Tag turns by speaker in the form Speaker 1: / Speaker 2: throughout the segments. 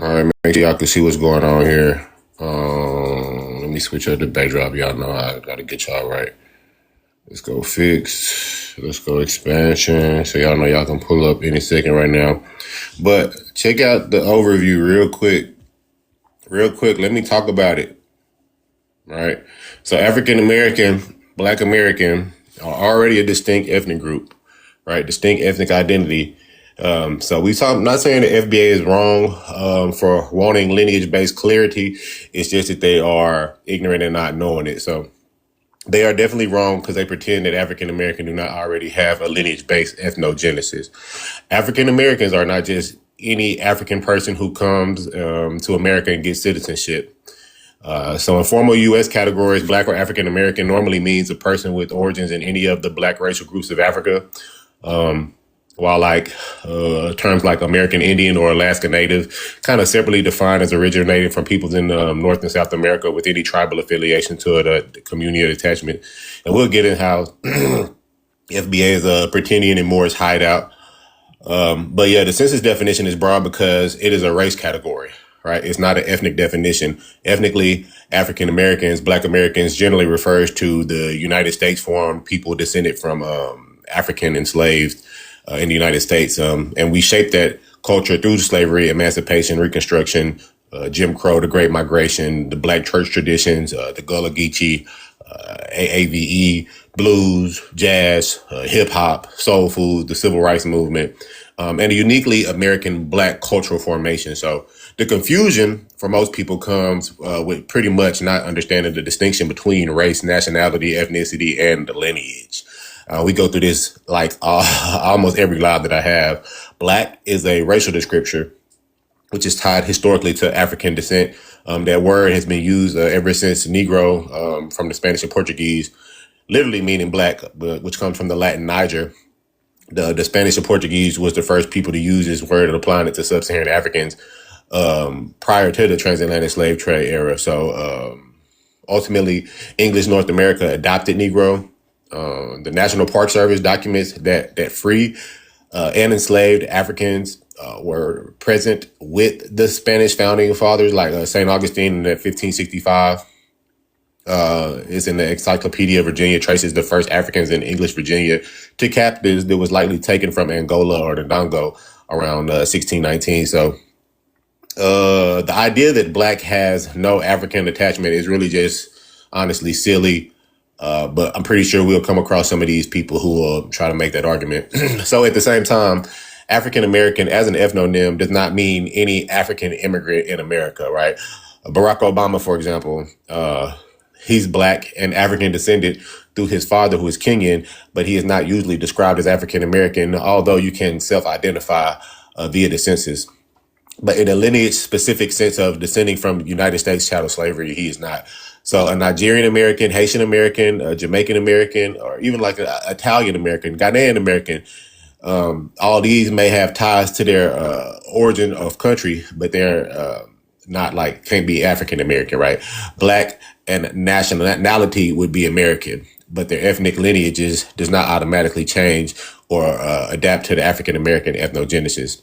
Speaker 1: All right, make sure y'all can see what's going on here. Let me switch up the backdrop. Y'all know I gotta get y'all right. Let's go fixed. Let's go expansion. So y'all know y'all can pull up any second right now. But check out the overview real quick. Real quick, let me talk about it. Right? So African American, Black American are already a distinct ethnic group, right? Distinct ethnic identity. So not saying the FBA is wrong for wanting lineage-based clarity. It's just that they are ignorant and not knowing it. So they are definitely wrong because they pretend that African American do not already have a lineage-based ethnogenesis. African Americans are not just any African person who comes to America and gets citizenship. So in formal U.S. categories, Black or African American normally means a person with origins in any of the Black racial groups of Africa. While terms like American Indian or Alaska Native kind of separately defined as originating from peoples in North and South America with any tribal affiliation to it, the community of attachment. And we'll get in how FBA is pretending in Moore's hideout. But yeah, the census definition is broad because it is a race category, right? It's not an ethnic definition. Ethnically, African Americans, Black Americans generally refers to the United States form people descended from African enslaved in the United States. And we shaped that culture through slavery, emancipation, Reconstruction, Jim Crow, the Great Migration, the Black church traditions, the Gullah Geechee, AAVE, blues, jazz, hip hop, soul food, the civil rights movement, and a uniquely American Black cultural formation. So the confusion for most people comes with pretty much not understanding the distinction between race, nationality, ethnicity, and the lineage. We go through this like almost every live that I have. Black is a racial descriptor, which is tied historically to African descent. That word has been used ever since Negro from the Spanish and Portuguese, literally meaning black, which comes from the Latin Niger. The Spanish and Portuguese was the first people to use this word and applying it to sub-Saharan Africans prior to the transatlantic slave trade era. So ultimately, English North America adopted Negro. The National Park Service documents that free and enslaved Africans were present with the Spanish founding fathers, like St. Augustine in 1565. It's in the Encyclopedia of Virginia, traces the first Africans in English Virginia to captives that was likely taken from Angola or the Dongo around 1619. So the idea that Black has no African attachment is really just honestly silly. But I'm pretty sure we'll come across some of these people who will try to make that argument. So at the same time, African American as an ethnonym does not mean any African immigrant in America, right? Barack Obama, for example, he's Black and African descended through his father, who is Kenyan, but he is not usually described as African American, although you can self-identify via the census. But in a lineage specific sense of descending from United States chattel slavery, he is not. So a Nigerian American, Haitian American, a Jamaican American, or even like an Italian American, Ghanaian American, all these may have ties to their origin of country, but they're not like, can't be African American, right? Black and nationality would be American, but their ethnic lineages does not automatically change or adapt to the African American ethnogenesis.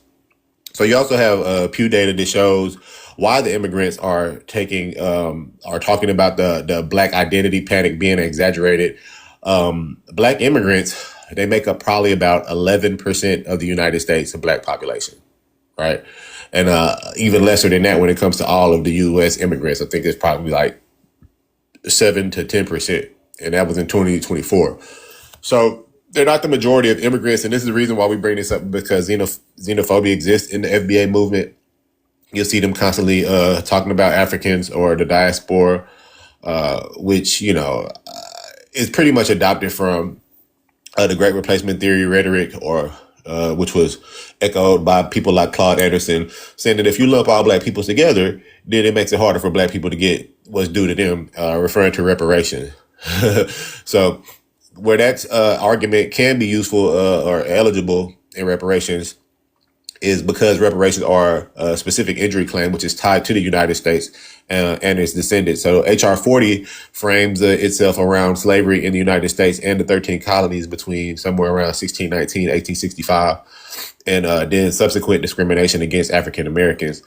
Speaker 1: So you also have Pew data that shows why the immigrants are talking about the Black identity panic being exaggerated. Black immigrants, they make up probably about 11% of the United States Black population, right? And even lesser than that when it comes to all of the U.S. immigrants. I think it's probably like 7 to 10%, and that was in 2024. So they're not the majority of immigrants, and this is the reason why we bring this up, because xenophobia exists in the FBA movement. You'll see them constantly talking about Africans or the diaspora, which, is pretty much adopted from the Great Replacement Theory rhetoric, or which was echoed by people like Claude Anderson, saying that if you lump all Black peoples together, then it makes it harder for Black people to get what's due to them, referring to reparation. So where that argument can be useful or eligible in reparations is because reparations are a specific injury claim, which is tied to the United States and its descendants. So HR 40 frames itself around slavery in the United States and the 13 colonies between somewhere around 1619, 1865, and then subsequent discrimination against African Americans.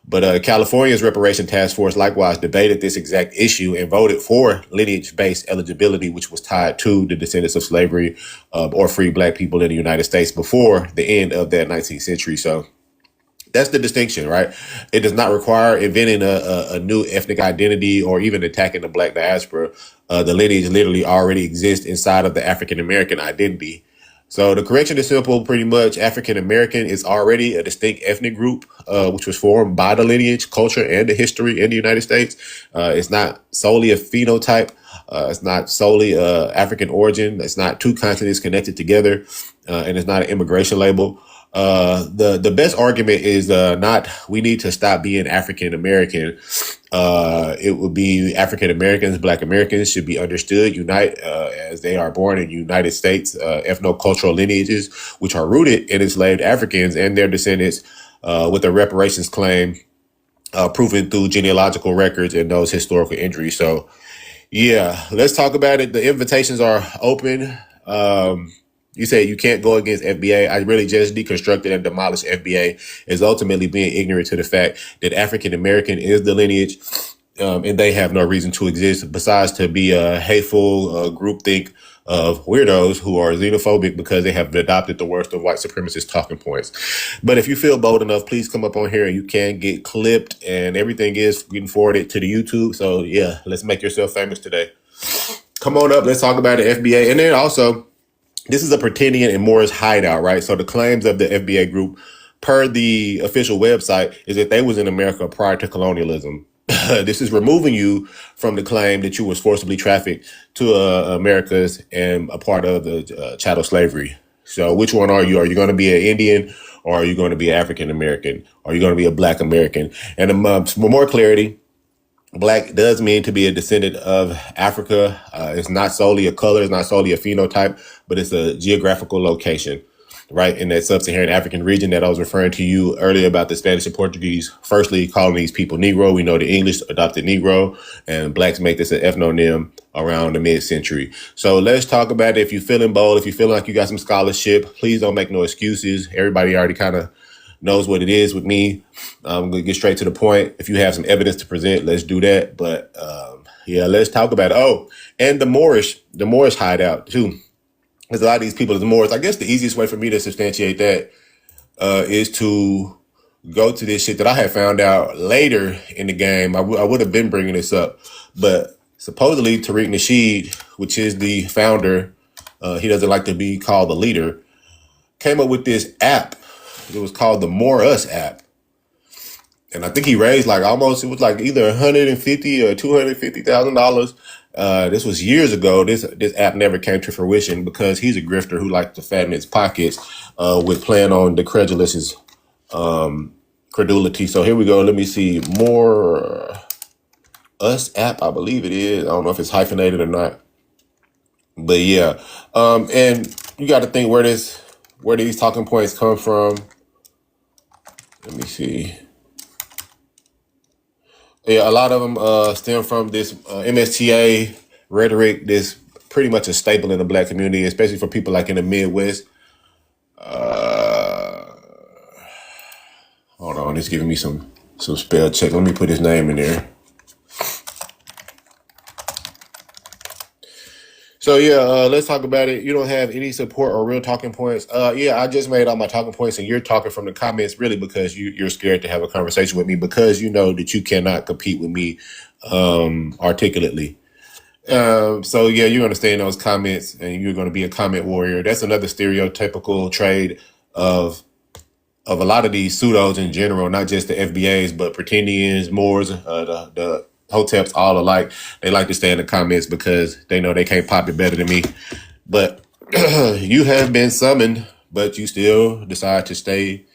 Speaker 1: But California's Reparation Task Force likewise debated this exact issue and voted for lineage-based eligibility, which was tied to the descendants of slavery or free black people in the United States before the end of that 19th century. So that's the distinction, right? It does not require inventing a new ethnic identity or even attacking the black diaspora. The lineage literally already exists inside of the African American identity. So the correction is simple, pretty much. African American is already a distinct ethnic group, which was formed by the lineage, culture, and the history in the United States. It's not solely a phenotype. It's not solely African origin. It's not two continents connected together, and it's not an immigration label. The best argument is not we need to stop being African American. It would be African Americans, Black Americans should be understood, unite as they are born in United States ethno-cultural lineages, which are rooted in enslaved Africans and their descendants with a reparations claim proven through genealogical records and those historical injuries. So, yeah, let's talk about it. The invitations are open. You say you can't go against FBA. I really just deconstructed and demolished FBA as ultimately being ignorant to the fact that African American is the lineage, and they have no reason to exist besides to be a hateful groupthink of weirdos who are xenophobic because they have adopted the worst of white supremacist talking points. But if you feel bold enough, please come up on here and you can get clipped, and everything is getting forwarded to the YouTube. So yeah, let's make yourself famous today. Come on up. Let's talk about the FBA. And then also, this is a Pretendian and Moorish hideout, right? So the claims of the FBA group, per the official website, is that they was in America prior to colonialism. This is removing you from the claim that you was forcibly trafficked to Americas and a part of the chattel slavery. So which one are you? Are you going to be an Indian or are you going to be African American? Are you going to be a Black American? And for more clarity, Black does mean to be a descendant of Africa. It's not solely a color, it's not solely a phenotype, but it's a geographical location, right? In that sub-Saharan African region that I was referring to you earlier about the Spanish and Portuguese, firstly calling these people Negro. We know the English adopted Negro, and Blacks make this an ethnonym around the mid-century. So let's talk about it. If you're feeling bold, if you're feeling like you got some scholarship, please don't make no excuses. Everybody already kind of knows what it is with me. I'm going to get straight to the point. If you have some evidence to present, let's do that. But yeah, let's talk about it. Oh, and the Moorish hideout too. There's a lot of these people, the Moors. I guess the easiest way for me to substantiate that is to go to this shit that I had found out later in the game. I would have been bringing this up, but supposedly Tariq Nasheed, which is the founder, he doesn't like to be called the leader, came up with this app. It was called the More Us app. And I think he raised like almost, it was like either $150,000 or $250,000. This was years ago. This app never came to fruition because he's a grifter who likes to fatten his pockets with playing on the credulous's credulity. So here we go. Let me see. More Us app, I believe it is. I don't know if it's hyphenated or not. But yeah. And you got to think where these talking points come from. Let me see. Yeah, a lot of them stem from this MSTA rhetoric. This pretty much a staple in the Black community, especially for people like in the Midwest. Hold on, it's giving me some spell check. Let me put his name in there. So yeah, let's talk about it. You don't have any support or real talking points. Yeah, I just made all my talking points, and you're talking from the comments really because you're scared to have a conversation with me because you know that you cannot compete with me articulately. So yeah, you're going to stay in those comments, and you're going to be a comment warrior. That's another stereotypical trade of a lot of these pseudos in general, not just the FBAs, but Pretendians, Moors, the Hoteps, all alike. They like to stay in the comments because they know they can't pop it better than me. But you have been summoned, but you still decide to stay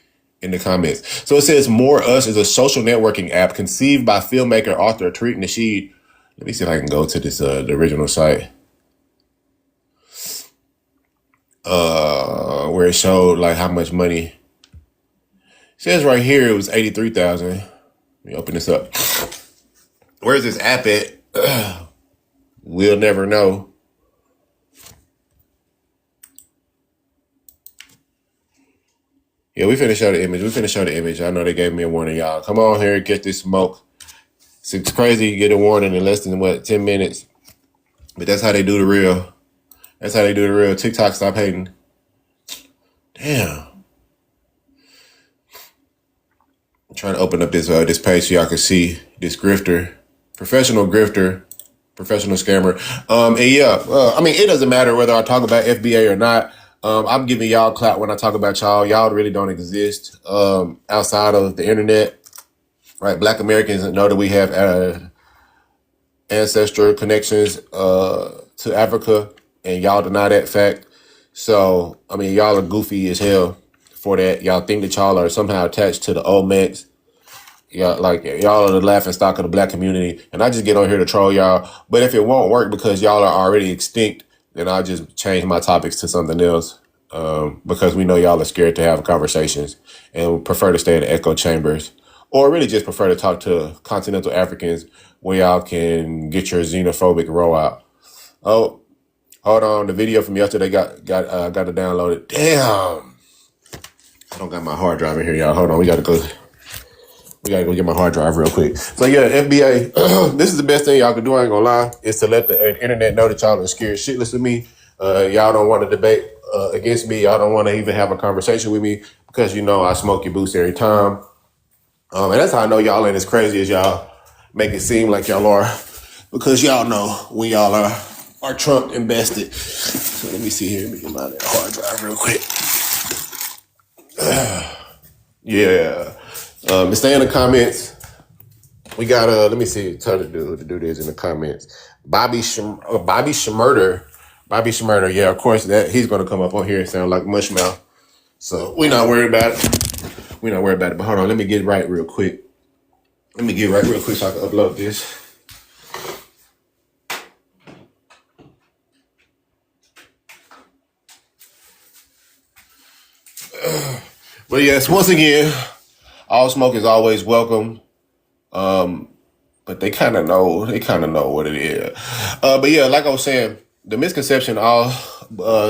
Speaker 1: in the comments. So it says More Us is a social networking app conceived by filmmaker, author Tariq Nasheed. Let me see if I can go to this the original site. Where it showed like how much money. It says right here it was 83,000. Let me open this up. Where's this app at? We'll never know. Yeah, we finna show the image. We finna show the image. I know they gave me a warning, y'all. Come on here, get this smoke. It's crazy you get a warning in less than, 10 minutes. But that's how they do the real. That's how they do the real. TikTok, stop hating. Damn. I'm trying to open up this page so y'all can see this grifter. Professional grifter. Professional scammer. I mean, it doesn't matter whether I talk about FBA or not. I'm giving y'all clout when I talk about y'all. Y'all really don't exist outside of the internet. Right? Black Americans know that we have ancestral connections to Africa, and y'all deny that fact. So, I mean, y'all are goofy as hell for that. Y'all think that y'all are somehow attached to the Olmecs. Y'all are the laughing stock of the black community. And I just get on here to troll y'all. But if it won't work because y'all are already extinct, then I'll just change my topics to something else. Because we know y'all are scared to have conversations and prefer to stay in the echo chambers. Or really just prefer to talk to continental Africans where y'all can get your xenophobic roll out. Oh, hold on. The video from yesterday got to download it. Damn. I don't got my hard drive in here, y'all. Hold on. We gotta go get my hard drive real quick. So yeah, FBA, this is the best thing y'all can do, I ain't gonna lie, is to let the internet know that y'all are scared shitless of me. Y'all don't want to debate against me. Y'all don't want to even have a conversation with me because you know I smoke your boots every time. And that's how I know y'all ain't as crazy as y'all make it seem like y'all are, because y'all know when y'all are Trump invested. So let me see here. Let me get my hard drive real quick. Yeah. Stay in the comments. We got let me see, tell the dude to do this in the comments. Bobby Schmurder. Yeah, of course that he's gonna come up on here and sound like Mushmouth. So we're not worried about it. But hold on, let me get right real quick. So I can upload this. But yes, once again, all smoke is always welcome. But they kind of know what it is. But yeah, like I was saying, the misconception all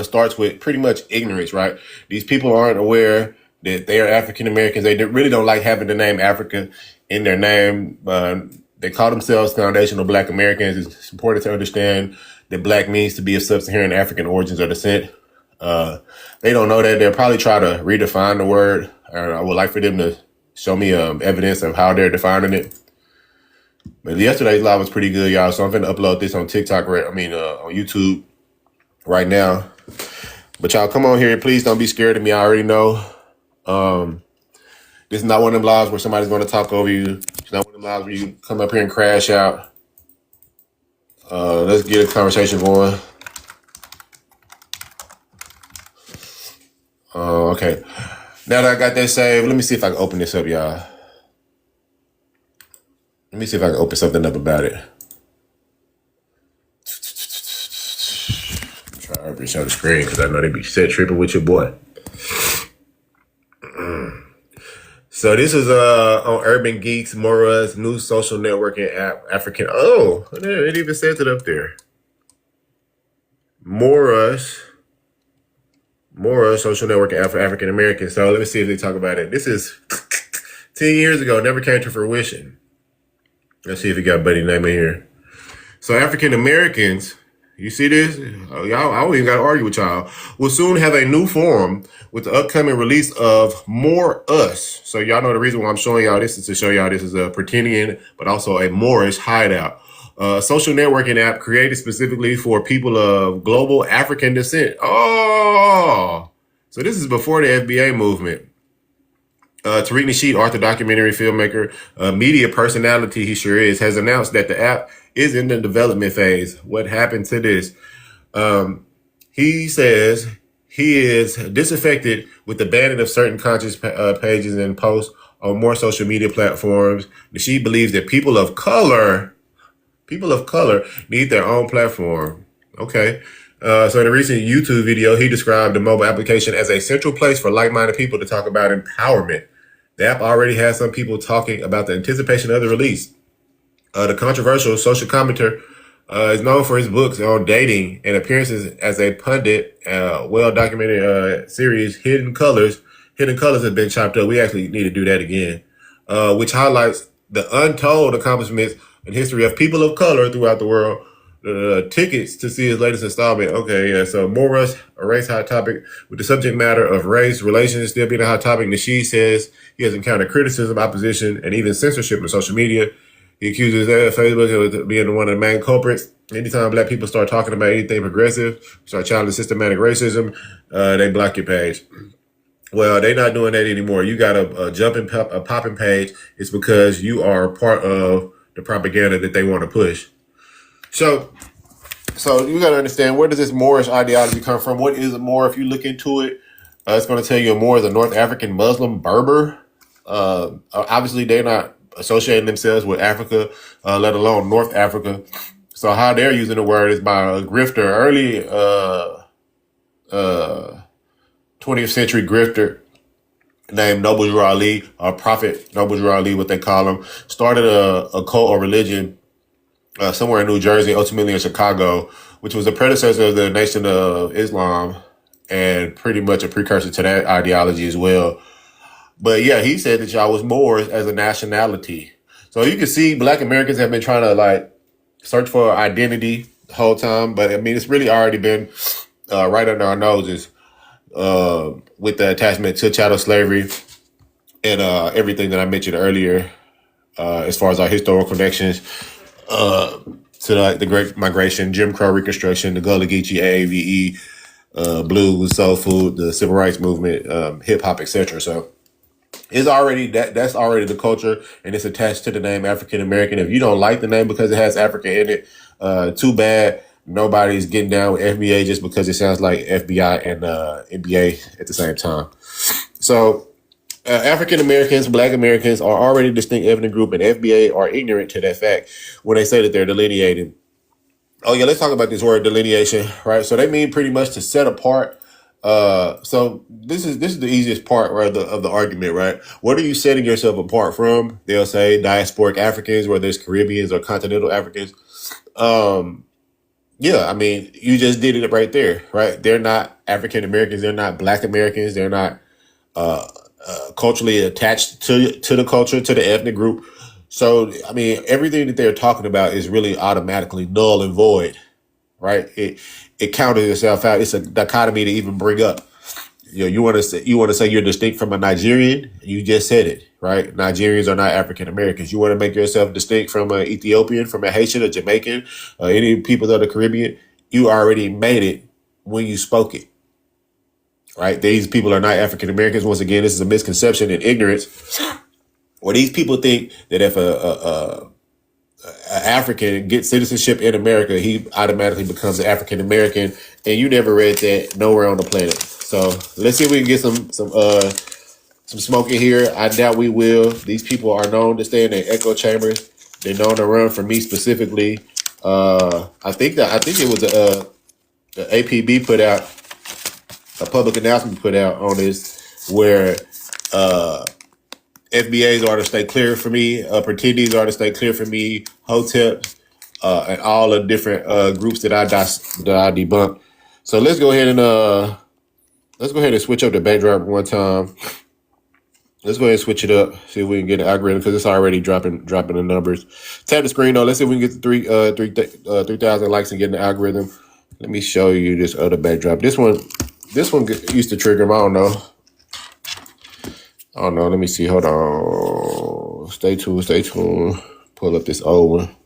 Speaker 1: starts with pretty much ignorance, right? These people aren't aware that they are African Americans. They really don't like having the name Africa in their name. They call themselves foundational Black Americans. It's important to understand that Black means to be of sub-Saharan African origins or descent. They don't know that. They'll probably try to redefine the word. I would like for them to show me evidence of how they're defining it. But yesterday's live was pretty good, y'all. So I'm going to upload this on TikTok, on YouTube right now. But y'all come on here. Please don't be scared of me. I already know. This is not one of them lives where somebody's going to talk over you. It's not one of them lives where you come up here and crash out. Let's get a conversation going. Okay. Now that I got that saved, let me see if I can open this up, y'all. Let me see if I can open something up about it. Try to show the screen because I know they be set tripping with your boy. So this is on Urban Geeks, Mora's new social networking app, African. Oh, it even says it up there. Mora's social networking app for African Americans. So let me see if they talk about it. This is 10 years ago, never came to fruition. Let's see if it got Buddy name in here. So African Americans, you see this? Y'all, I don't even got to argue with y'all. Will soon have a new forum with the upcoming release of More Us. So y'all know the reason why I'm showing y'all this is to show y'all this is a Brittonian, but also a Moorish hideout. Social networking app created specifically for people of global African descent. Oh, so this is before the FBA movement. Tariq Nasheed, author, documentary filmmaker, media personality, he sure is, has announced that the app is in the development phase. What happened to this? He says he is disaffected with the banning of certain conscious pages and posts on more social media platforms. Nasheed believes that people of color need their own platform. Okay. So in a recent YouTube video, he described the mobile application as a central place for like-minded people to talk about empowerment. The app already has some people talking about the anticipation of the release. The controversial social commenter is known for his books on dating and appearances as a pundit, well-documented series Hidden Colors Hidden Colors has been chopped up. We actually need to do that again, which highlights the untold accomplishments and history of people of color throughout the world. Tickets to see his latest installment. Okay, yeah. So more a race hot topic with the subject matter of race relations still being a hot topic. Nasheed says he has encountered criticism, opposition, and even censorship on social media. He accuses Facebook of being one of the main culprits. Anytime black people start talking about anything progressive, start challenging systematic racism, they block your page. Well, they're not doing that anymore. You got a popping page. It's because you are part of the propaganda that they want to push. So you got to understand, where does this Moorish ideology come from? What is a Moor? If you look into it, it's going to tell you a Moor is a North African Muslim Berber. Obviously, they're not associating themselves with Africa, let alone North Africa. So how they're using the word is by a grifter, early 20th century grifter named Noble Drew Ali, or Prophet Noble Drew Ali, what they call him, started a cult or religion somewhere in New Jersey, ultimately in Chicago, which was a predecessor of the Nation of Islam and pretty much a precursor to that ideology as well. But yeah, he said that y'all was Moors as a nationality. So you can see black Americans have been trying to search for identity the whole time. But I mean, it's really already been right under our noses with the attachment to chattel slavery and everything that I mentioned earlier as far as our historical connections to the Great Migration, Jim Crow Reconstruction, the Gullah Geechee, AAVE, blues, soul food, the Civil Rights Movement, hip hop, etc. So it's already that's already the culture, and it's attached to the name African American. If you don't like the name because it has African in it, too bad. Nobody's getting down with FBA just because it sounds like FBI and NBA at the same time. So African Americans, black Americans are already a distinct ethnic group, and FBA are ignorant to that fact when they say that they're delineating. Oh yeah, let's talk about this word delineation, right? So they mean pretty much to set apart. So this is the easiest part, right, of the argument, right? What are you setting yourself apart from? They'll say diasporic Africans, whether it's Caribbeans or continental Africans. Yeah, I mean, you just did it right there, right? They're not African Americans. They're not black Americans. They're not culturally attached to the culture, to the ethnic group. So, I mean, everything that they're talking about is really automatically null and void, right? It counters itself out. It's a dichotomy to even bring up. You know, you want to say you're distinct from a Nigerian. You just said it, right? Nigerians are not African Americans. You want to make yourself distinct from an Ethiopian, from a Haitian, a Jamaican, any people of the Caribbean. You already made it when you spoke it, right? These people are not African Americans. Once again, this is a misconception and ignorance. Or these people think that if a African gets citizenship in America, he automatically becomes an African American, and you never read that nowhere on the planet. So let's see if we can get some smoke in here. I doubt we will. These people are known to stay in their echo chambers. They're known to run from me specifically. I think it was the APB put out a public announcement put out on this where FBAs are to stay clear for me, pretendees are to stay clear for me, hoteps, and all the different groups that I debunk. So let's go ahead and switch up the backdrop one time. Let's go ahead and switch it up. See if we can get an algorithm because it's already dropping the numbers. Tap the screen though. Let's see if we can get the 3,000 likes and get an algorithm. Let me show you this other backdrop. This one used to trigger them. I don't know. Let me see. Hold on. Stay tuned. Pull up this old one.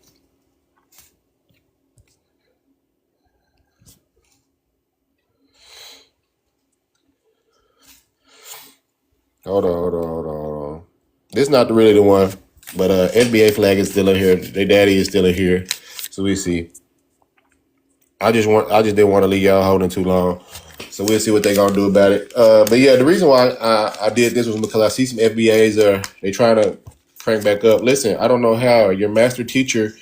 Speaker 1: Hold on. This is not really the one, but NBA flag is still in here. Their daddy is still in here. So we see. I just didn't want to leave y'all holding too long. So we'll see what they're gonna do about it. But yeah, the reason why I did this was because I see some FBAs they trying to crank back up. Listen, I don't know how your master teacher,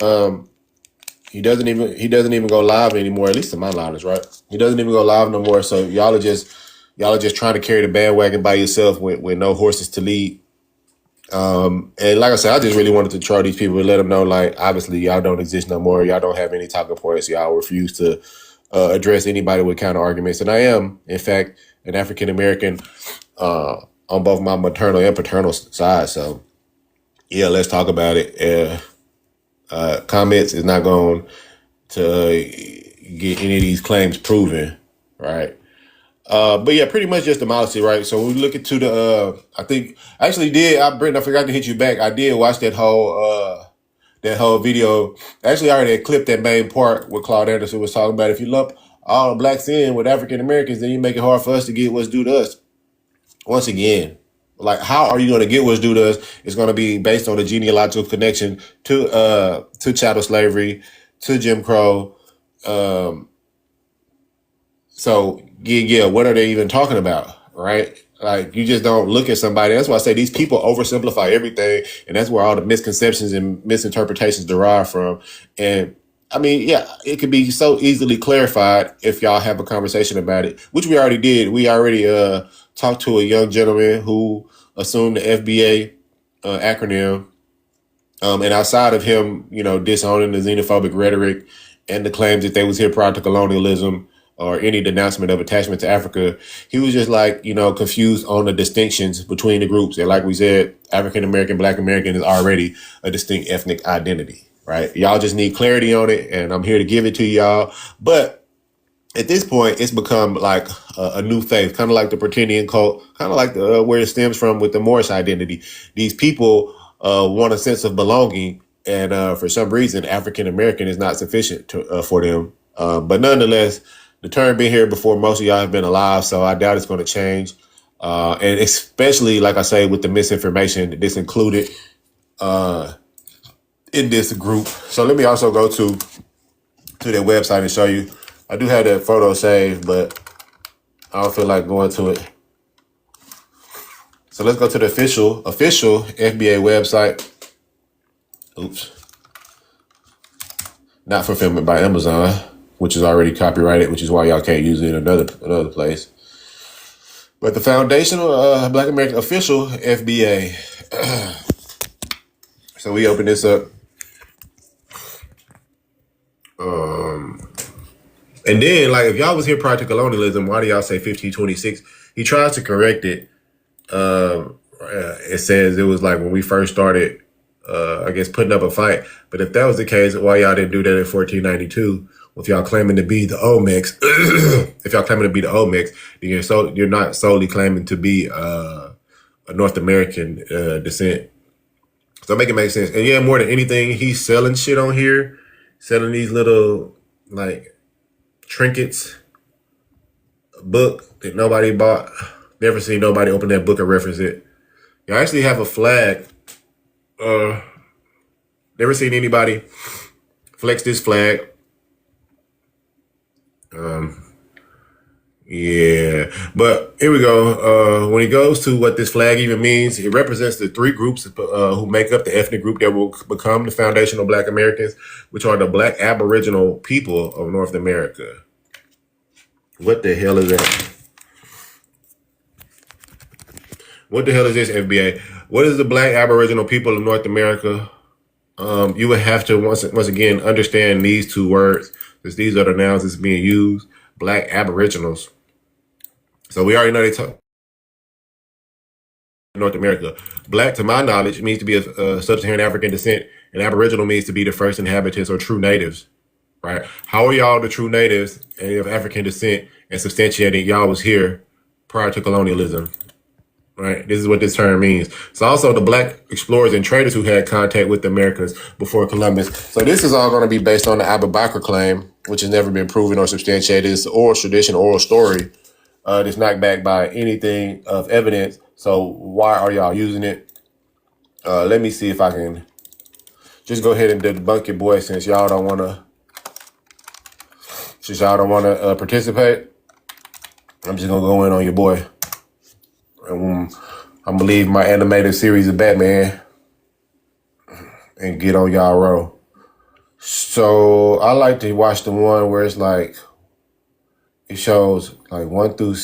Speaker 1: he doesn't even go live anymore. At least in my knowledge, right? He doesn't even go live no more. So y'all are just trying to carry the bandwagon by yourself with no horses to lead. And like I said, I just really wanted to troll these people and let them know, like, obviously y'all don't exist no more. Y'all don't have any talking points. Y'all refuse to address anybody with counter arguments. And I am, in fact, an African American on both my maternal and paternal side. So yeah, let's talk about it. Comments is not going to get any of these claims proven, right? But yeah, pretty much just demolish it, right? So when we look into the, I think actually Britton, I forgot to hit you back. I did watch that whole video. Actually, I already had clipped that main part where Claude Anderson was talking about if you lump all the blacks in with African Americans, then you make it hard for us to get what's due to us. Once again, like, how are you going to get what's due to us? It's going to be based on a genealogical connection to chattel slavery, to Jim Crow. So yeah, what are they even talking about, right? Like, you just don't look at somebody. That's why I say these people oversimplify everything, and that's where all the misconceptions and misinterpretations derive from. And I mean, yeah, it could be so easily clarified if y'all have a conversation about it, which we already did. We already talked to a young gentleman who assumed the FBA acronym, and outside of him, disowning the xenophobic rhetoric and the claims that they was here prior to colonialism or any denouncement of attachment to Africa, he was just like, confused on the distinctions between the groups. And like we said, African American, Black American is already a distinct ethnic identity, right? Y'all just need clarity on it, and I'm here to give it to y'all. But at this point, it's become like a new faith, kind of like the Pretendian cult, kind of like where it stems from with the Moorish identity. These people want a sense of belonging, and for some reason, African American is not sufficient for them. But nonetheless, the term been here before most of y'all have been alive, so I doubt it's going to change. And especially, like I say, with the misinformation that's included in this group. So let me also go to their website and show you. I do have that photo saved, but I don't feel like going to it. So let's go to the official FBA website. Oops. Not fulfillment by Amazon, which is already copyrighted, which is why y'all can't use it in another place. But the foundational Black American official FBA. So we open this up. And then, like, if y'all was here prior to colonialism, why do y'all say 1526? He tries to correct it. It says it was like when we first started, I guess, putting up a fight. But if that was the case, why y'all didn't do that in 1492? If y'all claiming to be the Olmecs, then you're not solely claiming to be a North American descent. So make it make sense. And yeah, more than anything, he's selling shit on here, selling these little like trinkets, a book that nobody bought. Never seen nobody open that book and reference it. You actually have a flag. Never seen anybody flex this flag. Yeah, but here we go. When he goes to what this flag even means, it represents the three groups who make up the ethnic group that will become the foundational Black Americans, which are the Black Aboriginal people of North America. What the hell is that? What the hell is this, FBA? What is the Black Aboriginal people of North America? You would have to once again understand these two words, because these are the nouns that's being used. Black Aboriginals. So we already know they talk North America. Black, to my knowledge, means to be of sub-Saharan African descent, and Aboriginal means to be the first inhabitants or true natives, right? How are y'all the true natives and of African descent and substantiating y'all was here prior to colonialism, right? This is what this term means. It's also the Black explorers and traders who had contact with the Americas before Columbus. So this is all going to be based on the Abubakar claim, which has never been proven or substantiated. It's oral tradition, oral story. It's not backed by anything of evidence. So why are y'all using it? Let me see if I can just go ahead and debunk your boy, since y'all don't want to participate. I'm just gonna go in on your boy. I'm gonna leave my animated series of Batman and get on y'all roll. So I like to watch the one where it's like, it shows like 1 through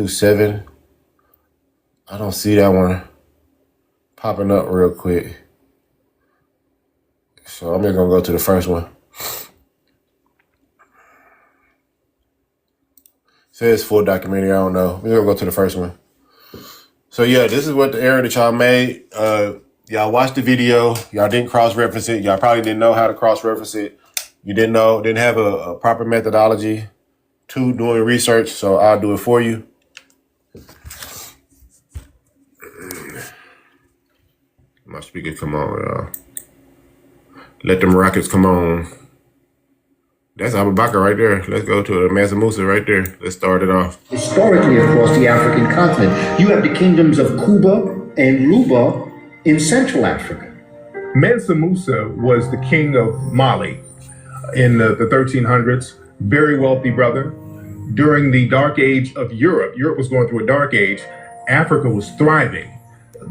Speaker 1: 7. I don't see that one popping up real quick. So I'm just gonna go to the first one. Says full documentary. I don't know. We're gonna go to the first one. So yeah, this is what the error that y'all made. Y'all watched the video. Y'all didn't cross-reference it. Y'all probably didn't know how to cross-reference it. You didn't have a proper methodology to doing research. So I'll do it for you. My speaker, come on, y'all. Let them rockets come on. That's Abu Bakr right there. Let's go to the Mansa Musa right there. Let's start it off.
Speaker 2: Historically, across the African continent, you have the kingdoms of Kuba and Luba in Central Africa.
Speaker 3: Mansa Musa was the king of Mali in the 1300s, very wealthy brother. During the dark age of Europe was going through a dark age. Africa was thriving.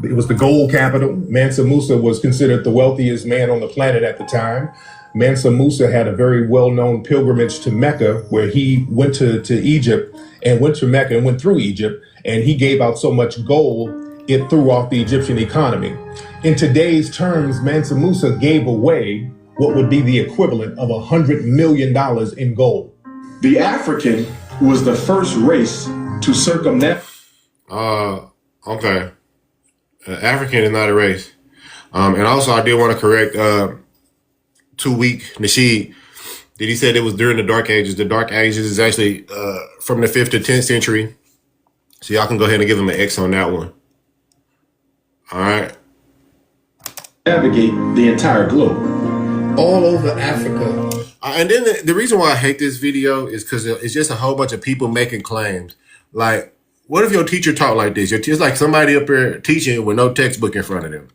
Speaker 3: It was the gold capital. Mansa Musa was considered the wealthiest man on the planet at the time. Mansa Musa had a very well-known pilgrimage to Mecca, where he went to Egypt and went to Mecca and went through Egypt, and he gave out so much gold, it threw off the Egyptian economy. In today's terms, Mansa Musa gave away what would be the equivalent of $100 million in gold.
Speaker 4: The African was the first race to circumnavigate.
Speaker 1: Okay. African is not a race. And also I did want to correct 2 Week Nasheed. Did he said it was during the Dark Ages? The Dark Ages is actually from the 5th to 10th century. So y'all can go ahead and give him an X on that one. All right.
Speaker 4: Navigate the entire globe.
Speaker 2: All over Africa.
Speaker 1: And then the reason why I hate this video is because it's just a whole bunch of people making claims. Like, what if your teacher taught like this? It's like somebody up there teaching with no textbook in front of them.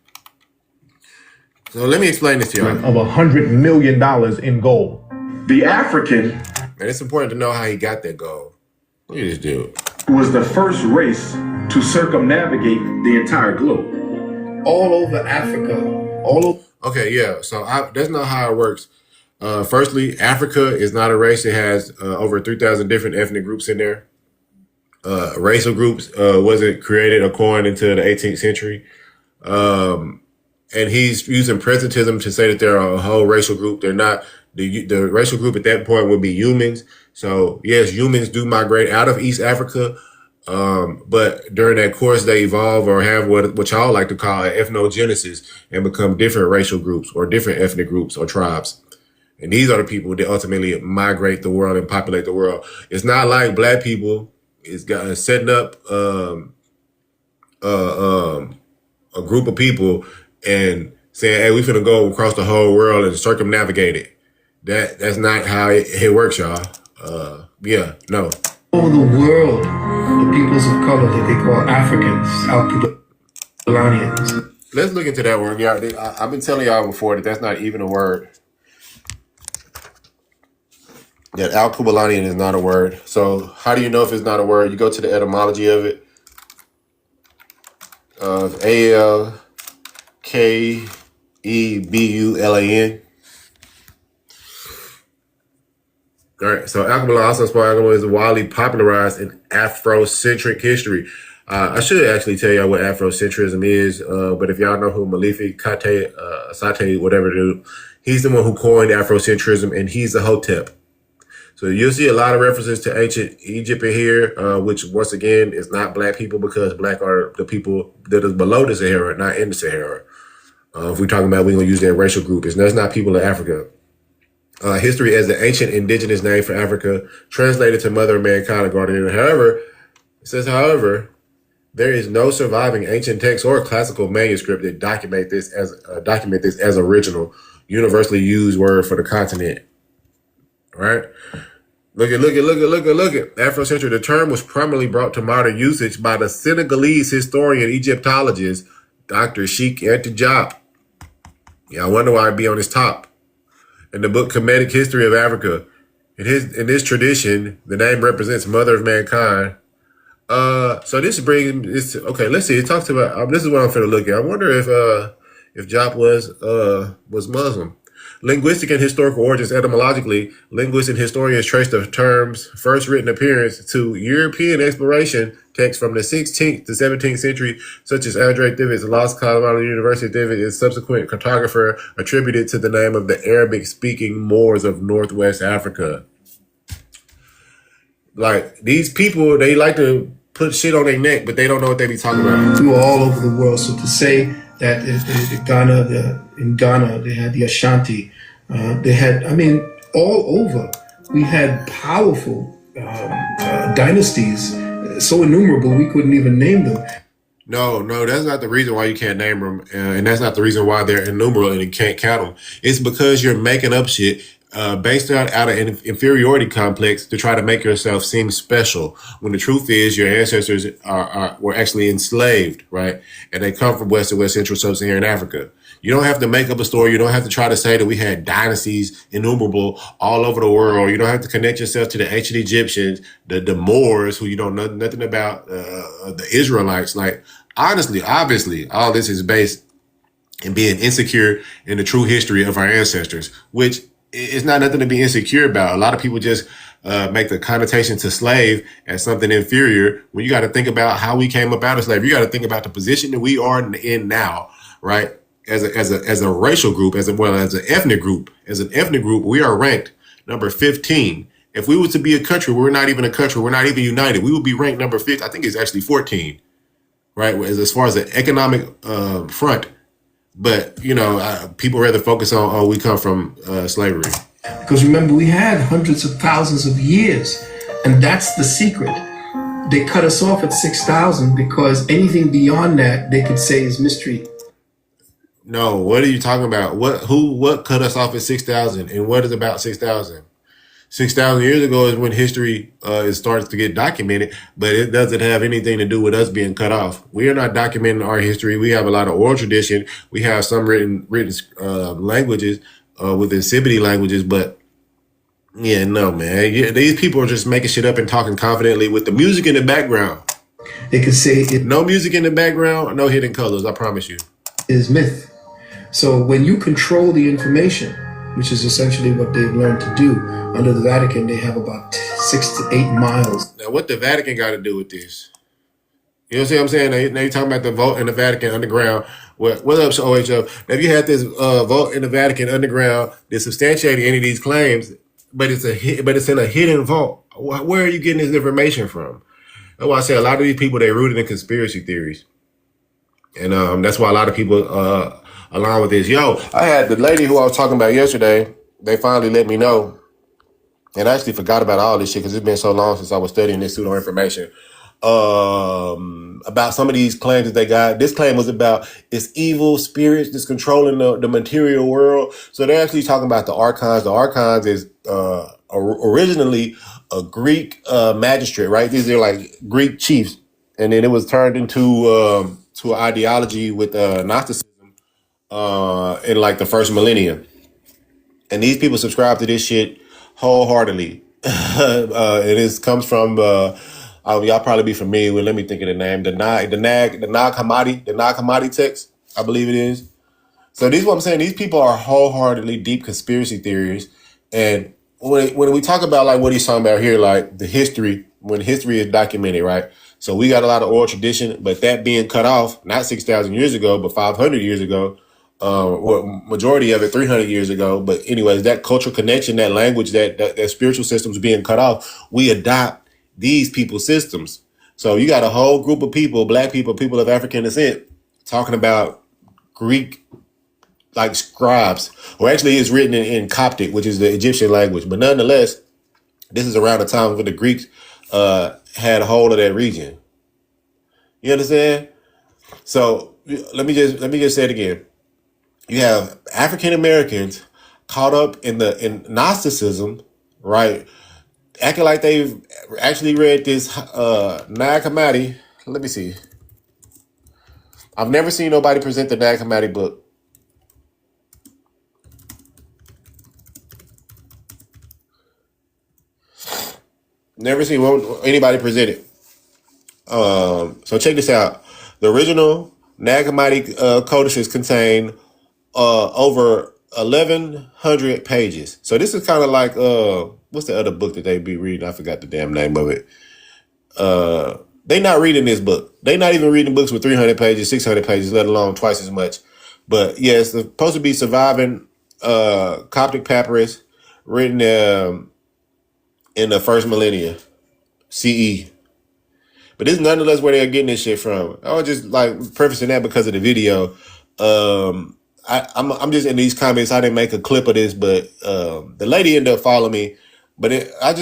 Speaker 1: So let me explain this to y'all.
Speaker 3: Of $100 million in gold.
Speaker 4: The African,
Speaker 1: And it's important to know how he got that gold. Look at this dude.
Speaker 4: was the first race to circumnavigate the entire globe.
Speaker 2: All over Africa. All over.
Speaker 1: Okay, yeah. So that's not how it works. Firstly, Africa is not a race. It has over 3,000 different ethnic groups in there. Racial groups wasn't created according to the 18th century. And he's using presentism to say that they're a whole racial group. They're not. The racial group at that point would be humans. So yes, humans do migrate out of East Africa. But during that course, they evolve or have what y'all like to call an ethnogenesis and become different racial groups or different ethnic groups or tribes. And these are the people that ultimately migrate the world and populate the world. It's not like black people is setting up a group of people and saying, "Hey, we finna go across the whole world and circumnavigate it." That's not how it works, y'all. Yeah, no.
Speaker 2: Over the world, the peoples of color that they call Africans, Alkebulanans.
Speaker 1: Let's look into that word. Yeah, I've been telling y'all before that that's not even a word. That Alkebulanyan is not a word. So how do you know if it's not a word? You go to the etymology of it. Of Alkebulan. All right, so Alkebulan also is widely popularized in Afrocentric history. I should actually tell y'all what Afrocentrism is, but if y'all know who Malifi Sate, whatever dude, he's the one who coined Afrocentrism, and he's the Hotep. So you'll see a lot of references to ancient Egypt in here, which once again is not black people because black are the people that is below the Sahara, not in the Sahara. If we're talking about we're going to use that racial group, that's not people of Africa. History as the ancient indigenous name for Africa, translated to mother of mankind or guardian. However, it says, there is no surviving ancient text or classical manuscript that document this as original, universally used word for the continent. Right? Look at. Afrocentric. The term was primarily brought to modern usage by the Senegalese historian Egyptologist, Dr. Sheikh Anta Diop. Yeah, I wonder why I'd be on his top. In the book Kemetic History of Africa, in this tradition, the name represents mother of mankind. So this brings this. Okay, let's see. It talks about. This is what I'm finna look at. I wonder if Diop was Muslim. Linguistic and historical origins. Etymologically, linguists and historians trace the term's first written appearance to European exploration texts from the 16th to 17th century, such as André Thivet's Lost Colorado University. Thivet is subsequent cartographer attributed to the name of the Arabic-speaking Moors of Northwest Africa. Like, these people, they like to put shit on their neck, but they don't know what they be talking about.
Speaker 5: We were all over the world. So to say that in Ghana, they had the Ashanti, they had, I mean, all over, we had powerful dynasties, so innumerable we couldn't even name them.
Speaker 1: No, that's not the reason why you can't name them, and that's not the reason why they're innumerable and you can't count them. It's because you're making up shit based out of an inferiority complex to try to make yourself seem special, when the truth is your ancestors were actually enslaved, right? And they come from West and West Central Sub-Saharan Africa. You don't have to make up a story. You don't have to try to say that we had dynasties innumerable all over the world. You don't have to connect yourself to the ancient Egyptians, the Moors, who you don't know nothing about, the Israelites. Like, honestly, obviously, all this is based in being insecure in the true history of our ancestors, which is not nothing to be insecure about. A lot of people just make the connotation to slave as something inferior, when you got to think about how we came up out of slavery. You got to think about the position that we are in now, right? As a racial group, as an ethnic group. As an ethnic group, we are ranked number 15. If we were to be a country, we're not even a country, we're not even united, we would be ranked number 15. I think it's actually 14, right? As far as the economic front. But, you know, people rather focus on, we come from slavery.
Speaker 5: Because remember, we had hundreds of thousands of years, and that's the secret. They cut us off at 6,000 because anything beyond that they could say is mystery.
Speaker 1: No, what are you talking about? What cut us off at 6,000? And what is about 6,000? 6,000 years ago is when history starts to get documented, but it doesn't have anything to do with us being cut off. We are not documenting our history. We have a lot of oral tradition. We have some written languages within Sibiti languages, but yeah, no, man. Yeah, these people are just making shit up and talking confidently with the music in the background.
Speaker 5: They could say it.
Speaker 1: No music in the background, no hidden colors, I promise you.
Speaker 5: Is myth. So when you control the information, which is essentially what they've learned to do, under the Vatican, they have about 6 to 8 miles.
Speaker 1: Now, what the Vatican got to do with this? You know what I'm saying? Now you're talking about the vote in the Vatican underground. What up, OHF? Now, if you had this vote in the Vatican underground that substantiated any of these claims, but it's in a hidden vault, where are you getting this information from? That's why I say a lot of these people, they're rooted in conspiracy theories. And that's why a lot of people along with this. Yo, I had the lady who I was talking about yesterday. They finally let me know. And I actually forgot about all this shit because it's been so long since I was studying this pseudo information. About some of these claims that they got. This claim was about it's evil spirits that's controlling the material world. So they're actually talking about the archons. The archons is originally a Greek magistrate, right? These are like Greek chiefs. And then it was turned into to an ideology with Gnosticism in like the first millennium. And these people subscribe to this shit wholeheartedly. It comes from y'all probably be familiar with, let me think of the name, the Nag Hammadi text, I believe it is. So this is what I'm saying. These people are wholeheartedly deep conspiracy theories. And when we talk about like what he's talking about here, like the history, when history is documented, right? So we got a lot of oral tradition, but that being cut off, not 6,000 years ago, but 500 years ago, majority of it 300 years ago. But anyways, that cultural connection, that language, that spiritual systems being cut off, we adopt these people's systems. So you got a whole group of people, black people, people of African descent, talking about Greek like scribes, or actually it's written in Coptic, which is the Egyptian language. But nonetheless, this is around the time when the Greeks had a hold of that region. You understand? So let me just say it again. You have African Americans caught up in Gnosticism, right? Acting like they've actually read this Nag Hammadi. Let me see. I've never seen nobody present the Nag Hammadi book. Never seen anybody present it. So check this out. The original Nag Hammadi codices contain over 1,100 pages. So this is kind of like what's the other book that they be reading? I forgot the damn name of it. They not reading this book. They not even reading books with 300 pages, 600 pages, let alone twice as much. But yeah, it's supposed to be surviving Coptic papyrus written in the first millennia. CE. But this is nonetheless where they're getting this shit from. I was just like prefacing that because of the video. I'm just in these comments. I didn't make a clip of this, but the lady ended up following me. But I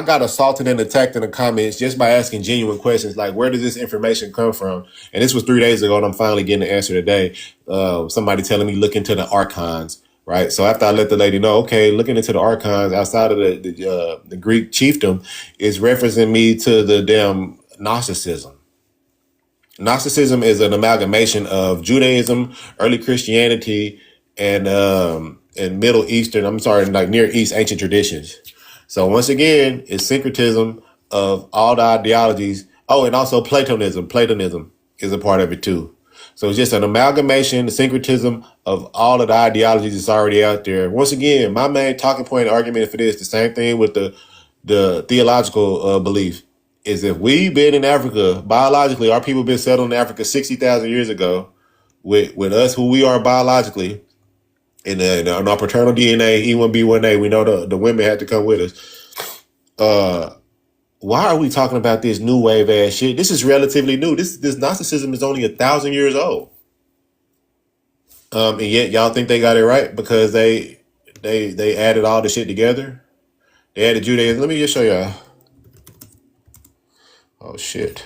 Speaker 1: got assaulted and attacked in the comments just by asking genuine questions like, where does this information come from? And this was 3 days ago, and I'm finally getting the answer today. Somebody telling me look into the archons. Right. So after I let the lady know, okay, looking into the archons outside of the Greek chiefdom is referencing me to the damn Gnosticism. Gnosticism is an amalgamation of Judaism, early Christianity, and Middle Eastern, like Near East ancient traditions. So once again, it's syncretism of all the ideologies. Oh, and also Platonism. Platonism is a part of it too. So it's just an amalgamation, the syncretism of all of the ideologies that's already out there. Once again, my main talking point argument for this, the same thing with the theological belief, is if we've been in Africa, biologically, our people been settled in Africa 60,000 years ago with us who we are biologically, and on our paternal DNA, E1B1A, we know the women had to come with us. Why are we talking about this new wave ass shit? This is relatively new. This Gnosticism is only 1,000 years old. And yet y'all think they got it right because they added all the shit together. They added Judaism. Let me just show y'all. Oh shit.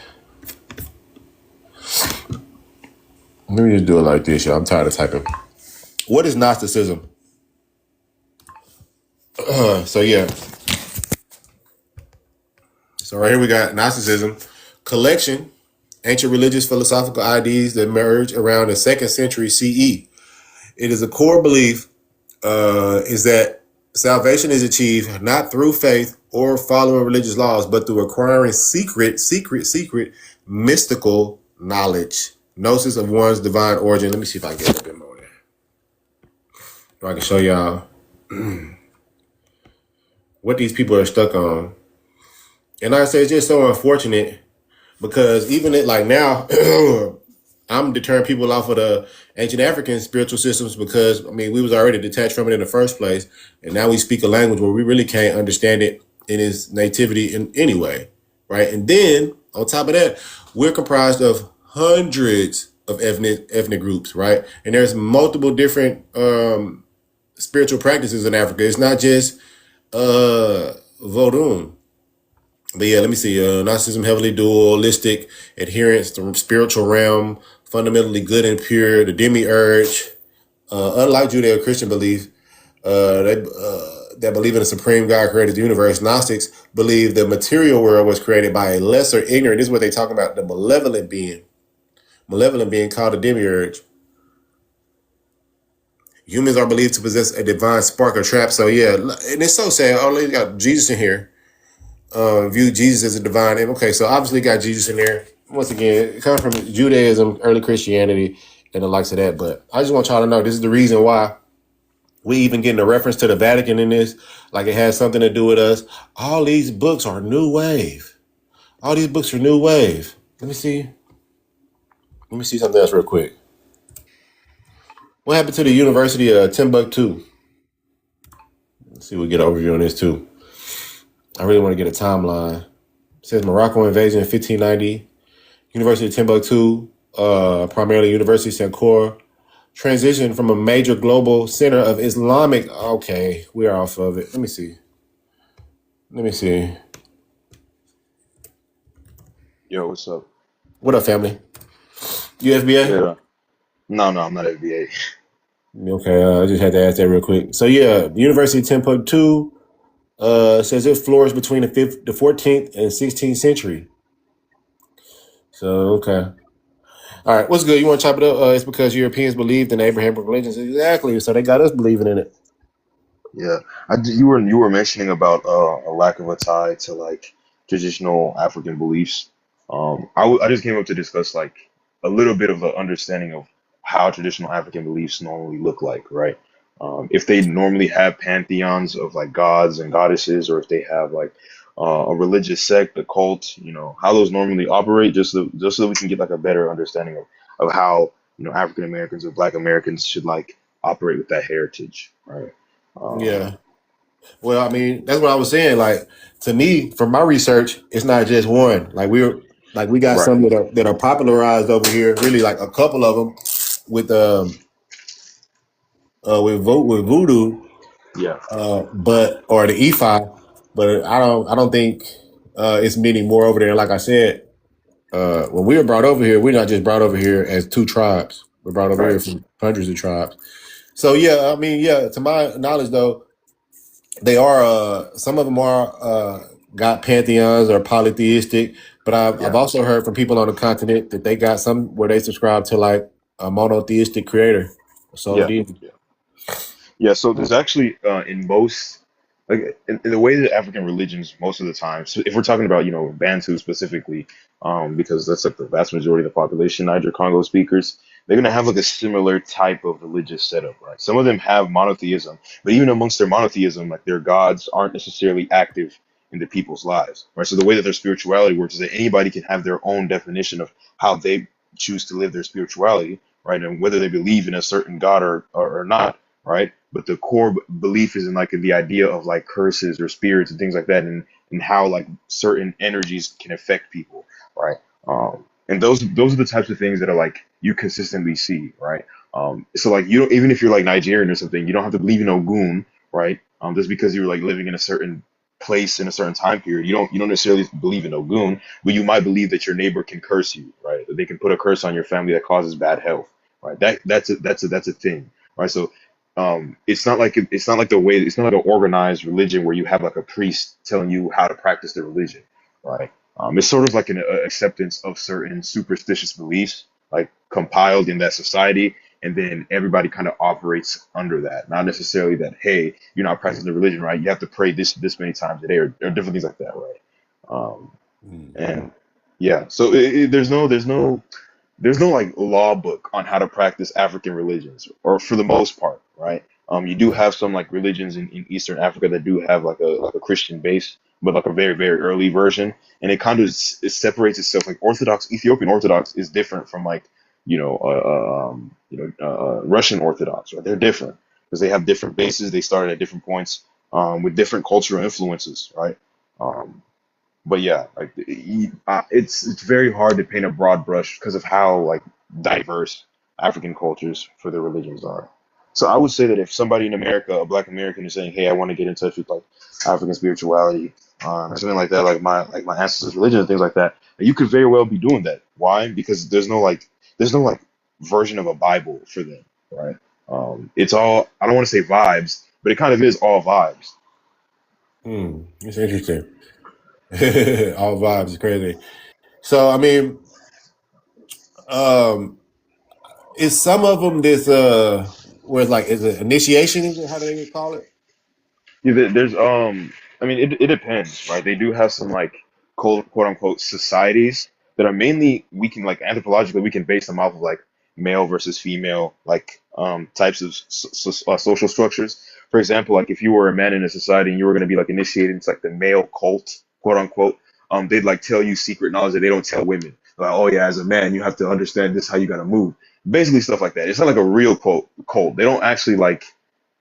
Speaker 1: Let me just do it like this, y'all. I'm tired of typing. What is Gnosticism? So yeah. So right here we got Gnosticism, collection, ancient religious philosophical ideas that emerged around the 2nd century CE. It is a core belief is that salvation is achieved not through faith or following religious laws, but through acquiring secret, mystical knowledge, gnosis of one's divine origin. Let me see if I can get a bit more there. So I can show y'all what these people are stuck on. And like I say, it's just so unfortunate because even like now, I'm deterring people off of the ancient African spiritual systems because, I mean, we was already detached from it in the first place. And now we speak a language where we really can't understand it in its nativity in any way, right? And then on top of that, we're comprised of hundreds of ethnic groups, right? And there's multiple different spiritual practices in Africa. It's not just Vodun. But yeah, let me see. Gnosticism, heavily dualistic, adherence to spiritual realm, fundamentally good and pure, the demiurge. Unlike Judeo-Christian belief, that believe in a supreme God created the universe, Gnostics believe the material world was created by a lesser ignorant. This is what they talk about, the malevolent being called the demiurge. Humans are believed to possess a divine spark or trap. So yeah, and it's so sad. Oh, they got Jesus in here. View Jesus as a divine. Okay, so obviously got Jesus in there. Once again, it comes from Judaism, early Christianity, and the likes of that. But I just want y'all to know this is the reason why we even getting a reference to the Vatican in this, like it has something to do with us. All these books are new wave. All these books are new wave. Let me see something else real quick. What happened to the University of Timbuktu? Let's see if we get an overview on this too. I really want to get a timeline. It says Morocco invasion in 1590. University of Timbuktu, primarily University of Sankore, transitioned from a major global center of Islamic. Okay, we're off of it. Let me see.
Speaker 6: Yo, what's up?
Speaker 1: What up, family? You FBA?
Speaker 6: Yeah. No, I'm not FBA.
Speaker 1: Okay, I just had to ask that real quick. So yeah, University of Timbuktu says it flourished between the 14th and 16th century. So, okay. All right, what's good? You want to chop it up? It's because Europeans believed in Abrahamic religions. Exactly. So they got us believing in it.
Speaker 6: Yeah, you were mentioning about a lack of a tie to like traditional African beliefs. I just came up to discuss like a little bit of an understanding of how traditional African beliefs normally look like, right? If they normally have pantheons of like gods and goddesses, or if they have like a religious sect, a cult, how those normally operate, just so we can get like a better understanding of how African Americans or Black Americans should like operate with that heritage, right? Um,
Speaker 1: Yeah. Well, I mean, that's what I was saying. Like to me, from my research, it's not just one. We got
Speaker 6: Right.
Speaker 1: some that are popularized over here. Really, like a couple of them with with voodoo,
Speaker 6: Yeah.
Speaker 1: but or the EFI, but I don't think it's many more over there. Like I said, when we were brought over here, we're not just brought over here as two tribes. We're brought over here
Speaker 6: Right.
Speaker 1: from hundreds of tribes. So yeah, I mean, yeah. To my knowledge, though, they are some of them are got pantheons or polytheistic, but I've
Speaker 6: Yeah.
Speaker 1: also heard from people on the continent that they got some where they subscribe to like a monotheistic creator, a sole
Speaker 6: Yeah.
Speaker 1: deity.
Speaker 6: Yeah. Yeah, so there's actually in most like in the way that African religions most of the time, so if we're talking about, Bantu specifically, because that's like the vast majority of the population, Niger Congo speakers, they're gonna have like a similar type of religious setup, right? Some of them have monotheism, but even amongst their monotheism, like their gods aren't necessarily active in the people's lives, right? So the way that their spirituality works is that anybody can have their own definition of how they choose to live their spirituality, right? And whether they believe in a certain god or not, right? But the core belief is in like in the idea of like curses or spirits and things like that, and how like certain energies can affect people, right? And those are the types of things that are like you consistently see, right? So like you don't, even if you're like Nigerian or something, you don't have to believe in Ogun, right? Just because you're like living in a certain place in a certain time period, you don't necessarily believe in Ogun, but you might believe that your neighbor can curse you, right? That they can put a curse on your family that causes bad health, right? That's a thing, right? So it's not like the way, it's not like an organized religion where you have like a priest telling you how to practice the religion, right? It's sort of like an acceptance of certain superstitious beliefs like compiled in that society, and then everybody kind of operates under that, not necessarily that, hey, you're not practicing the religion, right? You have to pray this many times a day, or different things like that, right? um and yeah, so there's no like law book on how to practice African religions, or for the most part, right? You do have some like religions in Eastern Africa that do have like a Christian base, but like a very very early version, and it kind of it separates itself. Like Orthodox, Ethiopian Orthodox is different from like Russian Orthodox, right? They're different because they have different bases. They started at different points, with different cultural influences, right? Um, but yeah, like it's very hard to paint a broad brush because of how like diverse African cultures for their religions are. So I would say that if somebody in America, a Black American, is saying, "Hey, I want to get in touch with like African spirituality, or something like that, like my ancestors' religion and things like that," you could very well be doing that. Why? Because there's no like version of a Bible for them, right? It's all, I don't want to say vibes, but it kind of is all vibes.
Speaker 1: It's interesting. All vibes is crazy. So I mean, um, is some of them this where it's like is it initiation? Is it how do they call it?
Speaker 6: Yeah, there's I mean it depends, right? They do have some like quote unquote societies that are mainly, we can like anthropologically we can base them off of like male versus female like types of social structures. For example, like if you were a man in a society and you were going to be like initiated into like the male cult, quote unquote, they'd like tell you secret knowledge that they don't tell women. Like, oh yeah, as a man you have to understand this how you gotta move. Basically stuff like that. It's not like a real quote cult. They don't actually like,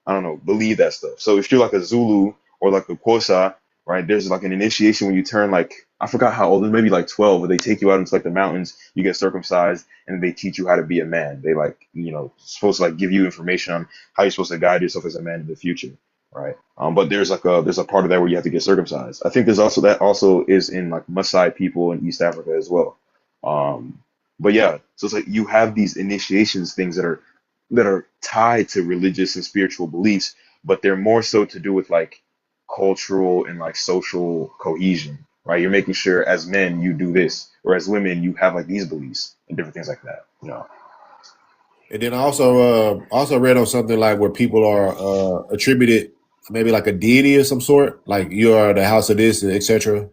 Speaker 6: I don't know, believe that stuff. So if you're like a Zulu or like a Xhosa, right, there's like an initiation when you turn like, I forgot how old, maybe like 12, where they take you out into like the mountains, you get circumcised, and they teach you how to be a man. They like, supposed to like give you information on how you're supposed to guide yourself as a man in the future, right? But there's a part of that where you have to get circumcised. I think there's also that also is in like Maasai people in East Africa as well. Um, but yeah, so it's like you have these initiations things that are tied to religious and spiritual beliefs, but they're more so to do with like cultural and like social cohesion, right? You're making sure as men you do this, or as women you have like these beliefs and different things like that.
Speaker 1: And then I also read on something like where people are attributed maybe like a deity of some sort, like you are the house of this, etc.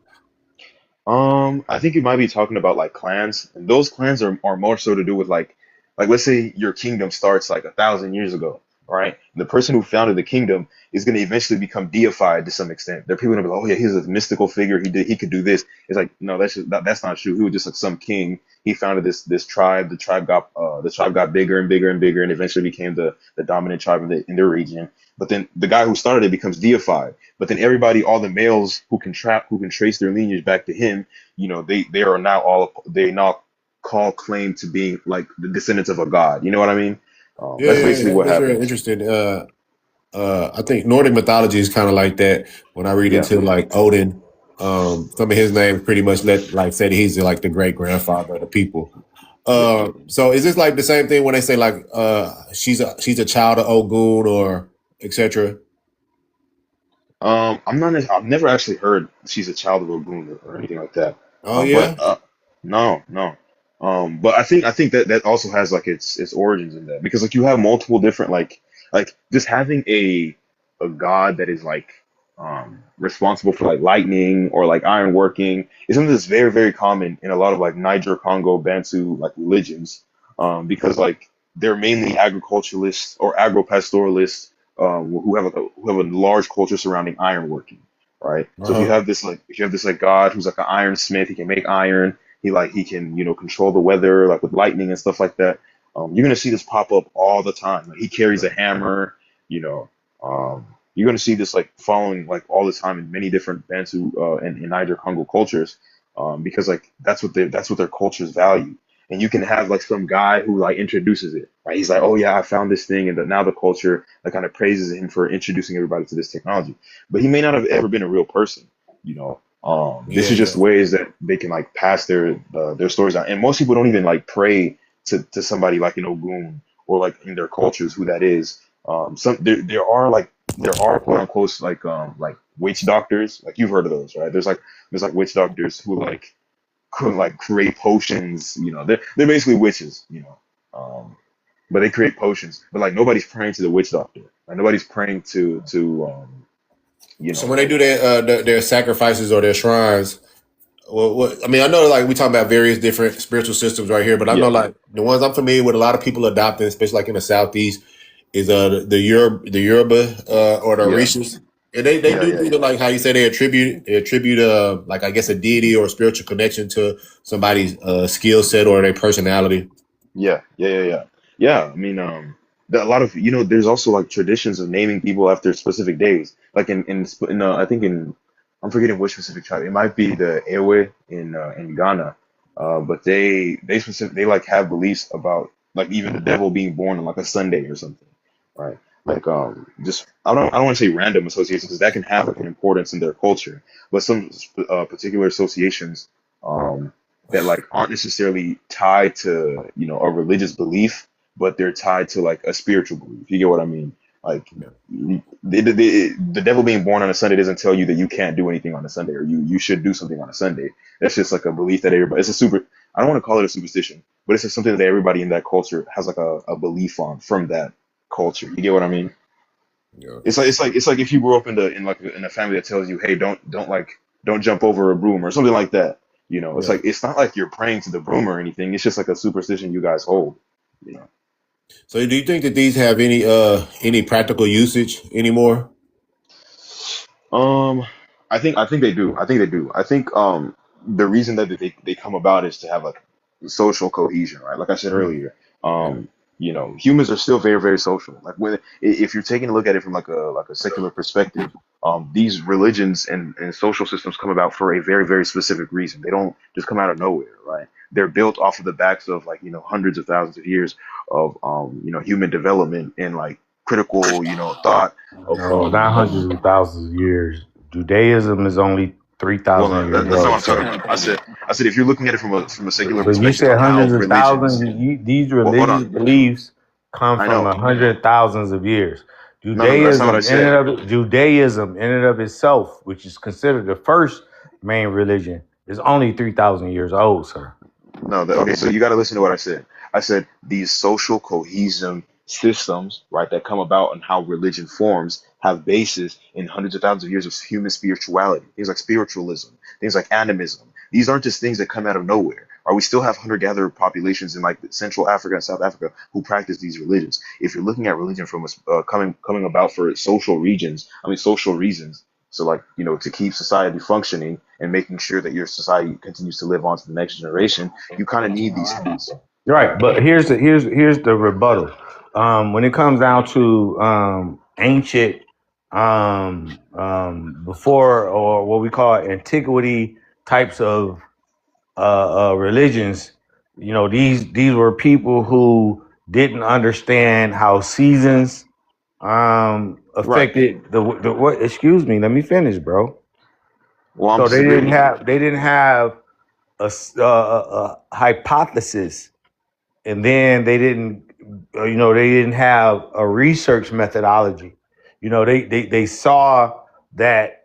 Speaker 6: I think you might be talking about like clans, and those clans are more so to do with like let's say your kingdom starts like 1,000 years ago, right? The person who founded the kingdom is going to eventually become deified to some extent. There are people going to be like, oh yeah, he's a mystical figure. He could do this. It's like, no, that's not true. He was just like some king. He founded this tribe. The tribe got bigger and bigger and bigger, and eventually became the dominant tribe in their region. But then the guy who started it becomes deified. But then everybody, all the males who can trace their lineage back to him, they now call claim to being like the descendants of a god. You know what I mean? That's basically what
Speaker 1: That's very
Speaker 6: happens.
Speaker 1: interesting. I think Nordic mythology is kind of like that. When I read
Speaker 6: Yeah.
Speaker 1: into like Odin, some of his names pretty much said he's like the great grandfather of the people. So is this like the same thing when they say like she's a child of Ogun or etc.?
Speaker 6: I've never actually heard she's a child of Ogun or anything like that.
Speaker 1: Oh
Speaker 6: But
Speaker 1: yeah.
Speaker 6: no, no. But I think that also has like its origins in that because like you have multiple different like just having a god that is like responsible for like lightning or like iron working is something that's very very common in a lot of like Niger, Congo, Bantu like religions. Because like they're mainly agriculturalists or agro-pastoralists who have a large culture surrounding iron working, right? So
Speaker 1: Uh-huh.
Speaker 6: if you have this like god who's like an ironsmith, he can make iron. He can control the weather like with lightning and stuff like that. You're gonna see this pop up all the time. Like, he carries a hammer. You know, you're gonna see this like following like all the time in many different Bantu and Niger Congo cultures, because like that's what their cultures value. And you can have like some guy who like introduces it, right? He's like, oh yeah, I found this thing, and now the culture like kind of praises him for introducing everybody to this technology. But he may not have ever been a real person, you know. This
Speaker 1: Yeah,
Speaker 6: is just
Speaker 1: yeah.
Speaker 6: ways that they can like pass their stories on. And most people don't even like pray to somebody like an Ogun or like in their cultures who that is. There are quote unquote like witch doctors. Like you've heard of those, right? There's like witch doctors who like could like create potions. They're basically witches. But they create potions. But like nobody's praying to the witch doctor. Like nobody's praying to you
Speaker 1: So
Speaker 6: know
Speaker 1: when they do their sacrifices or their shrines, well, I mean, I know like we talk about various different spiritual systems right here, but I know
Speaker 6: yeah
Speaker 1: like the ones I'm familiar with, a lot of people adopting, especially like in the southeast, is the Yoruba or the
Speaker 6: yeah
Speaker 1: Orishas, and they
Speaker 6: yeah
Speaker 1: do
Speaker 6: yeah
Speaker 1: do the like how you say they attribute like I guess a deity or a spiritual connection to somebody's skill set or their personality.
Speaker 6: Yeah. I mean, a lot of there's also like traditions of naming people after specific days. Like I think I'm forgetting which specific tribe. It might be the Ewe in Ghana. But they like have beliefs about like even the devil being born on like a Sunday or something, right? Like just I don't want to say random associations because that can have like an importance in their culture, but some particular associations um that like aren't necessarily tied to a religious belief, but they're tied to like a spiritual belief. You get what I mean? Like the devil being born on a Sunday doesn't tell you that you can't do anything on a Sunday or you should do something on a Sunday. That's just like a belief that everybody. I don't want to call it a superstition, but it's just something that everybody in that culture has like a belief on from that culture. You get what I mean?
Speaker 1: Yeah.
Speaker 6: It's like if you grew up in a family that tells you, hey, don't jump over a broom or something like that. It's
Speaker 1: Yeah.
Speaker 6: like it's not like you're praying to the broom or anything. It's just like a superstition you guys hold. You know.
Speaker 1: So do you think that these have any practical usage anymore?
Speaker 6: Um, I think they do. I think they do. I think the reason that they come about is to have like social cohesion, right? Like I said
Speaker 1: Mhm.
Speaker 6: earlier,
Speaker 1: Yeah.
Speaker 6: humans are still very very social. Like if you're taking a look at it from like a secular perspective, these religions and social systems come about for a very very specific reason. They don't just come out of nowhere, right? They're built off of the backs of like hundreds of thousands of years of human development and like critical thought of
Speaker 7: No, not hundreds of thousands of years. Judaism is only
Speaker 6: well,
Speaker 7: 3,000
Speaker 6: no,
Speaker 7: years
Speaker 6: that's not what
Speaker 7: old,
Speaker 6: I'm talking
Speaker 7: sir.
Speaker 6: about. I said if you're looking at it from a secular
Speaker 7: But you
Speaker 6: perspective
Speaker 7: said
Speaker 6: on how
Speaker 7: hundreds of thousands.
Speaker 6: religions.
Speaker 7: These
Speaker 6: Well, hold
Speaker 7: religious
Speaker 6: on.
Speaker 7: beliefs come
Speaker 6: I
Speaker 7: from
Speaker 6: know.
Speaker 7: 100 thousands of years.
Speaker 6: No, that's not what I said.
Speaker 7: Judaism in and of itself, which is considered the first main religion, is only 3,000 years old, sir.
Speaker 6: No, okay, so you got to listen to what I said. I said these social cohesion systems, right, that come about and how religion forms have basis in hundreds of thousands of years of human spirituality. Things like spiritualism, things like animism. These aren't just things that come out of nowhere. Or we still have hunter-gatherer populations in like Central Africa and South Africa who practice these religions. If you're looking at religion from coming about for social reasons, so like, you know, to keep society functioning and making sure that your society continues to live on to the next generation, you kind of need these things.
Speaker 7: Right, but here's the rebuttal. When it comes down to ancient, before, or what we call antiquity types of religions, you know, these were people who didn't understand how seasons
Speaker 6: Right.
Speaker 7: affected the what. Excuse me, let me finish, bro.
Speaker 6: Well, I'm
Speaker 7: So
Speaker 6: just agreeing with you.
Speaker 7: they didn't have a hypothesis, and then they didn't have a research methodology. You know, they saw that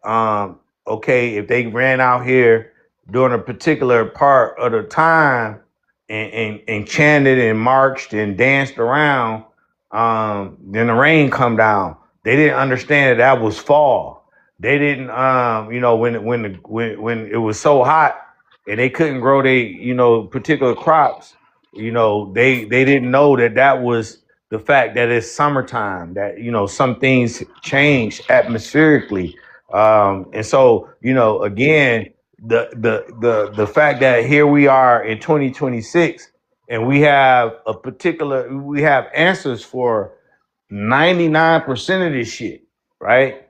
Speaker 7: okay, if they ran out here during a particular part of the time and chanted and marched and danced around, then the rain come down. They didn't understand that was fall. They didn't, when it was so hot and they couldn't grow particular crops. You know, they didn't know that was the fact that it's summertime, that, you know, some things change atmospherically. And so, you know, again, the fact that here we are in 2026 and we have answers for 99% of this shit, right?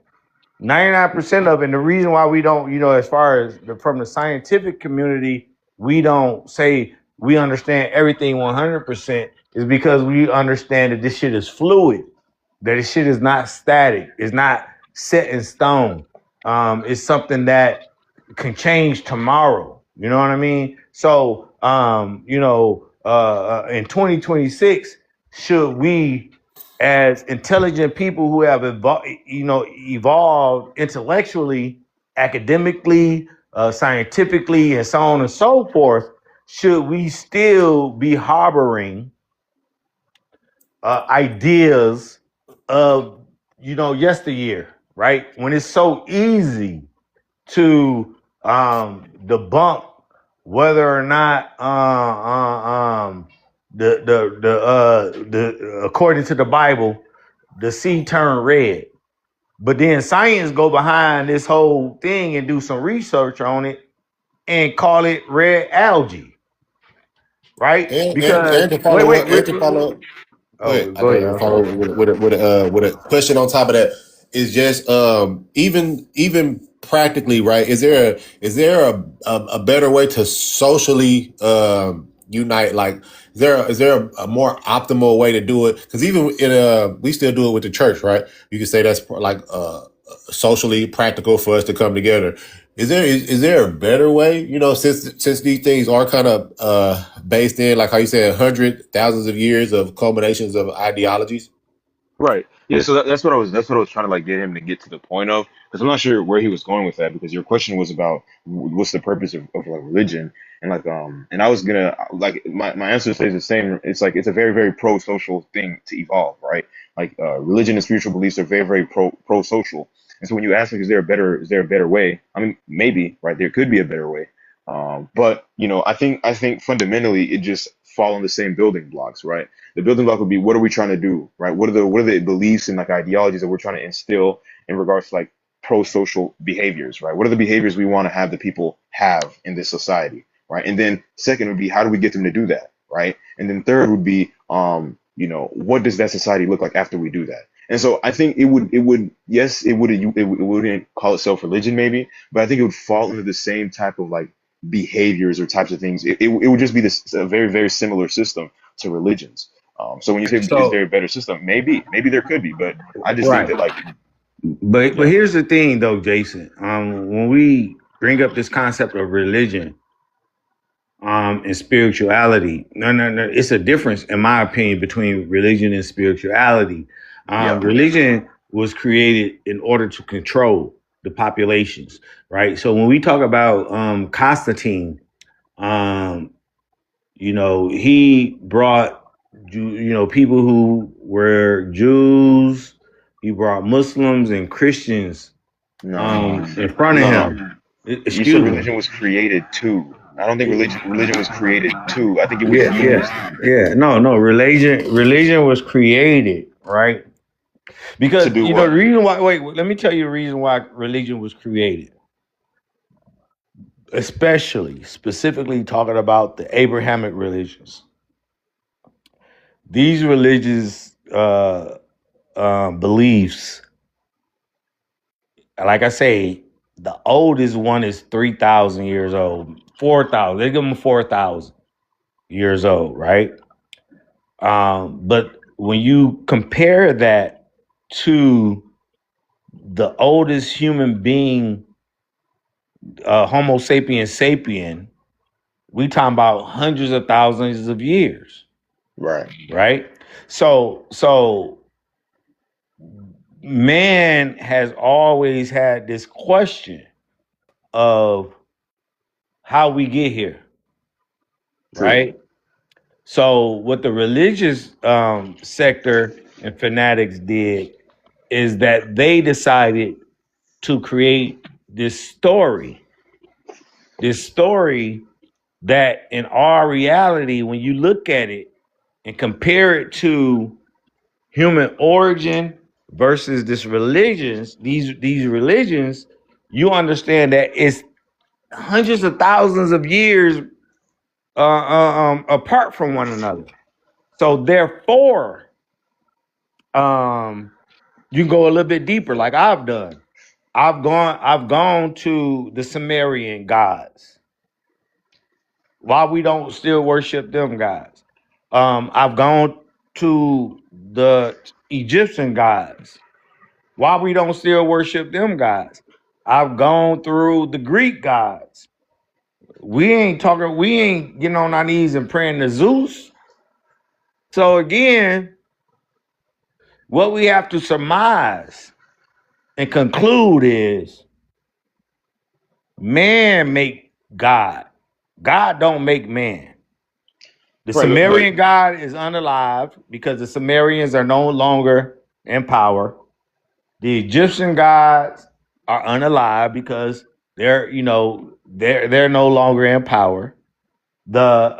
Speaker 7: 99% of it. And the reason why we don't, you know, as far as from the scientific community, we don't say we understand everything 100% is because we understand that this shit is fluid, that this shit is not static, it's not set in stone. It's something that can change tomorrow. You know what I mean? So, in 2026, should we, as intelligent people who have evolved intellectually, academically, scientifically, and so on and so forth, should we still be harboring ideas of, you know, yesteryear, right? When it's so easy to debunk whether or not the according to the Bible, the sea turned red. But then science go behind this whole thing and do some research on it and call it red algae, right? Because
Speaker 1: And to follow up, go
Speaker 7: oh,
Speaker 1: ahead. I
Speaker 7: go
Speaker 1: know
Speaker 7: ahead.
Speaker 1: you
Speaker 7: I'm
Speaker 1: follow
Speaker 7: sorry.
Speaker 1: with a question on top of that is just even practically, right? Is there a better way to socially unite? Like, is there a more optimal way to do it? Because even we still do it with the church, right? You can say that's like socially practical for us to come together. Is there a better way? You know, since these things are kind of based in, like how you said, thousands of years of culminations of ideologies.
Speaker 6: Right. Yeah. So that's what I was trying to like get him to get to the point of, because I'm not sure where he was going with that, because your question was about what's the purpose of like religion, and like and I was gonna like my answer stays the same. It's like it's a very very pro social thing to evolve, right? Like religion and spiritual beliefs are very very pro social, and so when you ask me, is there a better way? I mean, maybe, right? There could be a better way. But you know, I think fundamentally it just fall on the same building blocks, right? The building block would be, what are we trying to do, right? What are the beliefs and like ideologies that we're trying to instill in regards to like pro-social behaviors, right? What are the behaviors we want to have the people have in this society, right? And then second would be, how do we get them to do that, right? And then third would be, what does that society look like after we do that? And so I think yes, it wouldn't call itself religion maybe, but I think it would fall into the same type of like behaviors or types of things. It would just be a very, very similar system to religions. So when you say, is there
Speaker 7: So
Speaker 6: a better system? Maybe there could be, but I just think
Speaker 7: right.
Speaker 6: that like,
Speaker 7: But
Speaker 6: yeah,
Speaker 7: here's the thing though, Jason. When we bring up this concept of religion and spirituality, no, it's a difference, in my opinion, between religion and spirituality.
Speaker 6: yeah,
Speaker 7: Religion was created in order to control the populations, right? So when we talk about Constantine, um, he brought people who were Jews. He brought Muslims and Christians
Speaker 6: no,
Speaker 7: in front of
Speaker 6: no, no.
Speaker 7: him.
Speaker 6: You said
Speaker 7: Excuse me.
Speaker 6: religion was created too. I don't think religion was created too. I think it was
Speaker 7: Yeah,
Speaker 6: used
Speaker 7: No. Religion was created, right?
Speaker 6: to
Speaker 7: Because
Speaker 6: do
Speaker 7: the
Speaker 6: what?
Speaker 7: reason why. Wait, let me tell you the reason why religion was created. Specifically talking about the Abrahamic religions. These religious beliefs, like I say, the oldest one is 3,000 years old. 4,000. They give them 4,000 years old, right? But when you compare that to the oldest human being, Homo sapiens sapien, we talking about hundreds of thousands of years,
Speaker 6: Right.
Speaker 7: right? So man has always had this question of how we get here,
Speaker 6: True.
Speaker 7: right? So what the religious sector and fanatics did is that they decided to create this story that in our reality, when you look at it and compare it to human origin versus these religions, you understand that it's hundreds of thousands of years apart from one another. So therefore, you can go a little bit deeper, like I've done. I've gone to the Sumerian gods. Why we don't still worship them gods? I've gone to the Egyptian gods. Why we don't still worship them gods? I've gone through the Greek gods. We ain't getting on our knees and praying to Zeus. So again, what we have to surmise and conclude is man make God. God don't make man. The
Speaker 6: Right,
Speaker 7: Sumerian god is unalive because the Sumerians are no longer in power. The Egyptian gods are unalive because they're no longer in power. The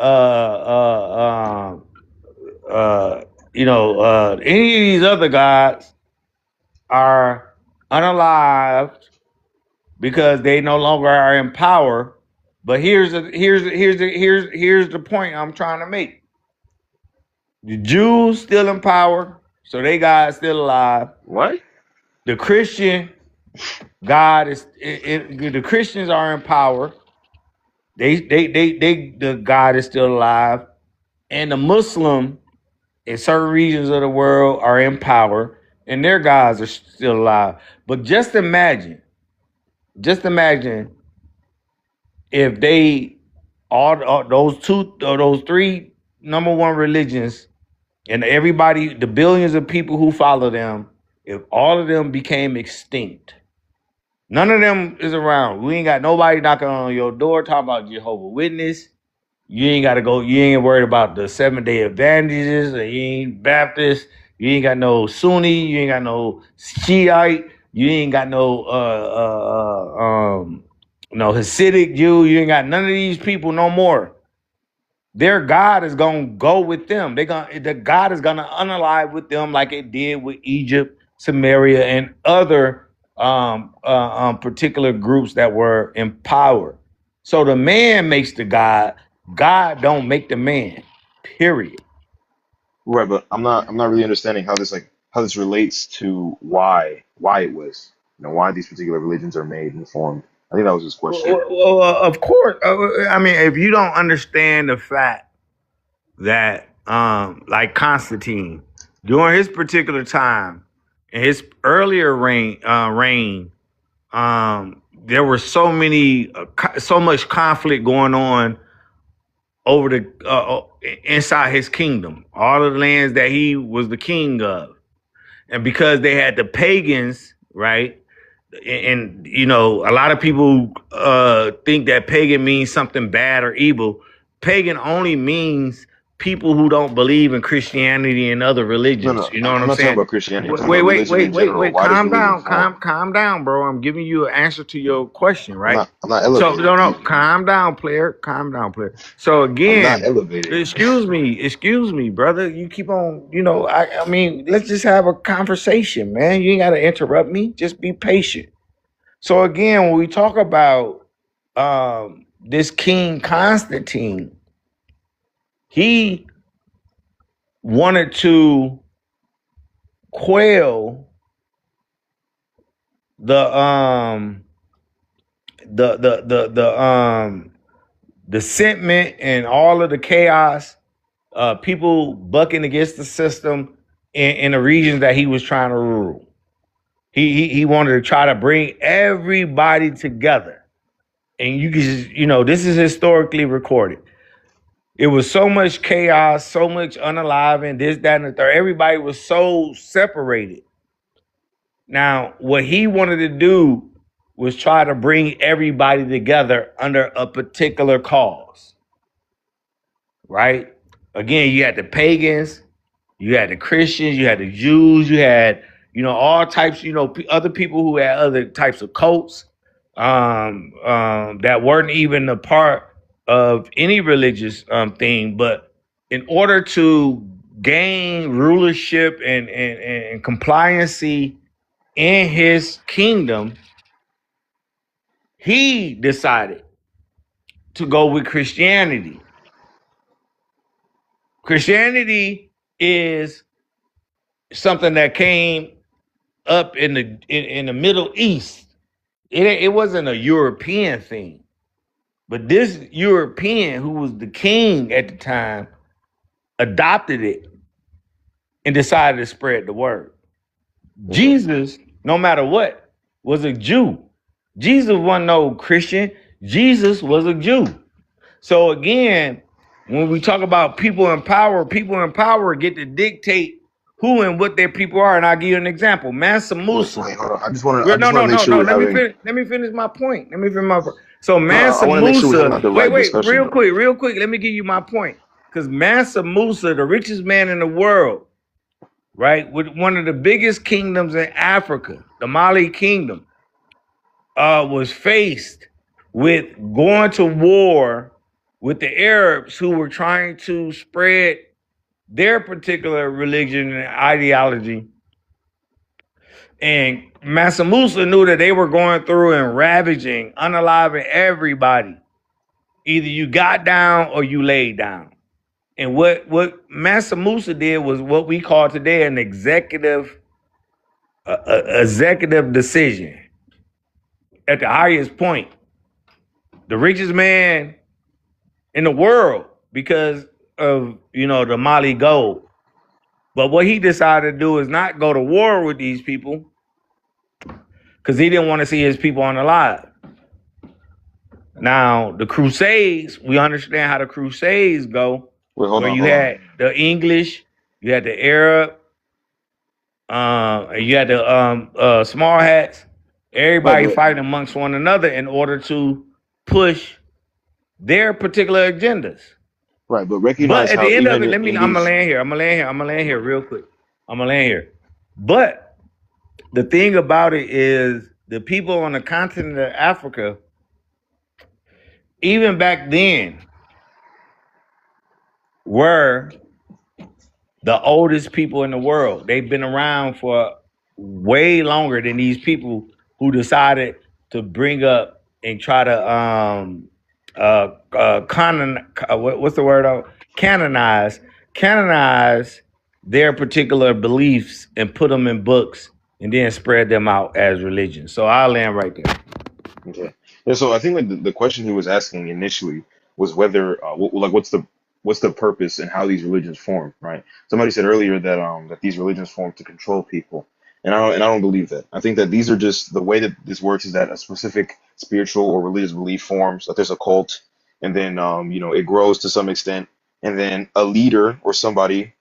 Speaker 7: any of these other gods are unalive because they no longer are in power. But here's the point I'm trying to make. The Jews still in power, so they God still alive.
Speaker 6: what?
Speaker 7: The Christian God the Christians are in power. The God is still alive, and the Muslim in certain regions of the world are in power, and their gods are still alive. But just imagine if they all those three number one religions and everybody, the billions of people who follow them, if all of them became extinct, none of them is around. We ain't got nobody knocking on your door talking about Jehovah's Witness. You ain't got to go. You ain't worried about the 7-day Adventists. You ain't Baptist. You ain't got no Sunni. You ain't got no Shiite. You ain't got no Hasidic Jew. You ain't got none of these people no more. Their God is gonna go with them. The God is gonna unalive with them like it did with Egypt, Samaria, and other particular groups that were in power. So the man makes the God. God don't make the man. Period.
Speaker 6: Right, but I'm not really understanding how this relates to why it was, why these particular religions are made and formed. I think that was his question.
Speaker 7: Well, of course. I mean, if you don't understand the fact that, like Constantine, during his particular time, in his earlier reign, there were so much conflict going on over inside his kingdom, all of the lands that he was the king of, and because they had the pagans, right? And a lot of people think that pagan means something bad or evil. Pagan only means people who don't believe in Christianity and other
Speaker 6: No,
Speaker 7: religions.
Speaker 6: no,
Speaker 7: You know what
Speaker 6: I'm
Speaker 7: I'm
Speaker 6: not talking
Speaker 7: saying?
Speaker 6: about Christianity. I'm talking
Speaker 7: Wait,
Speaker 6: about
Speaker 7: wait,
Speaker 6: religion in
Speaker 7: wait, wait,
Speaker 6: general.
Speaker 7: wait.
Speaker 6: Why does
Speaker 7: Calm
Speaker 6: religion
Speaker 7: down,
Speaker 6: form?
Speaker 7: calm down, bro. I'm giving you an answer to your question,
Speaker 6: I'm
Speaker 7: right?
Speaker 6: not. I'm not
Speaker 7: So
Speaker 6: elevated.
Speaker 7: no, calm down, player. Calm down, player. So
Speaker 6: I'm not
Speaker 7: again,
Speaker 6: elevated.
Speaker 7: excuse me, brother. You keep on, I mean, let's just have a conversation, man. You ain't gotta interrupt me. Just be patient. So again, when we talk about this King Constantine, he wanted to quell the the sentiment and all of the chaos, people bucking against the system in the regions that he was trying to rule. He wanted to try to bring everybody together. And you can just, this is historically recorded. It was so much chaos, so much unaliving, this, that, and the third. Everybody was so separated. Now, what he wanted to do was try to bring everybody together under a particular cause, right? Again, you had the pagans, you had the Christians, you had the Jews, you had, all types, other people who had other types of cults that weren't even a part of any religious thing. But in order to gain rulership and compliancy in his kingdom, he decided to go with Christianity. Christianity is something that came up in the Middle East. It wasn't a European thing, but this European who was the king at the time adopted it and decided to spread the word. Jesus, no matter what, was a Jew. Jesus wasn't no Christian. Jesus was a Jew. So again, when we talk about people in power get to dictate who and what their people are. And I'll give you an example. Mansa Musa.
Speaker 6: Wait, hold on. I just want to make sure
Speaker 7: No.
Speaker 6: we're having.
Speaker 7: Let me finish my point. So
Speaker 6: No, I
Speaker 7: Mansa
Speaker 6: want to make sure we're having
Speaker 7: Musa.
Speaker 6: the right discussion.
Speaker 7: Real quick. Let me give you my point. Because Mansa Musa, the richest man in the world, right, with one of the biggest kingdoms in Africa, the Mali Kingdom, was faced with going to war with the Arabs who were trying to spread their particular religion and ideology. And Mansa Musa knew that they were going through and ravaging, unaliving everybody. Either you got down or you laid down. And what Mansa Musa did was what we call today an executive decision. At the highest point, the richest man in the world because of, the Mali gold. But what he decided to do is not go to war with these people because he didn't want to see his people unalive. Now, the Crusades, we understand how the Crusades go, where you had the English, you had the Arab, and you had the small hats, everybody fighting amongst one another in order to push their particular agendas.
Speaker 6: Right, but recognize
Speaker 7: But at
Speaker 6: how
Speaker 7: the end of
Speaker 6: even
Speaker 7: it,
Speaker 6: in
Speaker 7: I'm gonna
Speaker 6: these.
Speaker 7: land here real quick. I'm gonna land here. But the thing about it is the people on the continent of Africa, even back then, were the oldest people in the world. They've been around for way longer than these people who decided to bring up and try to canonize their particular beliefs and put them in books and then spread them out as religion. So I'll land right there.
Speaker 6: Okay. Yeah, so I think like the question he was asking initially was whether what's the purpose and how these religions form, right? Somebody said earlier that that these religions form to control people. And I don't believe that. I think that these are just the way that this works is that a specific spiritual or religious belief forms, that there's a cult, and then it grows to some extent, and then a leader or somebody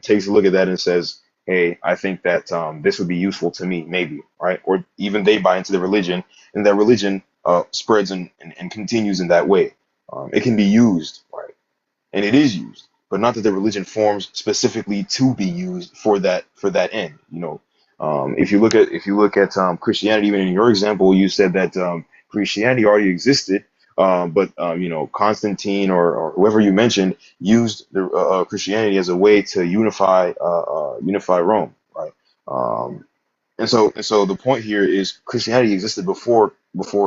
Speaker 6: takes a look at that and says, hey, I think that this would be useful to me, maybe, right? Or even they buy into the religion, and that religion spreads and continues in that way. It can be used, right? And it is used. but not that the religion forms specifically to be used for that end. If you look at Christianity, even in your example, you said that Christianity already existed, but Constantine or whoever you mentioned used the Christianity as a way to unify Rome, right? And so the point here is Christianity existed before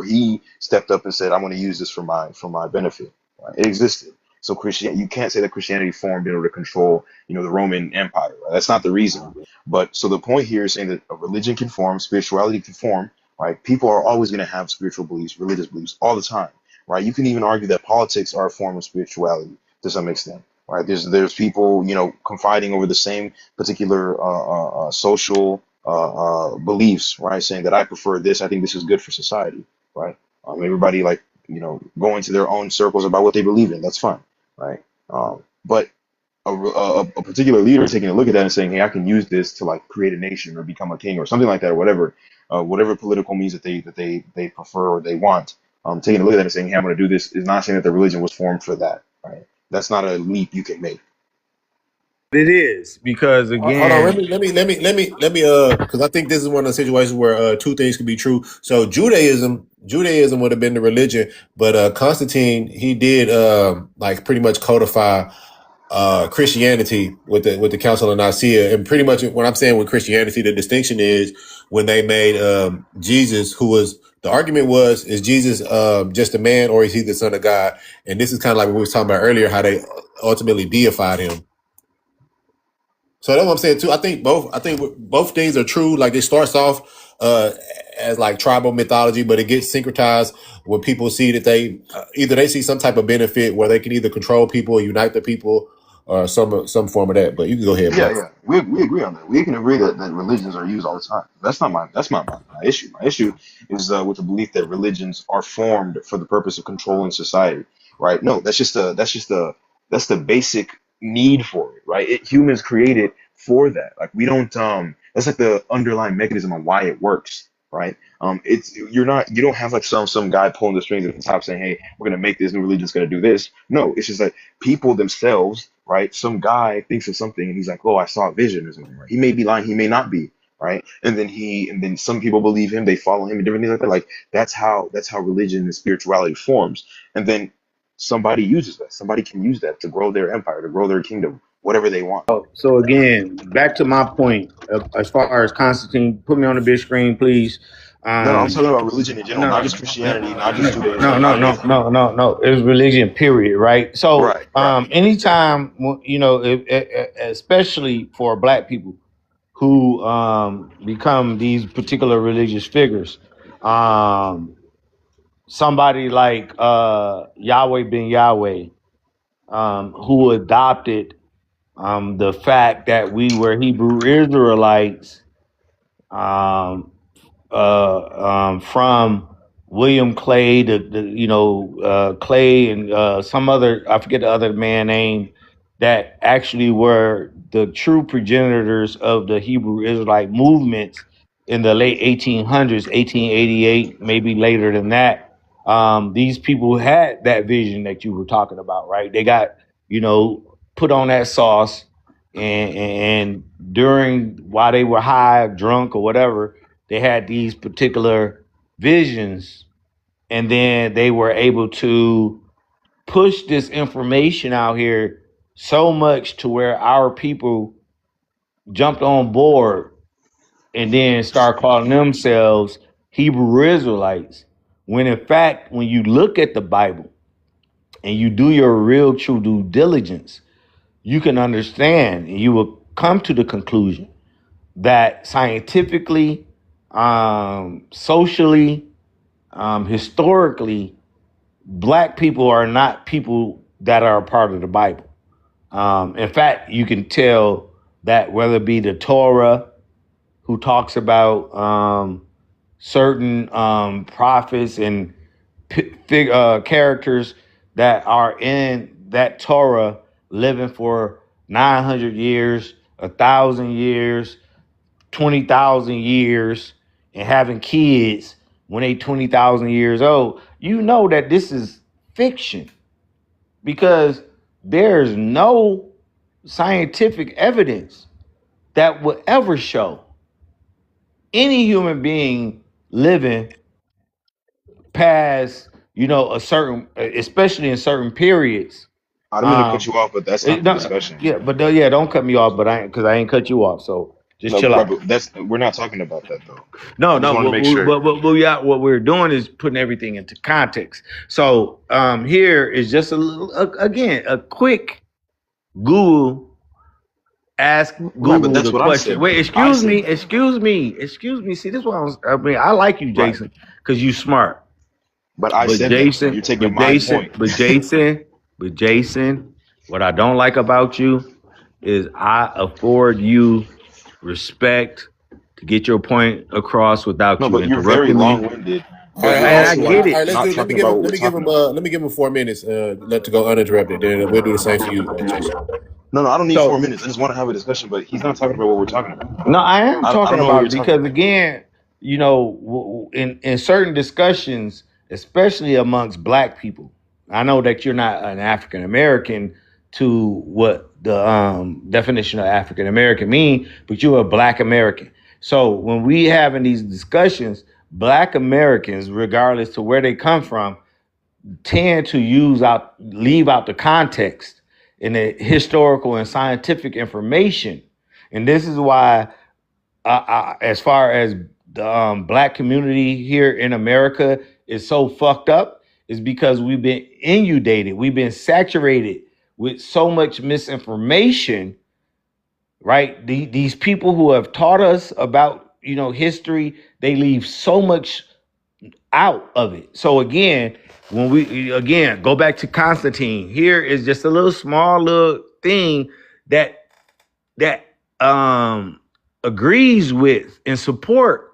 Speaker 6: he stepped up and said, "I'm going to use this for my benefit." Right? It existed. So you can't say that Christianity formed in order to control, the Roman Empire. Right? That's not the reason. But so the point here is saying that a religion can form, spirituality can form. Right? People are always going to have spiritual beliefs, religious beliefs, all the time. Right? You can even argue that politics are a form of spirituality to some extent. Right? There's people, confiding over the same particular social beliefs, right? Saying that I prefer this, I think this is good for society, right? Everybody go into their own circles about what they believe in. That's fine, right? But a particular leader taking a look at that and saying, hey, I can use this to create a nation or become a king or something like that, or whatever political means that they prefer or they want. Taking a look at that and saying, hey, I'm going to do this is not saying that the religion was formed for that, right? That's not a leap you can make.
Speaker 7: It is because
Speaker 1: Hold on,
Speaker 7: again,
Speaker 1: because I think this is one of the situations where two things could be true. So Judaism would have been the religion, but Constantine, he did pretty much codify Christianity with the Council of Nicaea, and pretty much what I'm saying with Christianity, the distinction is when they made Jesus, the argument was, is Jesus just a man or is he the son of God? And this is kind of like what we were talking about earlier, how they ultimately deified him. So that's what I'm saying too. I think both things are true. Like it starts off as tribal mythology, but it gets syncretized when people see that they either they see some type of benefit where they can either control people, or unite the people, or some form of that. But you can go ahead,
Speaker 6: Yeah,
Speaker 1: bro.
Speaker 6: yeah, we agree on that. We can agree that religions are used all the time. That's not my issue. My issue is with the belief that religions are formed for the purpose of controlling society, right? No, that's the basic need for it, right? Humans created for that. We don't that's the underlying mechanism on why it works, right? You don't have some guy pulling the strings at the top saying, hey, we're gonna make this new religion's gonna do this. No, it's just like people themselves, right? Some guy thinks of something and he's like, oh, I saw a vision or something, right? He may be lying, he may not be, right? And then some people believe him, they follow him and different things like that. That's how religion and spirituality forms. And then somebody uses that. Somebody can use that to grow their empire, to grow their kingdom, whatever they want.
Speaker 7: so again, back to my point as far as Constantine, put me on the big screen, please.
Speaker 6: No, I'm talking about religion in general,
Speaker 7: No,
Speaker 6: not just Christianity, not just
Speaker 7: no,
Speaker 6: Judaism,
Speaker 7: no,
Speaker 6: not
Speaker 7: no,
Speaker 6: anything.
Speaker 7: no, no, no. It was religion, period, right? So,
Speaker 6: Right, right.
Speaker 7: anytime especially for Black people who become these particular religious figures, somebody like Yahweh ben Yahweh, who adopted the fact that we were Hebrew Israelites from William Clay, Clay and some other, I forget the other man name, that actually were the true progenitors of the Hebrew Israelite movements in the late 1800s, 1888, maybe later than that. These people had that vision that you were talking about, right? They got, put on that sauce, and during while they were high, drunk, or whatever, they had these particular visions, and then they were able to push this information out here so much to where our people jumped on board and then start calling themselves Hebrew Israelites. When in fact, when you look at the Bible and you do your real true due diligence, you can understand and you will come to the conclusion that scientifically, socially, historically, Black people are not people that are a part of the Bible. In fact, you can tell that whether it be the Torah, who talks about certain prophets and characters that are in that Torah living for 900 years, 1,000 years, 20,000 years, and having kids when they 20,000 years old, you know that this is fiction, because there's no scientific evidence that would ever show any human being living past, a certain, especially in certain periods.
Speaker 6: I don't mean to cut you off, but that's not the discussion.
Speaker 7: Yeah, don't cut me off, but because I ain't cut you off, so just
Speaker 6: No,
Speaker 7: chill
Speaker 6: right,
Speaker 7: out.
Speaker 6: but we're not talking about that though.
Speaker 7: No,
Speaker 6: I just
Speaker 7: no.
Speaker 6: want to make sure.
Speaker 7: What we're doing is putting everything into context. So here is just again a quick Google. Ask
Speaker 6: Right,
Speaker 7: Google
Speaker 6: but that's
Speaker 7: the
Speaker 6: what I
Speaker 7: question.
Speaker 6: said.
Speaker 7: Wait,
Speaker 6: I
Speaker 7: excuse
Speaker 6: said
Speaker 7: me. See, this one. I like you,
Speaker 6: right,
Speaker 7: Jason, because you smart.
Speaker 6: but I
Speaker 7: But
Speaker 6: said that.
Speaker 7: Jason,
Speaker 6: You're taking my point.
Speaker 7: but Jason, what I don't like about you is I afford you respect to get your point across without
Speaker 6: No,
Speaker 7: you
Speaker 6: but you're very
Speaker 7: interrupting me.
Speaker 6: long-winded.
Speaker 1: All
Speaker 6: But
Speaker 1: right,
Speaker 6: you're
Speaker 7: And I
Speaker 6: also
Speaker 7: get
Speaker 6: like
Speaker 7: it.
Speaker 1: let's
Speaker 6: not
Speaker 1: do. Let me
Speaker 6: talking
Speaker 1: give
Speaker 6: about
Speaker 1: him.
Speaker 6: what we're talking about.
Speaker 1: Let me give him 4 minutes. Let to go uninterrupted. Then we'll do the same for you, Jason.
Speaker 6: No, I don't need
Speaker 7: So
Speaker 6: 4 minutes. I just want to have a discussion. But he's not talking about what we're talking about.
Speaker 7: no, I am
Speaker 6: I
Speaker 7: talking
Speaker 6: don't know what
Speaker 7: about
Speaker 6: you're
Speaker 7: it
Speaker 6: talking
Speaker 7: because
Speaker 6: about.
Speaker 7: again, in certain discussions, especially amongst Black people, I know that you're not an African American to what the definition of African American mean, but you're a Black American. So when we having these discussions, Black Americans, regardless to where they come from, tend to leave out the context in the historical and scientific information. And this is why, as far as the Black community here in America is so fucked up, is because we've been inundated, we've been saturated with so much misinformation, right? These people who have taught us about, history, they leave so much out of it. So again, when we again go back to Constantine, here is just a little thing that agrees with and support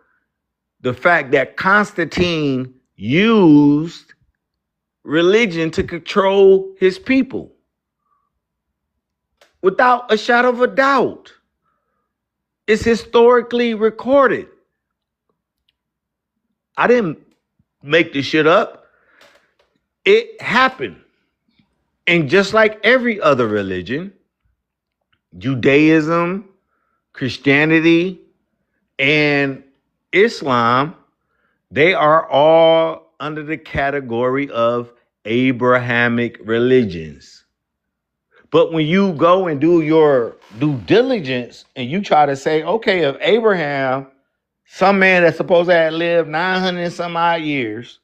Speaker 7: the fact that Constantine used religion to control his people without a shadow of a doubt. It's historically recorded. I didn't make this shit up. It happened. And just like every other religion, Judaism, Christianity, and Islam, they are all under the category of Abrahamic religions. But when you go and do your due diligence and you try to say, okay, if Abraham, some man that's supposed to have lived 900 and some odd years,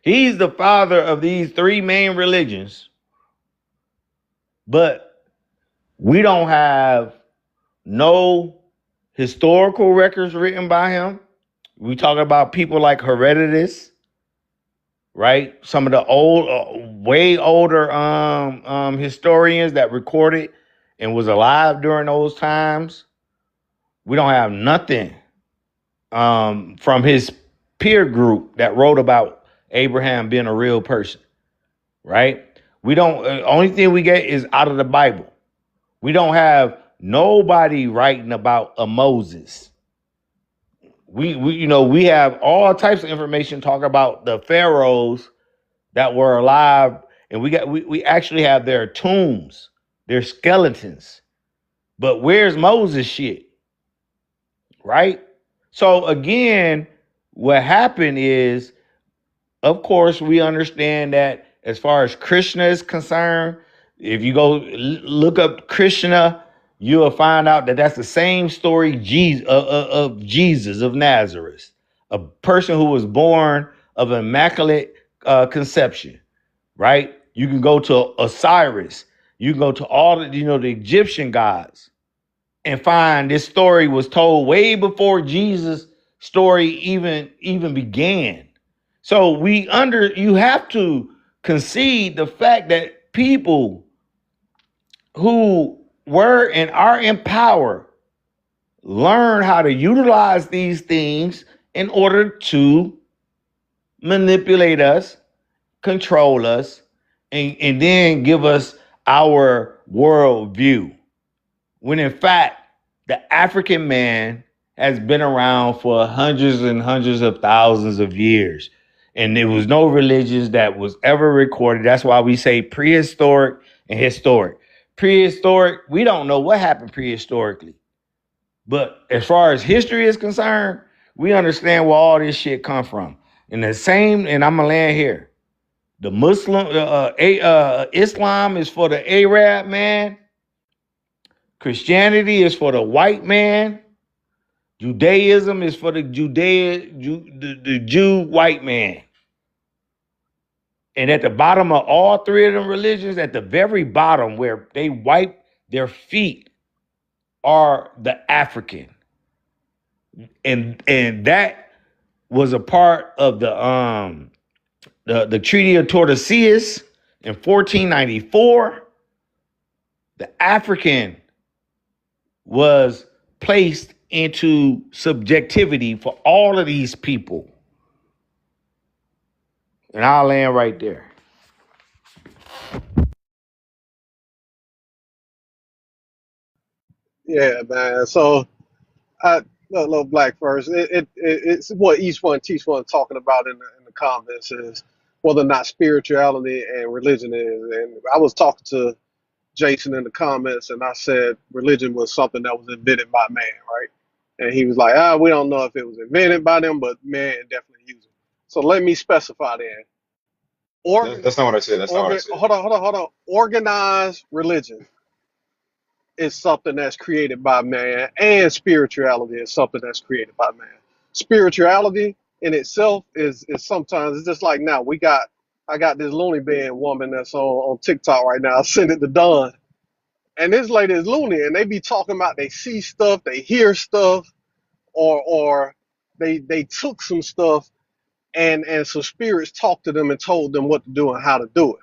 Speaker 7: he's the father of these three main religions, but we don't have no historical records written by him. We talk about people like Herodotus, right? Some of the way older historians that recorded and was alive during those times. We don't have nothing from his peer group that wrote about Abraham being a real person, right? We don't. Only thing we get is out of the Bible. We don't have nobody writing about a Moses. We have all types of information talking about the pharaohs that were alive, and we actually have their tombs, their skeletons. But where's Moses shit? Right? So again, what happened is, of course, we understand that as far as Krishna is concerned, if you go look up Krishna, you will find out that that's the same story of Jesus of Nazareth, a person who was born of immaculate conception, right? You can go to Osiris, you can go to all the Egyptian gods, and find this story was told way before Jesus' story even began. So you have to concede the fact that people who were and are in power learn how to utilize these things in order to manipulate us, control us, and then give us our worldview. When in fact, the African man has been around for hundreds and hundreds of thousands of years. And there was no religions that was ever recorded. That's why we say prehistoric and historic. prehistoric, we don't know what happened prehistorically. But as far as history is concerned, we understand where all this shit come from. And the same, and I'm gonna land here. The Islam is for the Arab man. Christianity is for the white man. Judaism is for the Jew white man. And at the bottom of all three of them religions, at the very bottom where they wipe their feet, are the African. And that was a part of the Treaty of Tordesillas in 1494. The African was placed into subjectivity for all of these people. And I'll land right there.
Speaker 8: Yeah, man. So, little BlackFirst, it's what each one teach one talking about in the comments is whether or not spirituality and religion is. And I was talking to Jason in the comments, and I said religion was something that was invented by man, right? And he was like, we don't know if it was invented by them, but man definitely used it. So let me specify then.
Speaker 6: That's not what I said. That's not what I said.
Speaker 8: Hold on. Organized religion is something that's created by man, and spirituality is something that's created by man. Spirituality in itself is sometimes it's just like now I got this loony bin woman that's on TikTok right now. I sent it to Don. And this lady is loony, and they be talking about they see stuff, they hear stuff, or they took some stuff and some spirits talked to them and told them what to do and how to do it.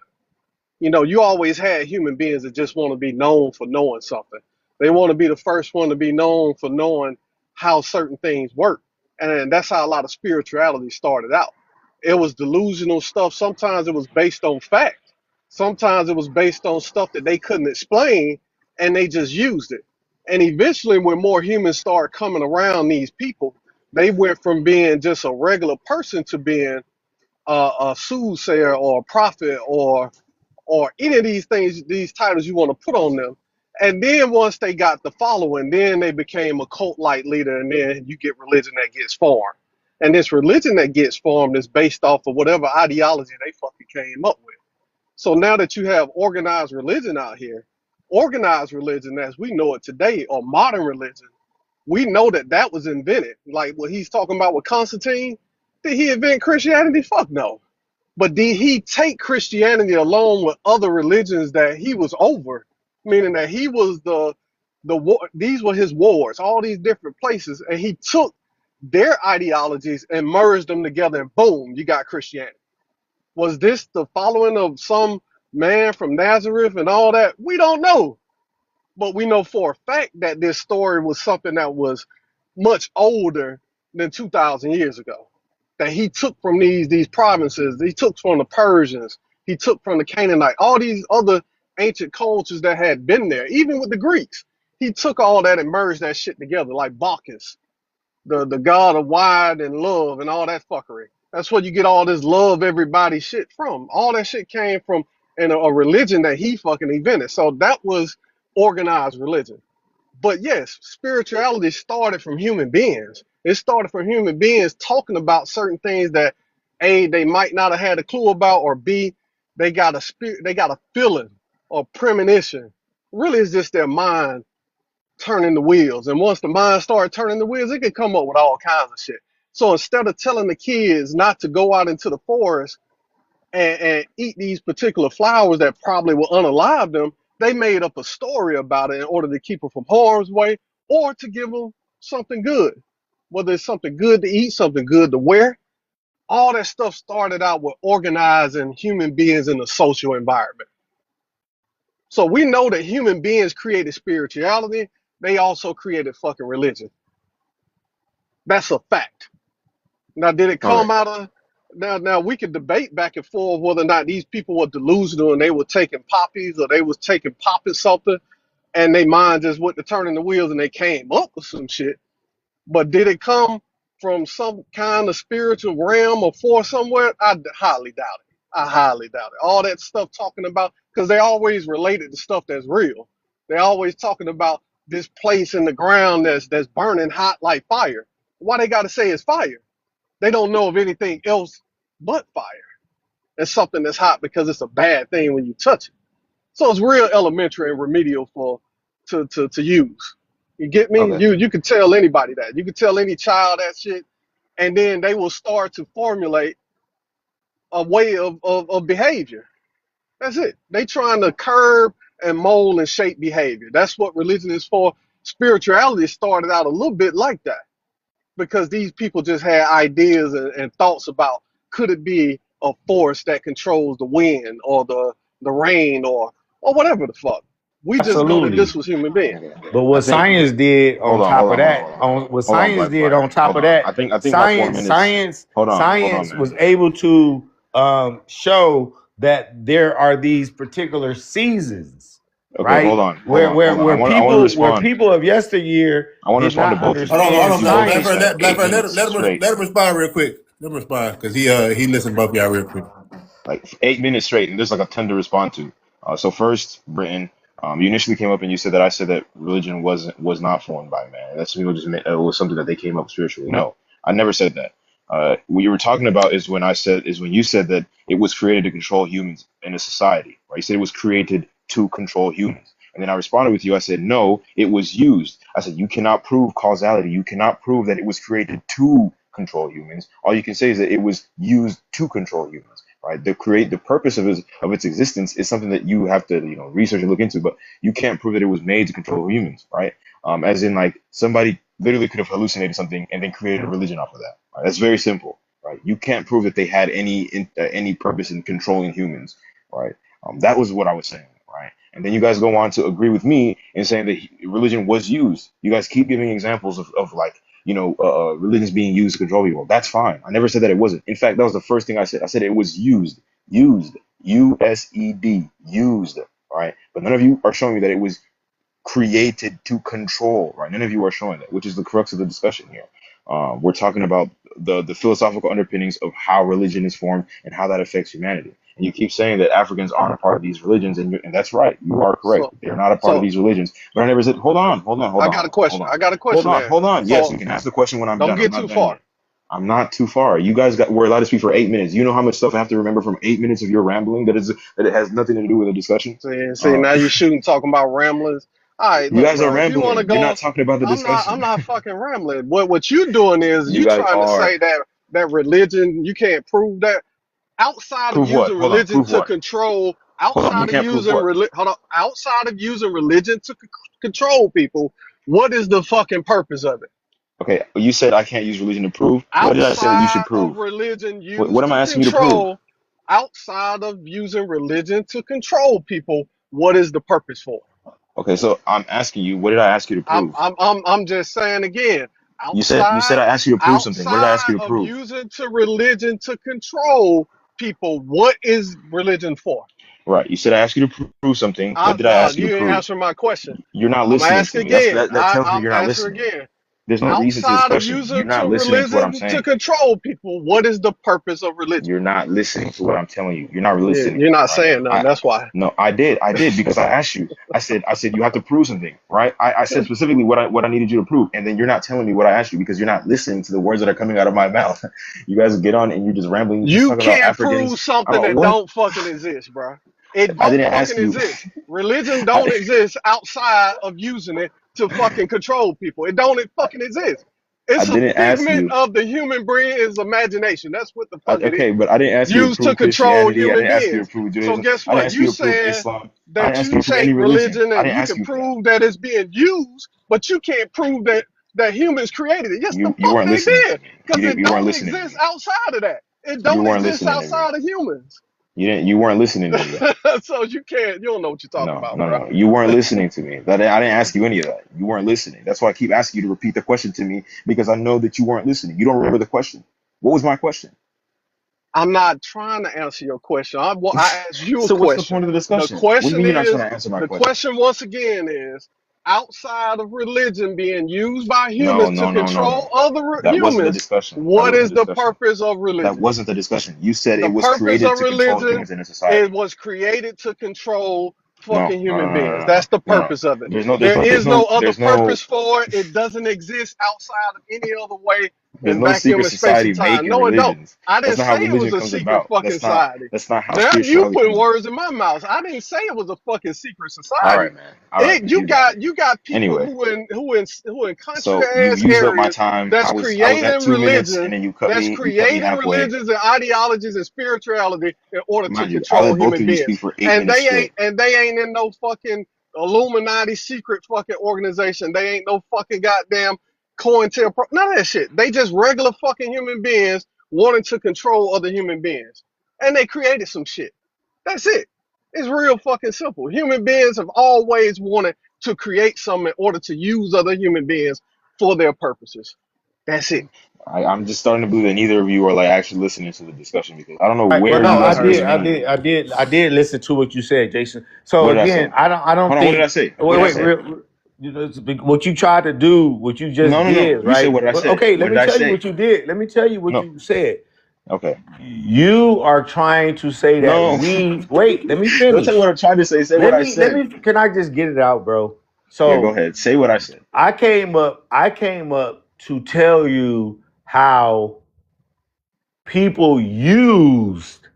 Speaker 8: You know, you always had human beings that just want to be known for knowing something. They want to be the first one to be known for knowing how certain things work. And that's how a lot of spirituality started out. It was delusional stuff. Sometimes it was based on fact. Sometimes it was based on stuff that they couldn't explain and they just used it. And eventually, when more humans started coming around these people, they went from being just a regular person to being a soothsayer or a prophet or any of these things, these titles you want to put on them. And then once they got the following, then they became a cult-like leader, and then you get religion that gets formed. And this religion that gets formed is based off of whatever ideology they fucking came up with. So now that you have organized religion out here, organized religion as we know it today, or modern religion, we know that that was invented. Like what he's talking about with Constantine, did he invent Christianity? Fuck no. But did he take Christianity along with other religions that he was over, meaning that he was these were his wars, all these different places, and he took their ideologies and merged them together, and boom, you got Christianity. Was this the following of some man from Nazareth and all that? We don't know. But we know for a fact that this story was something that was much older than 2,000 years ago. That he took from these provinces, he took from the Persians, he took from the Canaanite, all these other ancient cultures that had been there, even with the Greeks. He took all that and merged that shit together, like Bacchus, the god of wine and love and all that fuckery. That's where you get all this love everybody shit from. All that shit came from in a religion that he fucking invented. So that was organized religion. But yes, spirituality started from human beings. It started from human beings talking about certain things that A, they might not have had a clue about, or B, they got a spirit, they got a feeling or premonition. Really, it's just their mind turning the wheels. And once the mind started turning the wheels, it could come up with all kinds of shit. So instead of telling the kids not to go out into the forest and eat these particular flowers that probably will unalive them, they made up a story about it in order to keep them from harm's way or to give them something good. Whether it's something good to eat, something good to wear, all that stuff started out with organizing human beings in a social environment. So we know that human beings created spirituality. They also created fucking religion. That's a fact. Now, did it come out of now we could debate back and forth whether or not these people were delusional and they were taking poppies or they was popping something and they mind just went to turning the wheels and they came up with some shit. But did it come from some kind of spiritual realm or force somewhere? I highly doubt it. I highly doubt it. All that stuff talking about, because they always related to stuff that's real. They always talking about this place in the ground that's burning hot like fire. Why they got to say it's fire? They don't know of anything else but fire. It's something that's hot because it's a bad thing when you touch it. So it's real elementary and remedial for to use. You get me?
Speaker 6: Okay.
Speaker 8: You could tell anybody that. You could tell any child that shit, and then they will start to formulate a way of behavior. That's it. They trying to curb and mold and shape behavior. That's what religion is for. Spirituality started out a little bit like that because these people just had ideas and thoughts about could it be a force that controls the wind or the rain or whatever the fuck. We just know that this
Speaker 7: Absolutely.
Speaker 8: was human beings.
Speaker 6: Okay.
Speaker 7: But
Speaker 6: I
Speaker 7: what
Speaker 6: think.
Speaker 7: science did
Speaker 6: Hold
Speaker 7: on
Speaker 6: on.
Speaker 7: top
Speaker 6: Hold
Speaker 7: of
Speaker 6: on. Hold
Speaker 7: that,
Speaker 6: on. Hold on.
Speaker 7: on what
Speaker 6: Hold on,
Speaker 7: science did
Speaker 6: BlackFire.
Speaker 7: on top
Speaker 6: Hold
Speaker 7: of
Speaker 6: on.
Speaker 7: that,
Speaker 6: I think my 4 minutes. Hold on.
Speaker 7: science
Speaker 6: Man.
Speaker 7: was able to show that there are these particular seasons,
Speaker 6: Okay.
Speaker 7: right?
Speaker 6: Hold on.
Speaker 7: Where
Speaker 6: I want to respond.
Speaker 7: people of yesteryear
Speaker 6: I want to
Speaker 7: did
Speaker 6: respond to
Speaker 7: not
Speaker 6: both of you.
Speaker 1: Hold
Speaker 6: I
Speaker 1: on,
Speaker 6: want
Speaker 7: understand
Speaker 6: to do both of you
Speaker 1: BlackFirst.
Speaker 7: science.
Speaker 6: for like 8 minutes straight.
Speaker 1: Let him respond real quick. Let him respond because he listened to both y'all real quick.
Speaker 6: Like 8 minutes straight, and there's like a ton to respond to. So first, Britain, you initially came up and you said that I said that religion was not formed by man. That's people just it was something that they came up spiritually. No, I never said that. What you were talking about is when you said that it was created to control humans in a society, right? You said it was created to control humans. And then I responded with you. I said, no, it was used. I said, you cannot prove causality. You cannot prove that it was created to control humans. All you can say is that it was used to control humans, right? The purpose of its existence is something that you have to, research and look into, but you can't prove that it was made to control humans, right? As in like somebody literally could have hallucinated something and then created a religion off of that. Right? That's very simple, right? You can't prove that they had any purpose in controlling humans, right? That was what I was saying, right? And then you guys go on to agree with me in saying that religion was used. You guys keep giving examples of like, religions being used to control people. That's fine. I never said that it wasn't. In fact, that was the first thing I said. I said it was used, USED, used, right? But none of you are showing me that it was created to control, right? None of you are showing that, which is the crux of the discussion here. We're talking about the philosophical underpinnings of how religion is formed and how that affects humanity. And you keep saying that Africans aren't a part of these religions, and that's right. You are correct.
Speaker 8: So
Speaker 6: They're not a part of
Speaker 8: so
Speaker 6: these religions. But I never said, hold on.
Speaker 8: I got a question. I got a question there.
Speaker 6: Hold on. Yes,
Speaker 8: So
Speaker 6: you can ask the question when I'm
Speaker 8: don't
Speaker 6: done. I'm
Speaker 8: get
Speaker 6: not
Speaker 8: too
Speaker 6: done
Speaker 8: far.
Speaker 6: yet. I'm not too far. You guys we're allowed to speak for 8 minutes. You know how much stuff I have to remember from 8 minutes of your rambling that it has nothing to do with the discussion?
Speaker 8: See, now you're shooting, talking about ramblers. All right,
Speaker 6: You
Speaker 8: look,
Speaker 6: guys are
Speaker 8: bro. If you want to
Speaker 6: rambling. You're not
Speaker 8: go,
Speaker 6: talking about the
Speaker 8: I'm
Speaker 6: discussion.
Speaker 8: not fucking rambling. What you doing is
Speaker 6: You
Speaker 8: you
Speaker 6: guys
Speaker 8: trying to
Speaker 6: are.
Speaker 8: say that religion you can't prove that outside of
Speaker 6: Prove what?
Speaker 8: using
Speaker 6: Hold on.
Speaker 8: religion
Speaker 6: Prove
Speaker 8: to
Speaker 6: what?
Speaker 8: control,
Speaker 6: Hold on. You
Speaker 8: outside of
Speaker 6: can't prove
Speaker 8: using
Speaker 6: what?
Speaker 8: hold on, outside of using religion to control people. What is the fucking purpose of it?
Speaker 6: Okay. You said I can't use religion to prove. What did I say that you should
Speaker 8: Outside of
Speaker 6: prove?
Speaker 8: religion
Speaker 6: What
Speaker 8: used
Speaker 6: am
Speaker 8: to
Speaker 6: I asking you to prove?
Speaker 8: control, outside of using religion to control people, what is the purpose for?
Speaker 6: Okay. So I'm asking you, what did I ask you to prove?
Speaker 8: I'm just saying again,
Speaker 6: You said I asked you to prove something. What did I ask
Speaker 8: outside
Speaker 6: you to
Speaker 8: of
Speaker 6: prove?
Speaker 8: using to religion to control people, what is religion for?
Speaker 6: Right. You said I asked you to prove something. What did I
Speaker 8: No,
Speaker 6: ask you to
Speaker 8: you ain't
Speaker 6: prove?
Speaker 8: answering my question.
Speaker 6: You're not
Speaker 8: I'm gonna
Speaker 6: listening
Speaker 8: ask
Speaker 6: to me. That's
Speaker 8: again.
Speaker 6: that tells me
Speaker 8: I'm
Speaker 6: you're not
Speaker 8: answer
Speaker 6: listening.
Speaker 8: again.
Speaker 6: There's no reason to this
Speaker 8: Outside of
Speaker 6: question. You're
Speaker 8: using
Speaker 6: not
Speaker 8: to
Speaker 6: listening to what I'm
Speaker 8: religion to
Speaker 6: saying.
Speaker 8: control people, what is the purpose of religion?
Speaker 6: You're not listening to what I'm telling you. You're not listening,
Speaker 8: You're not
Speaker 6: right?
Speaker 8: saying nothing. That's why.
Speaker 6: No, I did because I asked you. I said you have to prove something, right? I said specifically what I needed you to prove, and then you're not telling me what I asked you because you're not listening to the words that are coming out of my mouth. You guys get on and you're just rambling. You just
Speaker 8: You
Speaker 6: talk about
Speaker 8: can't prove
Speaker 6: Africans.
Speaker 8: something that
Speaker 6: What?
Speaker 8: don't fucking exist, bro. It
Speaker 6: I
Speaker 8: don't
Speaker 6: didn't ask
Speaker 8: fucking
Speaker 6: you.
Speaker 8: exist. Religion
Speaker 6: I,
Speaker 8: don't exist outside of using it to fucking control people. It don't fucking exist.
Speaker 6: I
Speaker 8: It's a
Speaker 6: didn't ask
Speaker 8: figment
Speaker 6: you.
Speaker 8: of the human brain's imagination. That's what the fuck it is.
Speaker 6: Okay, but I didn't ask you to
Speaker 8: Used to
Speaker 6: prove
Speaker 8: control
Speaker 6: Christianity. I
Speaker 8: human
Speaker 6: didn't ask you to
Speaker 8: beings.
Speaker 6: prove
Speaker 8: So
Speaker 6: Judaism.
Speaker 8: guess
Speaker 6: I didn't
Speaker 8: what?
Speaker 6: ask you
Speaker 8: You
Speaker 6: to prove
Speaker 8: saying
Speaker 6: Islam. I didn't
Speaker 8: that
Speaker 6: ask you
Speaker 8: you
Speaker 6: to prove
Speaker 8: take
Speaker 6: any religion.
Speaker 8: religion
Speaker 6: I
Speaker 8: and
Speaker 6: didn't
Speaker 8: you
Speaker 6: ask
Speaker 8: can
Speaker 6: you.
Speaker 8: prove that it's being used, but you can't prove that humans created it. Yes, the
Speaker 6: You
Speaker 8: fuck
Speaker 6: weren't
Speaker 8: they
Speaker 6: listening to
Speaker 8: did.
Speaker 6: me.
Speaker 8: Because it
Speaker 6: You weren't
Speaker 8: don't
Speaker 6: listening to
Speaker 8: exist
Speaker 6: me.
Speaker 8: outside of that. It
Speaker 6: You
Speaker 8: don't
Speaker 6: weren't
Speaker 8: exist
Speaker 6: listening to me.
Speaker 8: outside of humans.
Speaker 6: You weren't listening to me though.
Speaker 8: So you don't know what you're talking
Speaker 6: No,
Speaker 8: about,
Speaker 6: no,
Speaker 8: bro.
Speaker 6: no. You weren't listening to me. I didn't ask you any of that. You weren't listening. That's why I keep asking you to repeat the question to me because I know that you weren't listening. You don't remember the question. What was my question?
Speaker 8: I'm not trying to answer your question. I asked you a
Speaker 6: So what's the
Speaker 8: question.
Speaker 6: point of the
Speaker 8: The
Speaker 6: discussion? What do you
Speaker 8: question
Speaker 6: mean you're not trying
Speaker 8: is,
Speaker 6: to answer my
Speaker 8: the
Speaker 6: question?
Speaker 8: question once again is, outside of religion being used by
Speaker 6: No,
Speaker 8: humans to
Speaker 6: no, no, no,
Speaker 8: control
Speaker 6: no.
Speaker 8: other
Speaker 6: That wasn't the
Speaker 8: humans,
Speaker 6: discussion. That
Speaker 8: what
Speaker 6: wasn't
Speaker 8: is
Speaker 6: the
Speaker 8: the
Speaker 6: discussion.
Speaker 8: purpose of
Speaker 6: That
Speaker 8: religion?
Speaker 6: wasn't the discussion. You said
Speaker 8: The
Speaker 6: it was
Speaker 8: purpose
Speaker 6: created
Speaker 8: of
Speaker 6: to control
Speaker 8: religion,
Speaker 6: things in a
Speaker 8: it
Speaker 6: society.
Speaker 8: was created to control
Speaker 6: No,
Speaker 8: fucking
Speaker 6: no, no,
Speaker 8: human
Speaker 6: no,
Speaker 8: beings.
Speaker 6: no, no,
Speaker 8: That's the
Speaker 6: no, no.
Speaker 8: purpose of it.
Speaker 6: There's no, there's
Speaker 8: There
Speaker 6: no, there's
Speaker 8: is no
Speaker 6: no,
Speaker 8: other
Speaker 6: there's no,
Speaker 8: purpose for it. It doesn't exist outside of any other way
Speaker 6: there's
Speaker 8: than
Speaker 6: no
Speaker 8: vacuum
Speaker 6: secret
Speaker 8: and space and
Speaker 6: society
Speaker 8: time.
Speaker 6: making
Speaker 8: No, it don't.
Speaker 6: religions.
Speaker 8: I
Speaker 6: That's
Speaker 8: didn't
Speaker 6: not
Speaker 8: say
Speaker 6: how
Speaker 8: it was
Speaker 6: religion
Speaker 8: a
Speaker 6: comes
Speaker 8: secret
Speaker 6: about.
Speaker 8: fucking
Speaker 6: That's not,
Speaker 8: society.
Speaker 6: that's not how
Speaker 8: Now you
Speaker 6: spirituality
Speaker 8: putting
Speaker 6: comes about.
Speaker 8: words in my mouth. I didn't say it was a fucking secret
Speaker 6: All right,
Speaker 8: society.
Speaker 6: man. All right, man.
Speaker 8: You
Speaker 6: You got it.
Speaker 8: got people
Speaker 6: Anyway,
Speaker 8: who in country
Speaker 6: so you
Speaker 8: ass
Speaker 6: used up my
Speaker 8: areas
Speaker 6: time.
Speaker 8: that's
Speaker 6: I was at
Speaker 8: creating
Speaker 6: 2 minutes, and
Speaker 8: religion,
Speaker 6: then
Speaker 8: that's
Speaker 6: you cut me
Speaker 8: creating
Speaker 6: halfway.
Speaker 8: religions and ideologies and spirituality in order to
Speaker 6: Mind you, I
Speaker 8: control
Speaker 6: let both
Speaker 8: human
Speaker 6: of you
Speaker 8: beings.
Speaker 6: speak for 8 minutes straight.
Speaker 8: And they ain't in no fucking Illuminati secret fucking organization. They ain't no fucking goddamn COINTELPRO. None of that shit. They just regular fucking human beings wanting to control other human beings. And they created some shit. That's it. It's real fucking simple. Human beings have always wanted to create something in order to use other human beings for their purposes. That's it.
Speaker 6: I'm just starting to believe that neither of you are like actually listening to the discussion because I don't know
Speaker 7: Right. Well,
Speaker 6: where
Speaker 7: no,
Speaker 6: you
Speaker 7: I
Speaker 6: guys are
Speaker 7: did,
Speaker 6: getting
Speaker 7: I
Speaker 6: me.
Speaker 7: did, I did, I did listen to what you said, Jason.
Speaker 6: What
Speaker 7: So
Speaker 6: did I
Speaker 7: again,
Speaker 6: say?
Speaker 7: I don't
Speaker 6: Hold on, what did I
Speaker 7: think.
Speaker 6: say? What
Speaker 7: Wait,
Speaker 6: did I
Speaker 7: wait,
Speaker 6: say?
Speaker 7: you know, what you tried to do, what you just
Speaker 6: No, no, no.
Speaker 7: did,
Speaker 6: You said
Speaker 7: right?
Speaker 6: what did I
Speaker 7: Well,
Speaker 6: say?
Speaker 7: okay,
Speaker 6: What
Speaker 7: let
Speaker 6: did
Speaker 7: me
Speaker 6: I
Speaker 7: tell you
Speaker 6: say?
Speaker 7: what you did. Let me tell you what
Speaker 6: No.
Speaker 7: you said.
Speaker 6: Okay.
Speaker 7: You are trying to say that
Speaker 6: No.
Speaker 7: we wait. Let me
Speaker 6: Don't tell me
Speaker 7: finish.
Speaker 6: what I'm trying to say. Say what I said.
Speaker 7: Can I just get it out, bro?
Speaker 6: Yeah, go
Speaker 7: So
Speaker 6: ahead. Say what I said.
Speaker 7: I came up to tell you how people used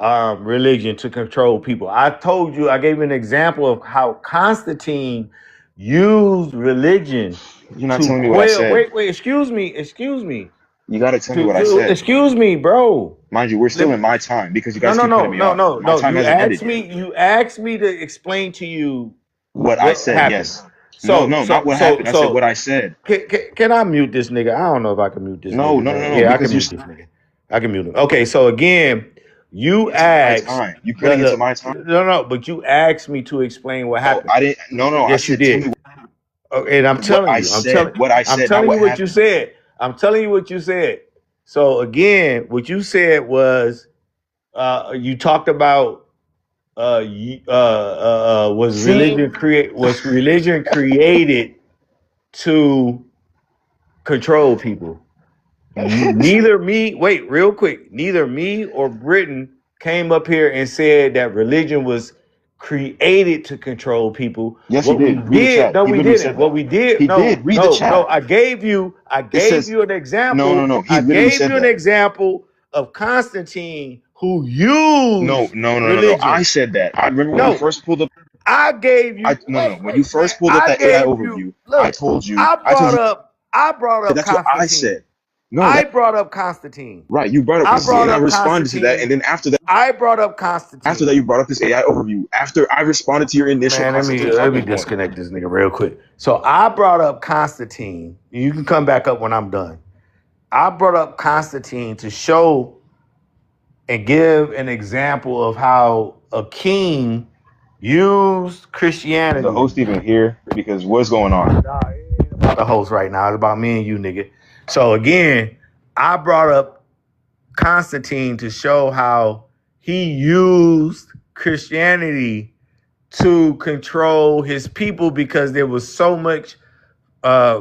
Speaker 7: religion to control people. I told you, I gave you an example of how Constantine used religion
Speaker 6: You're not
Speaker 7: to
Speaker 6: telling me what I
Speaker 7: quell.
Speaker 6: said.
Speaker 7: Wait, excuse me.
Speaker 6: You got to tell me what I said.
Speaker 7: Excuse me, bro.
Speaker 6: Mind you, we're
Speaker 7: Let
Speaker 6: still
Speaker 7: me,
Speaker 6: in my time because you
Speaker 7: no,
Speaker 6: guys
Speaker 7: no,
Speaker 6: keep
Speaker 7: no,
Speaker 6: cutting me
Speaker 7: no,
Speaker 6: off.
Speaker 7: no,
Speaker 6: My
Speaker 7: no.
Speaker 6: time hasn't ended yet.
Speaker 7: You asked me to explain to you
Speaker 6: What I
Speaker 7: what
Speaker 6: said,
Speaker 7: happened.
Speaker 6: yes. No,
Speaker 7: So,
Speaker 6: no, not
Speaker 7: so,
Speaker 6: what
Speaker 7: so,
Speaker 6: happened. I said
Speaker 7: so,
Speaker 6: what I said.
Speaker 7: can I mute this nigga? I don't know if I can mute this
Speaker 6: No,
Speaker 7: nigga,
Speaker 6: no, no,
Speaker 7: man.
Speaker 6: no, no,
Speaker 7: Yeah, I can
Speaker 6: because
Speaker 7: mute this nigga. I can mute him. Okay, so again, you
Speaker 6: into my
Speaker 7: asked
Speaker 6: time. You cutting into my time?
Speaker 7: no, but you asked me to explain what
Speaker 6: No,
Speaker 7: happened.
Speaker 6: I didn't. No. I
Speaker 7: Yes, you
Speaker 6: said, tell
Speaker 7: did.
Speaker 6: me
Speaker 7: And I'm
Speaker 6: what
Speaker 7: telling
Speaker 6: I
Speaker 7: you,
Speaker 6: said. What I
Speaker 7: I'm
Speaker 6: said, not
Speaker 7: telling you
Speaker 6: what
Speaker 7: what you
Speaker 6: happened.
Speaker 7: said. I'm telling you what you said. So again, what you said was you talked about was
Speaker 6: See?
Speaker 7: religion created to control people. Neither me, wait, real quick, neither me or Britton came up here and said that religion was created to control people.
Speaker 6: Yes, he
Speaker 7: What we
Speaker 6: did. Read the
Speaker 7: did,
Speaker 6: chat.
Speaker 7: no,
Speaker 6: He
Speaker 7: we
Speaker 6: literally
Speaker 7: didn't.
Speaker 6: said
Speaker 7: What
Speaker 6: that.
Speaker 7: we did,
Speaker 6: He did. Read the
Speaker 7: no,
Speaker 6: chat.
Speaker 7: I gave you
Speaker 6: It says,
Speaker 7: an example.
Speaker 6: no. He
Speaker 7: I
Speaker 6: literally
Speaker 7: gave
Speaker 6: said
Speaker 7: you an
Speaker 6: that.
Speaker 7: example of Constantine who
Speaker 6: No,
Speaker 7: used
Speaker 6: no, no, no, no. I
Speaker 7: religion.
Speaker 6: said that. I remember when you
Speaker 7: No,
Speaker 6: first pulled up.
Speaker 7: I gave you
Speaker 6: No. When you
Speaker 7: man.
Speaker 6: first pulled up that AI overview,
Speaker 7: Look, I brought up
Speaker 6: that's what I
Speaker 7: Constantine.
Speaker 6: said. No,
Speaker 7: I
Speaker 6: that
Speaker 7: brought up Constantine.
Speaker 6: right. You brought up
Speaker 7: I
Speaker 6: Constantine,
Speaker 7: brought
Speaker 6: and I
Speaker 7: up
Speaker 6: responded to that.
Speaker 7: Constantine.
Speaker 6: And then
Speaker 7: I brought up
Speaker 6: after that,
Speaker 7: Constantine.
Speaker 6: you brought up this AI overview. After I responded to your initial
Speaker 7: Man,
Speaker 6: Constantine
Speaker 7: let me
Speaker 6: talking point.
Speaker 7: disconnect this nigga real quick. So I brought up Constantine. You can come back up when I'm done. I brought up Constantine to show and give an example of how a king used
Speaker 6: Is the
Speaker 7: Christianity.
Speaker 6: host even here? Because what's going on?
Speaker 7: Nah, it ain't about the host right now. It's about me and you, nigga. So again, I brought up Constantine to show how he used Christianity to control his people because there was so much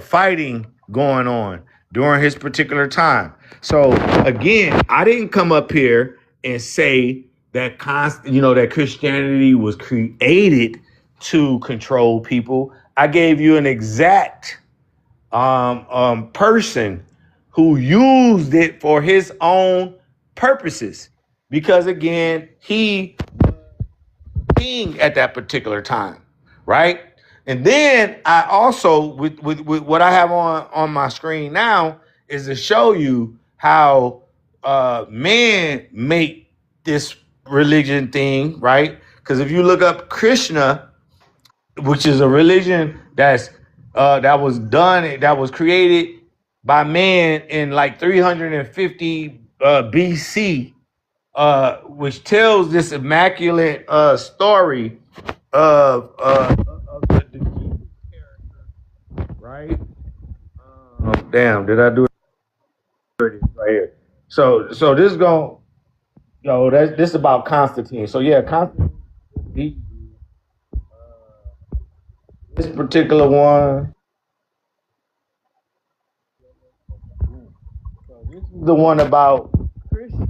Speaker 7: fighting going on during his particular time. So again, I didn't come up here and say that that Christianity was created to control people. I gave you an exact person who used it for his own purposes because again he was king at that particular time, right? And then I also with what I have on my screen now is to show you how man make this religion thing, right? Because if you look up Krishna, which is a religion that was created by man in like 350 BC, which tells this immaculate story of the Jesus character, right? Damn, did I do it? Right here. So this going, this is about Constantine. So yeah, Constantine. this particular one. So this is the one about Krishna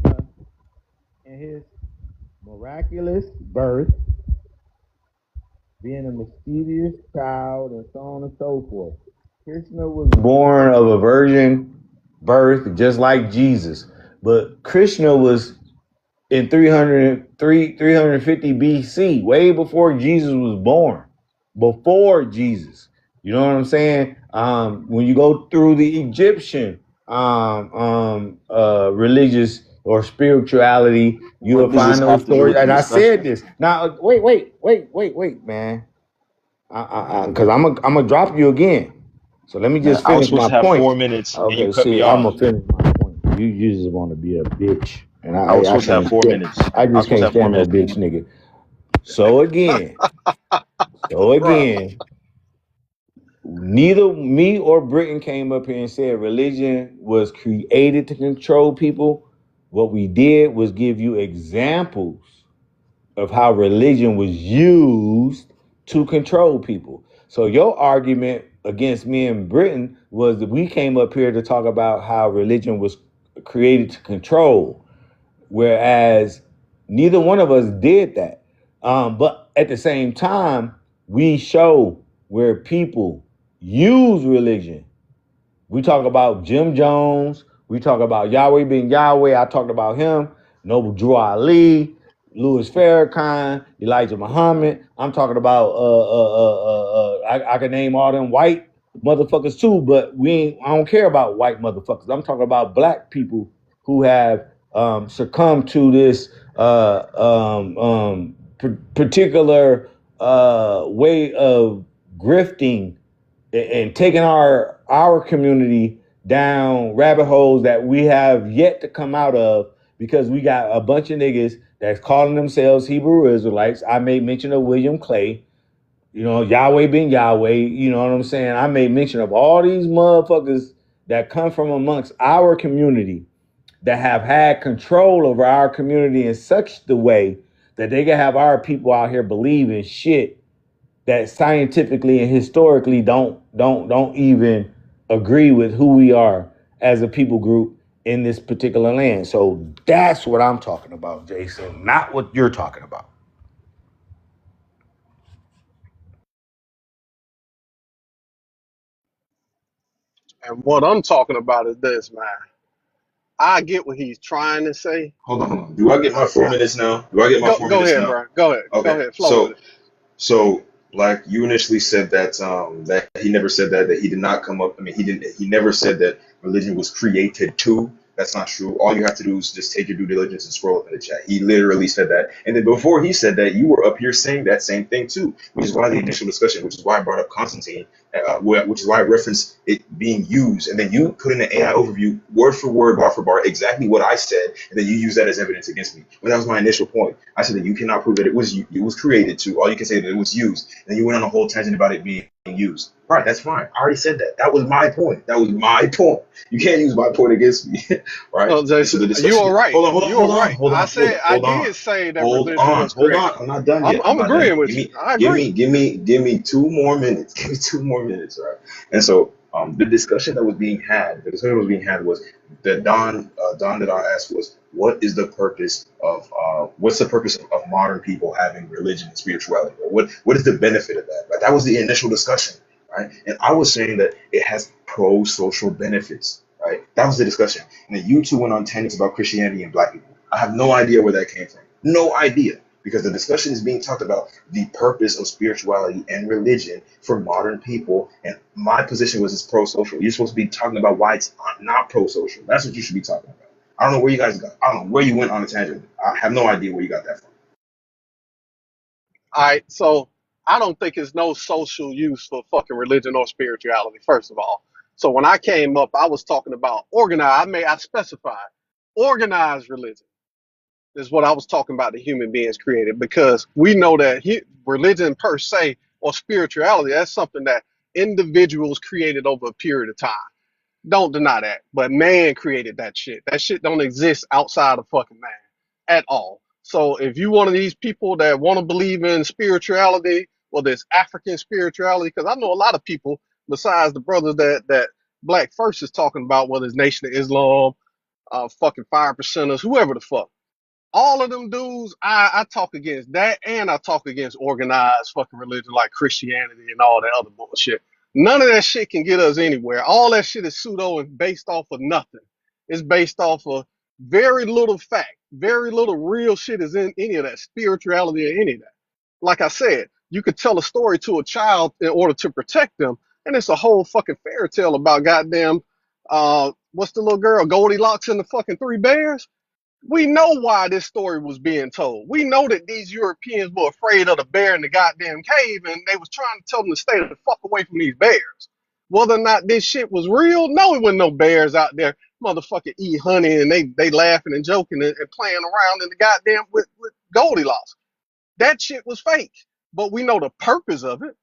Speaker 7: and his miraculous birth, being a mysterious child, and so on and so forth. Krishna was born of a virgin birth, just like Jesus. But Krishna was in 350 BC, way before Jesus was born. Before Jesus. You know what I'm saying? When you go through the Egyptian religious or spirituality,
Speaker 6: What
Speaker 7: you'll
Speaker 6: does this
Speaker 7: find those
Speaker 6: have to do
Speaker 7: stories.
Speaker 6: with the
Speaker 7: And I said
Speaker 6: discussion?
Speaker 7: this. Now, wait, man. Because I'm gonna drop you again. So let me
Speaker 6: Man,
Speaker 7: just
Speaker 6: I was
Speaker 7: finish
Speaker 6: supposed
Speaker 7: my
Speaker 6: to have
Speaker 7: point.
Speaker 6: 4 minutes and you
Speaker 7: Okay,
Speaker 6: cut
Speaker 7: see,
Speaker 6: me
Speaker 7: I'm
Speaker 6: off.
Speaker 7: gonna finish my point. You just want to be a bitch, and
Speaker 6: I was
Speaker 7: I
Speaker 6: supposed to have
Speaker 7: can't
Speaker 6: four
Speaker 7: stand.
Speaker 6: minutes.
Speaker 7: I
Speaker 6: I was
Speaker 7: just
Speaker 6: supposed to
Speaker 7: can't
Speaker 6: have four
Speaker 7: stand no
Speaker 6: minutes.
Speaker 7: bitch nigga. So
Speaker 8: Bruh.
Speaker 7: again, neither me or Britton came up here and said religion was created to control people. What we did was give you examples of how religion was used to control people. So your argument against me and Britain was that we came up here to talk about how religion was created to control, whereas neither one of us did that. But at the same time, we show where people use religion. We talk about Jim Jones. We talk about Yahweh being Yahweh. I talked about him. Noble Drew Ali, Louis Farrakhan, Elijah Muhammad. I'm talking about I can name all them white motherfuckers too, but I don't care about white motherfuckers. I'm talking about black people who have succumbed to this particular way of grifting and taking our community down rabbit holes that we have yet to come out of, because we got a bunch of niggas that's calling themselves Hebrew Israelites. I made mention of William Clay, Yahweh being Yahweh, you know what I'm saying? I made mention of all these motherfuckers that come from amongst our community that have had control over our community in such the way that they can have our people out here believing shit that scientifically and historically don't even agree with who we are as a people group in this particular land. So that's what I'm talking about, Jason, not what you're talking about.
Speaker 8: And what I'm talking about is this, man. I get what he's trying to say.
Speaker 6: Hold on. Do I get
Speaker 8: I,
Speaker 6: my 4 minutes now? Do I get my
Speaker 8: go
Speaker 6: four
Speaker 8: go
Speaker 6: minutes
Speaker 8: ahead,
Speaker 6: now?
Speaker 8: bro. Go ahead. Go
Speaker 6: Okay.
Speaker 8: ahead. Flow with
Speaker 6: So
Speaker 8: it.
Speaker 6: So, like you initially said that he never said that he did not come up. I mean, he never said that religion was created to. That's not true. All you have to do is just take your due diligence and scroll up in the chat. He literally said that. And then before he said that, you were up here saying that same thing too, which is why the initial discussion, which is why I brought up Constantine, which is why I referenced it being used. And then you put in the AI overview, word for word, bar for bar, exactly what I said, and then you use that as evidence against me. But that was my initial point. I said that you cannot prove that it was created to. All you can say is that it was used. And then you went on a whole tangent about it being used. Right, that's fine. I already said that. That was my point. That was my point. You can't use my point against me. Right?
Speaker 8: Well,
Speaker 6: And so
Speaker 8: Jason,
Speaker 6: the
Speaker 8: you
Speaker 6: discussion
Speaker 8: are
Speaker 6: is,
Speaker 8: right.
Speaker 6: hold on, hold on,
Speaker 8: You are
Speaker 6: hold on,
Speaker 8: right.
Speaker 6: hold
Speaker 8: I
Speaker 6: on, hold
Speaker 8: said
Speaker 6: on,
Speaker 8: I
Speaker 6: hold on.
Speaker 8: did say that
Speaker 6: Hold
Speaker 8: religion
Speaker 6: on,
Speaker 8: was
Speaker 6: hold
Speaker 8: created.
Speaker 6: on. I'm not done yet. I'm
Speaker 8: I'm
Speaker 6: not done
Speaker 8: agreeing
Speaker 6: yet.
Speaker 8: with you. I
Speaker 6: Give
Speaker 8: agree.
Speaker 6: me, give me 2 more minutes. Give me 2 more minutes, right? And so, the discussion that was being had, was that Don that I asked was, what's the purpose of modern people having religion and spirituality? Or what is the benefit of that? Right? That was the initial discussion, right? And I was saying that it has pro-social benefits, right? That was the discussion. And then you two went on tangents about Christianity and black people. I have no idea where that came from. No idea. Because the discussion is being talked about the purpose of spirituality and religion for modern people. And my position was it's pro-social. You're supposed to be talking about why it's not pro-social. That's what you should be talking about. I don't know where you guys got. I don't know where you went on a tangent. I have no idea where you got that from.
Speaker 8: All right. So I don't think it's no social use for fucking religion or spirituality, first of all. So when I came up, I was talking about organized. I specified organized religion is what I was talking about, the human beings created, because we know that religion per se or spirituality, that's something that individuals created over a period of time. Don't deny that. But man created that shit. That shit don't exist outside of fucking man at all. So if you one of these people that want to believe in spirituality whether it's African spirituality, because I know a lot of people besides the brothers that BlackFirst is talking about, whether it's Nation of Islam, fucking 5%ers, whoever the fuck. All of them dudes, I talk against that, and I talk against organized fucking religion like Christianity and all that other bullshit. None of that shit can get us anywhere. All that shit is pseudo and based off of nothing. It's based off of very little fact, very little real shit is in any of that, spirituality or any of that. Like I said, you could tell a story to a child in order to protect them, and it's a whole fucking fairy tale about goddamn, what's the little girl, Goldilocks and the fucking three bears? We know why this story was being told. We know that these Europeans were afraid of the bear in the goddamn cave, and they was trying to tell them to stay the fuck away from these bears. Whether or not this shit was real, no, it wasn't no bears out there motherfucking eat honey and they laughing and joking and playing around in the goddamn with Goldilocks. That shit was fake. But we know the purpose of it.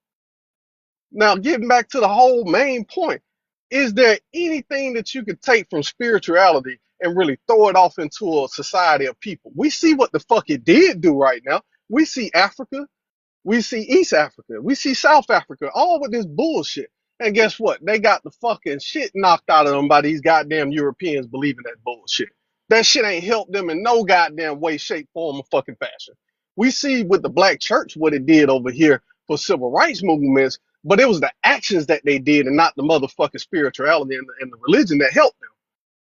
Speaker 8: Now, getting back to the whole main point, is there anything that you could take from spirituality and really throw it off into a society of people? We see what the fuck it did do right now. We see Africa, we see East Africa, we see South Africa, all with this bullshit. And guess what? They got the fucking shit knocked out of them by these goddamn Europeans believing that bullshit. That shit ain't helped them in no goddamn way, shape, form, or fucking fashion. We see with the black church what it did over here for civil rights movements, but it was the actions that they did and not the motherfucking spirituality and the religion that helped them.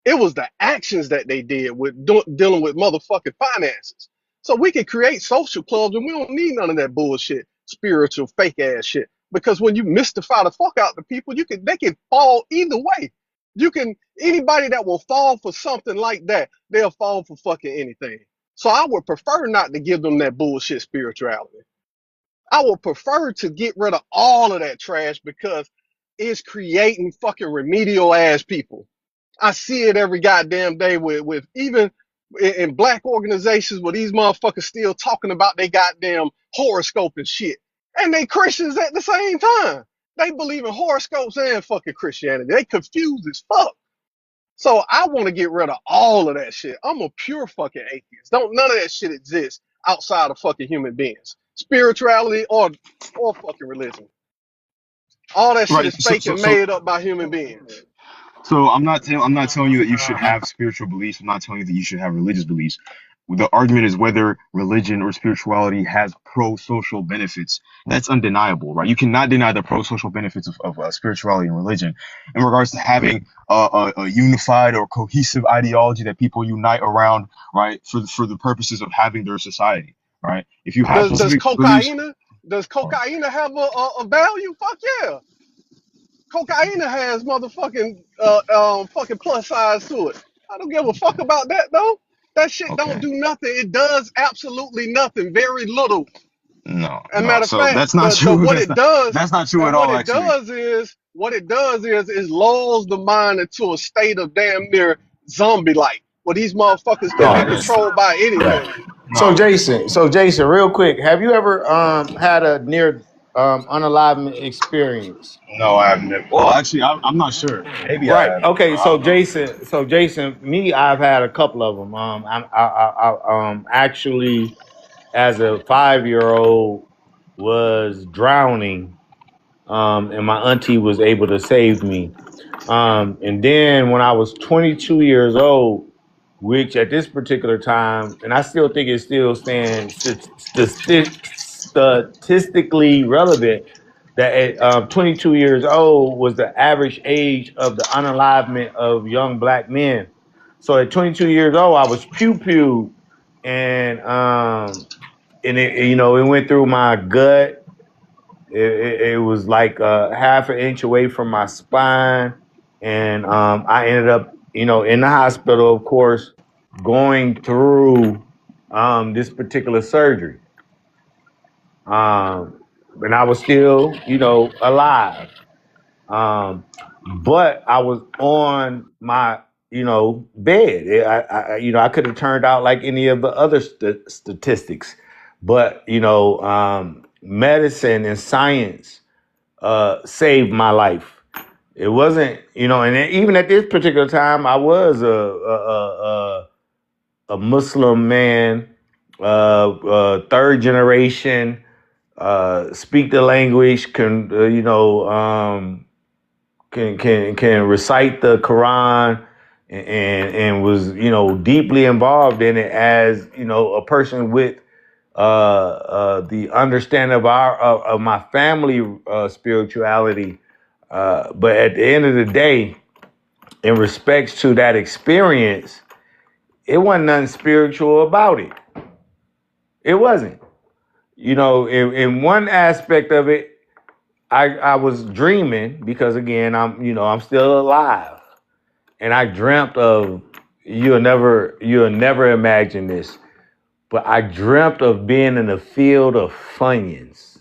Speaker 8: It was the actions that they did with dealing with motherfucking finances. So we can create social clubs and we don't need none of that bullshit, spiritual fake ass shit. Because when you mystify the fuck out the people, they can fall either way. Anybody that will fall for something like that, they'll fall for fucking anything. So I would prefer not to give them that bullshit spirituality. I would prefer to get rid of all of that trash because it's creating fucking remedial ass people. I see it every goddamn day with even in black organizations where these motherfuckers still talking about they goddamn horoscope and shit. And they Christians at the same time. They believe in horoscopes and fucking Christianity. They confused as fuck. So I want to get rid of all of that shit. I'm a pure fucking atheist. None of that shit exists outside of fucking human beings. Spirituality or fucking religion. All that shit is fake and made up by human beings.
Speaker 6: So I'm not telling you that you should have spiritual beliefs. I'm not telling you that you should have religious beliefs. The argument is whether religion or spirituality has pro-social benefits. That's undeniable, right? You cannot deny the pro-social benefits of spirituality and religion in regards to having a unified or cohesive ideology that people unite around, right? For the purposes of having their society, right? If you have
Speaker 8: does cocaine have a value? Fuck yeah. Cocaine has motherfucking fucking plus size to it. I don't give a fuck about that though. That shit don't do nothing. It does absolutely nothing. Very little.
Speaker 6: No.
Speaker 8: As a matter of
Speaker 6: So
Speaker 8: fact,
Speaker 6: that's not true.
Speaker 8: what it does,
Speaker 6: that's not true at all. Actually,
Speaker 8: what it does is lulls the mind into a state of damn near zombie like, where these motherfuckers can be controlled by anything.
Speaker 7: So Jason, real quick, have you ever had a near unalivement experience?
Speaker 6: No, I have never. Well, actually, I'm not sure. Maybe
Speaker 7: right.
Speaker 6: I have.
Speaker 7: Okay. So Jason, I've had a couple of them. I actually, as a 5-year-old, was drowning, and my auntie was able to save me. And then when I was 22 years old, which at this particular time, and I still think it still stands statistically relevant, that at 22 years old was the average age of the unalivement of young black men. So at 22 years old, I was pew, and it went through my gut. It was like half an inch away from my spine, and I ended up, in the hospital, of course, going through this particular surgery. And I was still, alive. But I was on my, bed. I could have turned out like any of the other statistics, but medicine and science saved my life. It wasn't, and even at this particular time, I was a Muslim man, third generation, speak the language, can can recite the Quran, and was deeply involved in it as a person with the understanding of my family spirituality. But at the end of the day, in respects to that experience, it wasn't nothing spiritual about it. It wasn't. In one aspect of it, I was dreaming because again, I'm still alive. And I dreamt of you'll never imagine this, but I dreamt of being in a field of Funyuns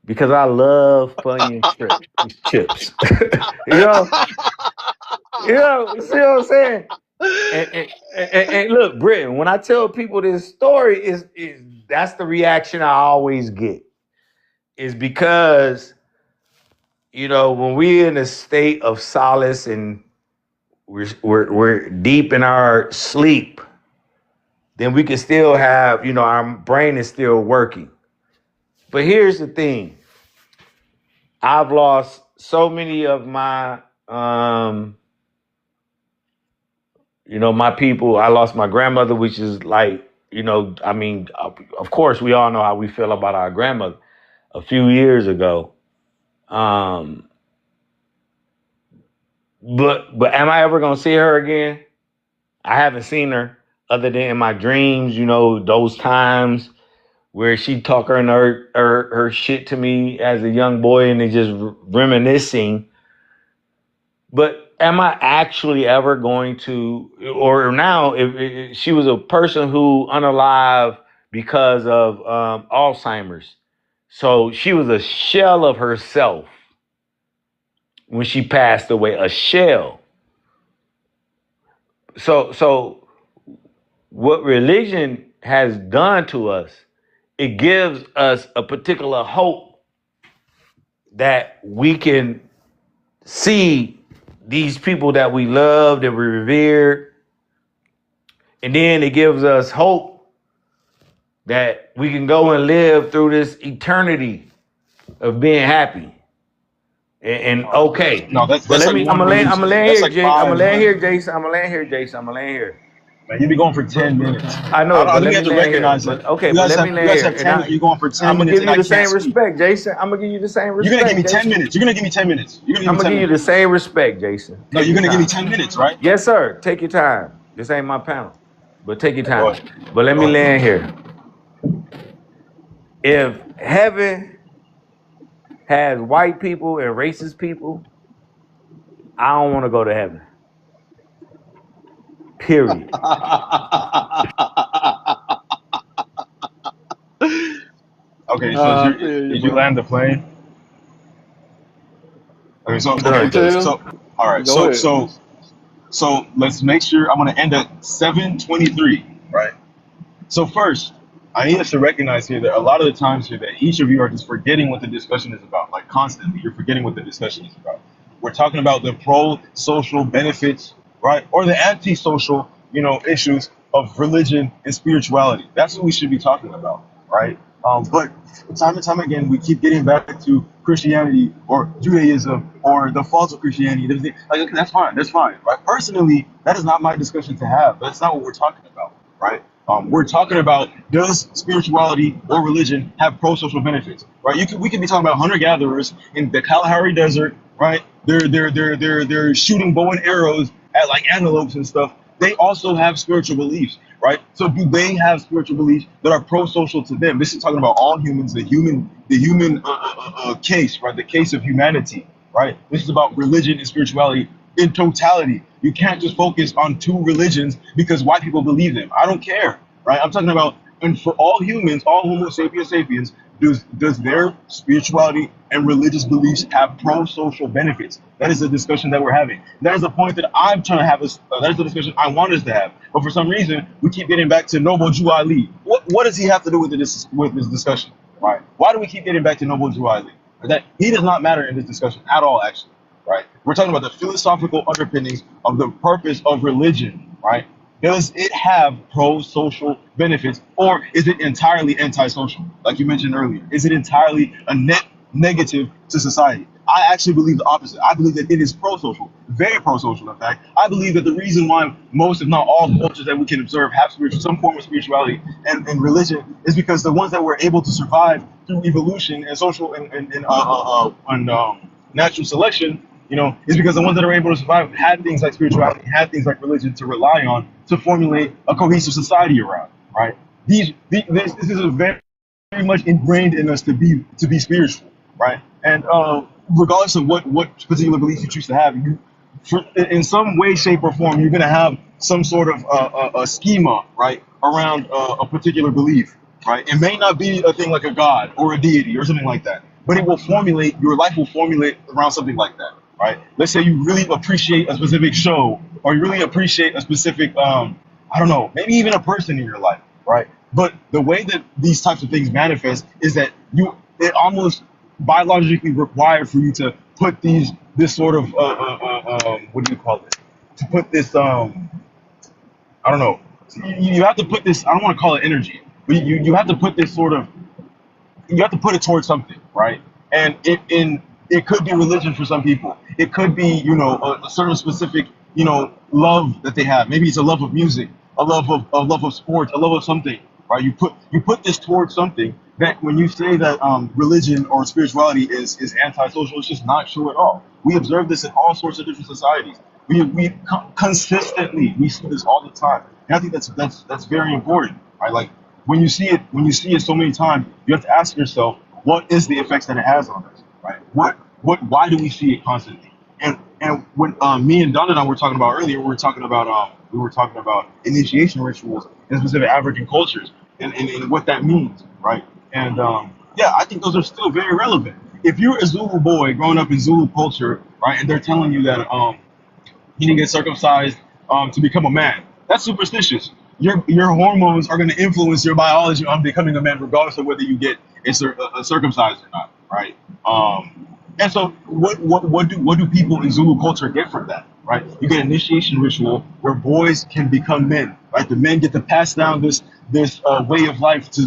Speaker 7: because I love Funyun chips. you know, you see what I'm saying? And look, Britton, when I tell people this story, is that's the reaction I always get. Is because when we're in a state of solace and we're deep in our sleep, then we can still have our brain is still working. But here's the thing: I've lost so many of my my people. I lost my grandmother, which is like, of course, we all know how we feel about our grandmother a few years ago. But am I ever gonna see her again? I haven't seen her other than in my dreams. Those times where she talking her shit to me as a young boy and they just reminiscing. But am I actually ever going to, or now, if she was a person who unalive because of Alzheimer's. So she was a shell of herself when she passed away, a shell. So what religion has done to us, it gives us a particular hope that we can see these people that we love, that we revered, and then it gives us hope that we can go and live through this eternity of being happy and okay.
Speaker 6: No, that's
Speaker 7: But
Speaker 6: like
Speaker 7: I'm
Speaker 6: one religion.
Speaker 7: gonna land
Speaker 6: That's
Speaker 7: here,
Speaker 6: like
Speaker 7: Jake. I'm gonna
Speaker 6: five.
Speaker 7: land here, Jason. I'm gonna land here, Jason. I'm gonna land here.
Speaker 6: Man, you be going for 10 minutes.
Speaker 7: I know,
Speaker 6: I
Speaker 7: but
Speaker 6: think
Speaker 7: let
Speaker 6: you
Speaker 7: me
Speaker 6: have to
Speaker 7: land here.
Speaker 6: recognize
Speaker 7: But
Speaker 6: it.
Speaker 7: okay,
Speaker 6: You
Speaker 7: but
Speaker 6: guys
Speaker 7: let me
Speaker 6: have
Speaker 7: land here.
Speaker 6: 10. You're going for 10
Speaker 7: I'm gonna
Speaker 6: minutes.
Speaker 7: give you the same
Speaker 6: Speak.
Speaker 7: respect, Jason. I'm gonna give you the same respect.
Speaker 6: You're gonna give me 10
Speaker 7: Jason.
Speaker 6: minutes. You're gonna give me 10 minutes. You're gonna
Speaker 7: I'm
Speaker 6: give me
Speaker 7: gonna
Speaker 6: 10
Speaker 7: give you the
Speaker 6: minutes.
Speaker 7: same respect, Jason.
Speaker 6: No,
Speaker 7: Take
Speaker 6: you're
Speaker 7: your
Speaker 6: gonna give me
Speaker 7: time.
Speaker 6: 10 minutes, right?
Speaker 7: Yes, sir. Take your time. This ain't my panel, but take your
Speaker 6: Go
Speaker 7: time.
Speaker 6: ahead.
Speaker 7: But let
Speaker 6: Go
Speaker 7: me
Speaker 6: ahead.
Speaker 7: land here. If heaven has white people and racist people, I don't want to go to heaven. Period.
Speaker 6: Okay, so
Speaker 8: I feel you,
Speaker 6: did you
Speaker 8: bro.
Speaker 6: land the plane? Okay, so
Speaker 7: I'm
Speaker 6: okay,
Speaker 7: done, Jason.
Speaker 8: Tell,
Speaker 6: so all right,
Speaker 8: go ahead.
Speaker 6: so let's make sure I'm gonna end at 7:23, right? So first, I need us to recognize here that a lot of the times here that each of you are just forgetting what the discussion is about. Like constantly, you're forgetting what the discussion is about. We're talking about the pro-social benefits, right, or the anti-social, issues of religion and spirituality. That's what we should be talking about, right? But time and time again, we keep getting back to Christianity or Judaism or the faults of Christianity. Like, okay, that's fine, right? Personally, that is not my discussion to have. That's not what we're talking about, right? We're talking about, does spirituality or religion have pro-social benefits, right? We could be talking about hunter-gatherers in the Kalahari Desert, right? They're shooting bow and arrows at like antelopes and stuff. They also have spiritual beliefs, right? So do they have spiritual beliefs that are pro-social to them? This is talking about all humans, the human case, right? The case of humanity, right? This is about religion and spirituality in totality. You can't just focus on two religions because white people believe them. I don't care, right? I'm talking about, and for all humans, all Homo sapiens, does their spirituality and religious beliefs have pro-social benefits? That is the discussion that we're having. That is the point that I'm trying to have. That is the discussion I want us to have. But for some reason, we keep getting back to Noble Jew Ali. What does he have to do with this discussion? Right? Why do we keep getting back to Noble Jew Ali? That he does not matter in this discussion at all, actually. Right? We're talking about the philosophical underpinnings of the purpose of religion, right?
Speaker 9: Does it have pro-social benefits, or is it entirely anti-social? Like you mentioned earlier, is it entirely a net negative to society? I actually believe the opposite. I believe that it is pro-social, very pro-social. In fact, I believe that the reason why most, if not all, cultures that we can observe have some form of spirituality and religion is because the ones that were able to survive through evolution and social and natural selection, is because the ones that are able to survive had things like spirituality, had things like religion to rely on to formulate a cohesive society around, right? This is a very much ingrained in us to be spiritual, right? And regardless of what particular beliefs you choose to have, in some way, shape, or form, you're going to have some sort of a schema, right, around a particular belief, right? It may not be a thing like a god or a deity or something like that, but it will formulate, your life will formulate around something like that, right? Let's say you really appreciate a specific show, or you really appreciate a specific, I don't know, maybe even a person in your life, right? But the way that these types of things manifest is that it almost biologically required for you to put this sort of what do you call it? To put this I don't know. You have to put this. I don't want to call it energy, but you have to put this sort of. You have to put it towards something, right? And it could be religion for some people. It could be a certain specific love that they have. Maybe it's a love of music, a love of sports, a love of something, right? You put this towards something that when you say that religion or spirituality is antisocial, it's just not true at all. We observe this in all sorts of different societies. We consistently we see this all the time, and I think that's very important, right? Like when you see it so many times, you have to ask yourself, what is the effects that it has on us, right? Why do we see it constantly? And when me and Don and I were talking about earlier, we were talking about initiation rituals in specific African cultures and what that means, right? And I think those are still very relevant. If you're a Zulu boy growing up in Zulu culture, right, and they're telling you that you need to get circumcised to become a man, that's superstitious. Your hormones are going to influence your biology on becoming a man, regardless of whether you get circumcised or not, right? And so, what do people in Zulu culture get from that, right? You get an initiation ritual where boys can become men, right? The men get to pass down this way of life to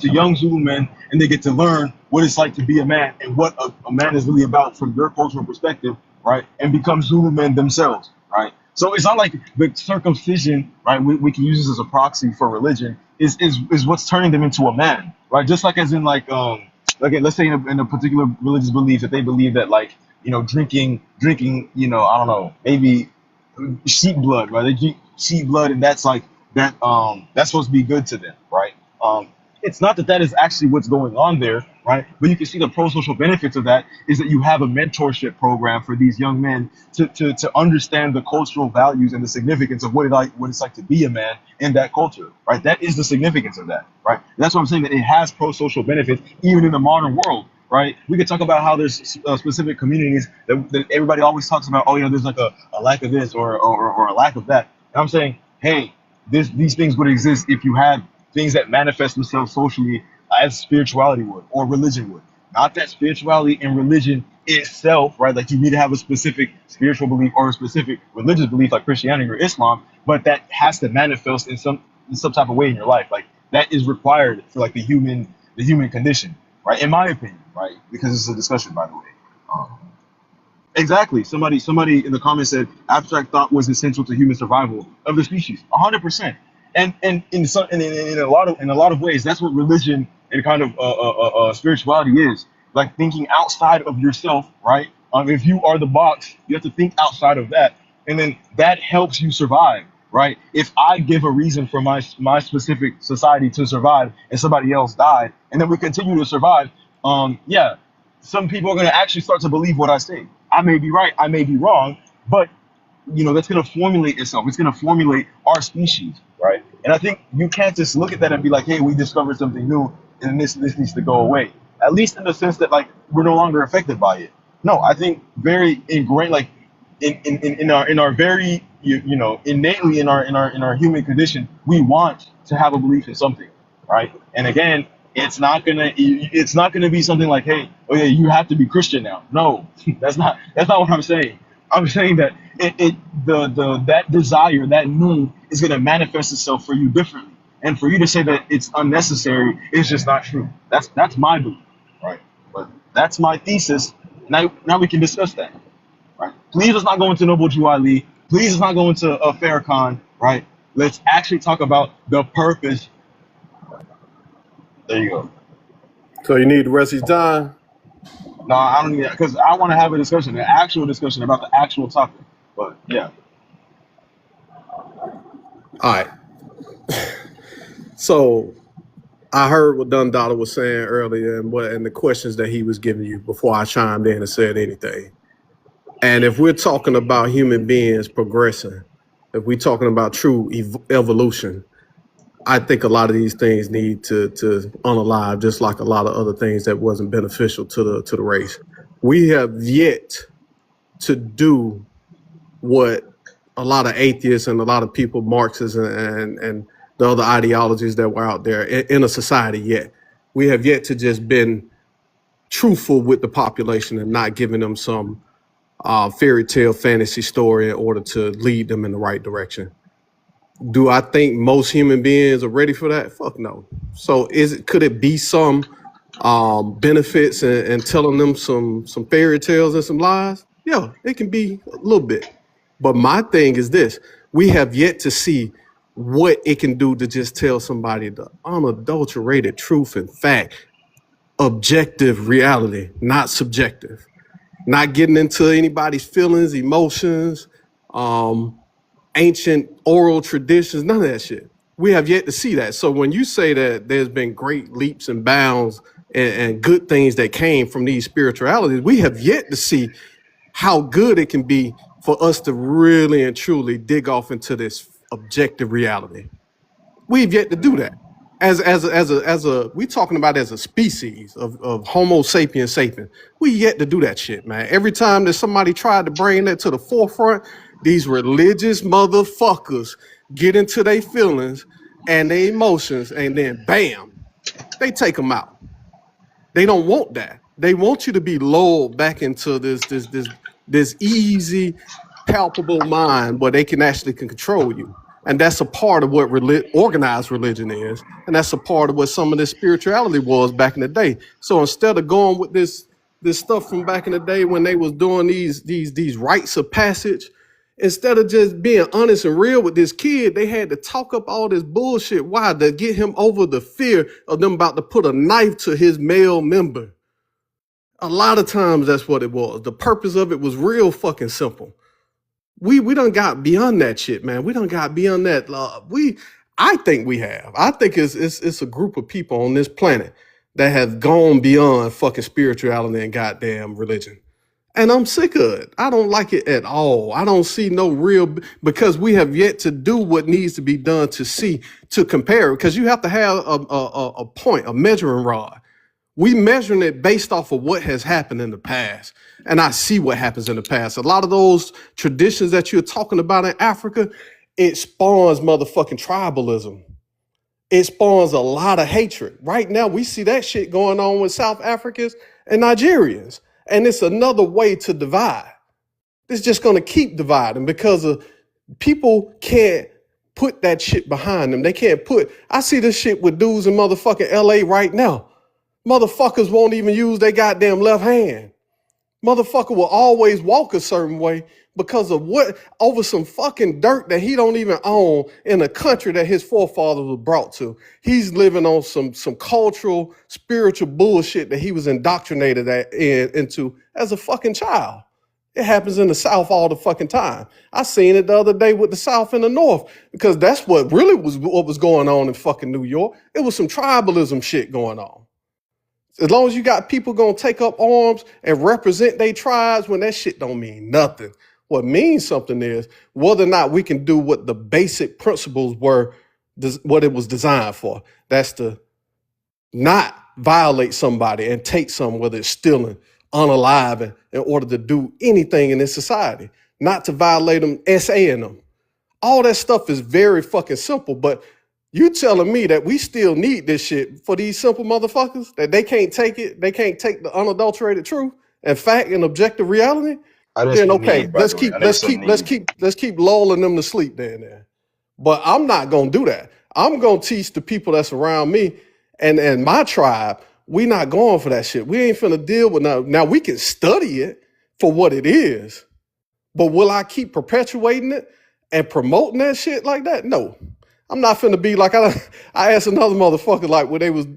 Speaker 9: young Zulu men, and they get to learn what it's like to be a man and what a man is really about from their cultural perspective, right? And become Zulu men themselves, right? So it's not like the circumcision, right? We can use this as a proxy for religion. Is what's turning them into a man, right? Just like as in like let's say in a particular religious belief that they believe that drinking I don't know, maybe sheep blood, right? They drink sheep blood, and that's like that that's supposed to be good to them, right? It's not that is actually what's going on there, right? But you can see the pro-social benefits of that is that you have a mentorship program for these young men to understand the cultural values and the significance of what it's like to be a man in that culture, right? That is the significance of that, right? And that's why I'm saying that it has pro-social benefits even in the modern world, right? We could talk about how there's specific communities that everybody always talks about, there's like a lack of this or a lack of that. And I'm saying, hey, these things would exist if you had things that manifest themselves socially as spirituality would or religion would. Not that spirituality and religion itself, right? Like you need to have a specific spiritual belief or a specific religious belief like Christianity or Islam, but that has to manifest in some type of way in your life. Like that is required for like the human condition, right? In my opinion, right? Because it's a discussion, by the way. Exactly. Somebody in the comments said abstract thought was essential to human survival of the species. 100%. And in a lot of ways, that's what religion and kind of spirituality is. Like thinking outside of yourself, right? If you are the box, you have to think outside of that, and then that helps you survive, right? If I give a reason for my specific society to survive, and somebody else died, and then we continue to survive, some people are going to actually start to believe what I say. I may be right, I may be wrong, but that's going to formulate itself. It's going to formulate our species, right? And I think you can't just look at that and be like, hey, we discovered something new and this needs to go away. At least in the sense that like we're no longer affected by it. No, I think very ingrained, like in our very innately in our human condition, we want to have a belief in something, right? And again, it's not gonna be something like, hey, you have to be Christian now. No, that's not what I'm saying. I'm saying that that desire, that need is going to manifest itself for you differently. And for you to say that it's unnecessary is just not true. That's my belief, right? But that's my thesis. Now we can discuss that, right? Please let's not go into Noble Drew Ali. Please let's not go into Farrakhan, right? Let's actually talk about the purpose. There you go.
Speaker 8: So you need the rest of your time?
Speaker 9: No, I don't need that because I want to have a discussion, an actual discussion about the actual topic. But yeah.
Speaker 8: All right. So I heard what Don Dollar was saying earlier and the questions that he was giving you before I chimed in and said anything. And if we're talking about human beings progressing, if we're talking about true evolution, I think a lot of these things need to unalive, just like a lot of other things that wasn't beneficial to the race. We have yet to do what a lot of atheists and a lot of people, Marxists and the other ideologies that were out there in a society yet. We have yet to just been truthful with the population and not giving them some fairy tale fantasy story in order to lead them in the right direction. Do I think most human beings are ready for that? Fuck no. So could it be some benefits and telling them some fairy tales and some lies? Yeah, it can be a little bit. But my thing is this: we have yet to see what it can do to just tell somebody the unadulterated truth and fact, objective reality, not subjective, not getting into anybody's feelings, emotions, ancient oral traditions, none of that shit. We have yet to see that. So when you say that there's been great leaps and bounds and good things that came from these spiritualities, we have yet to see how good it can be for us to really and truly dig off into this objective reality. We've yet to do that. As a we talking about as a species of Homo sapiens sapien. We yet to do that shit, man. Every time that somebody tried to bring that to the forefront, these religious motherfuckers get into their feelings and their emotions, and then bam, they take them out. They don't want that. They want you to be lulled back into this easy, palpable mind where they can actually control you. And that's a part of what organized religion is. And that's a part of what some of this spirituality was back in the day. So instead of going with this stuff from back in the day when they was doing these rites of passage, instead of just being honest and real with this kid, they had to talk up all this bullshit. Why? To get him over the fear of them about to put a knife to his male member. A lot of times that's what it was. The purpose of it was real fucking simple. We done got beyond that shit, man. We done got beyond that. I think we have. I think it's a group of people on this planet that have gone beyond fucking spirituality and goddamn religion. And I'm sick of it. I don't like it at all. I don't see no real, because we have yet to do what needs to be done to compare. Because you have to have a point, a measuring rod. We measuring it based off of what has happened in the past. And I see what happens in the past. A lot of those traditions that you're talking about in Africa, it spawns motherfucking tribalism. It spawns a lot of hatred. Right now, we see that shit going on with South Africans and Nigerians. And it's another way to divide. It's just going to keep dividing because of people can't put that shit behind them. They can't I see this shit with dudes in motherfucking LA right now. Motherfuckers won't even use their goddamn left hand. Motherfucker will always walk a certain way because of over some fucking dirt that he don't even own in a country that his forefathers were brought to. He's living on some cultural, spiritual bullshit that he was indoctrinated into as a fucking child. It happens in the South all the fucking time. I seen it the other day with the South and the North, because that's what was going on in fucking New York. It was some tribalism shit going on. As long as you got people gonna take up arms and represent their tribes, when that shit don't mean nothing. What means something is whether or not we can do what the basic principles were, what it was designed for. That's to not violate somebody and take something, whether it's stealing, unaliving, in order to do anything in this society. Not to violate them, SAing them. All that stuff is very fucking simple, but you telling me that we still need this shit for these simple motherfuckers, that they can't take it, they can't take the unadulterated truth and fact and objective reality?
Speaker 6: I didn't
Speaker 8: then
Speaker 6: say
Speaker 8: okay,
Speaker 6: need, by the way. I never said need.
Speaker 8: let's keep lulling them to sleep there. But I'm not gonna do that. I'm gonna teach the people that's around me and my tribe. We not going for that shit. We ain't finna deal with now we can study it for what it is, but will I keep perpetuating it and promoting that shit like that? No. I'm not finna be like I asked another motherfucker like when they was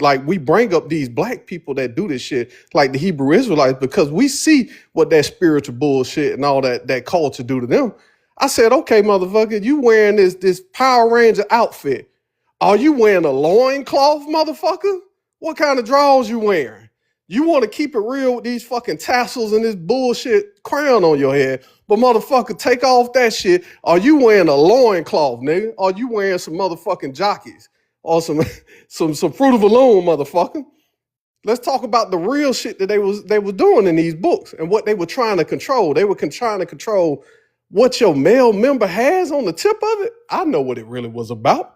Speaker 8: like we bring up these black people that do this shit like the Hebrew Israelites because we see what that spiritual bullshit and all that culture do to them. I said, okay, motherfucker, you wearing this Power Ranger outfit. Are you wearing a loincloth, motherfucker? What kind of drawers you wearing? You want to keep it real with these fucking tassels and this bullshit crown on your head, but motherfucker, take off that shit. Are you wearing a loincloth, nigga? Are you wearing some motherfucking jockeys? Or some Fruit of the Loom, motherfucker? Let's talk about the real shit that they were doing in these books and what they were trying to control. They were trying to control what your male member has on the tip of it. I know what it really was about.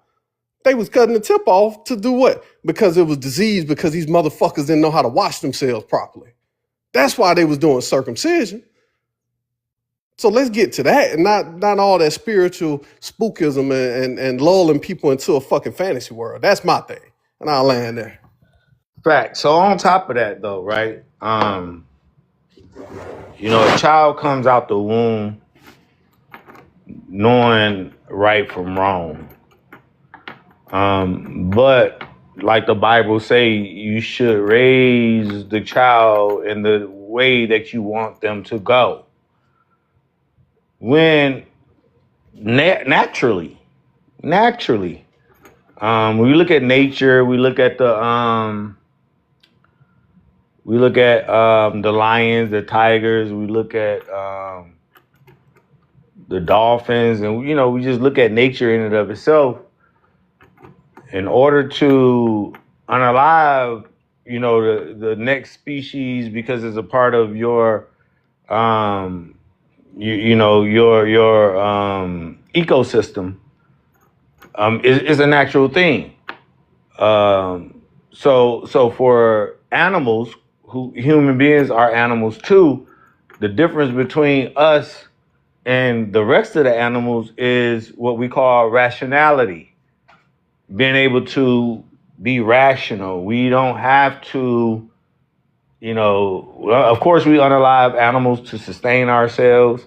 Speaker 8: They was cutting the tip off to do what? Because it was disease, because these motherfuckers didn't know how to wash themselves properly. That's why they was doing circumcision. So let's get to that and not all that spiritual spookism and lulling people into a fucking fantasy world. That's my thing. And I'll land there.
Speaker 7: Fact. So on top of that though, right? You know, a child comes out the womb knowing right from wrong. But like the Bible say, you should raise the child in the way that you want them to go. When naturally, we look at nature, we look at the lions, the tigers, we look at the dolphins, and you know, we just look at nature in and of itself. In order to unalive, you know, the next species, because it's a part of your, your ecosystem, is a natural thing. So for animals, human beings are animals too. The difference between us and the rest of the animals is what we call rationality. Being able to be rational. We don't have to, you know, of course we unalive animals to sustain ourselves.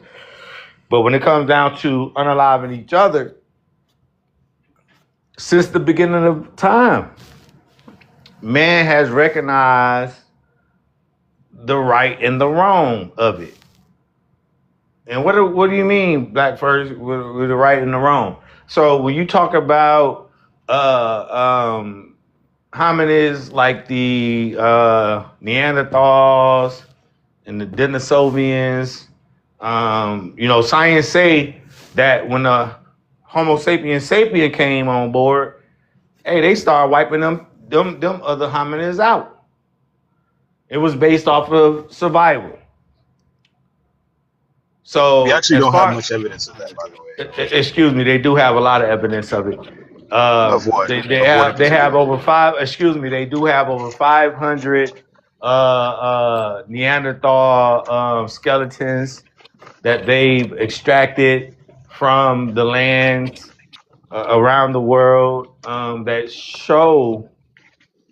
Speaker 7: But when it comes down to unaliving each other, since the beginning of time, man has recognized the right and the wrong of it. And what do you mean, BlackFirst, with the right and the wrong? So when you talk about hominids like the Neanderthals and the Denisovians, you know, science say that when the Homo sapien came on board, hey, they started wiping them other hominids out. It was based off of survival. So
Speaker 6: We actually don't have much evidence of that, by the way.
Speaker 7: Excuse me, they do have a lot of evidence of it.
Speaker 6: Of what?
Speaker 7: They have over 500 Neanderthal skeletons that they've extracted from the lands around the world that show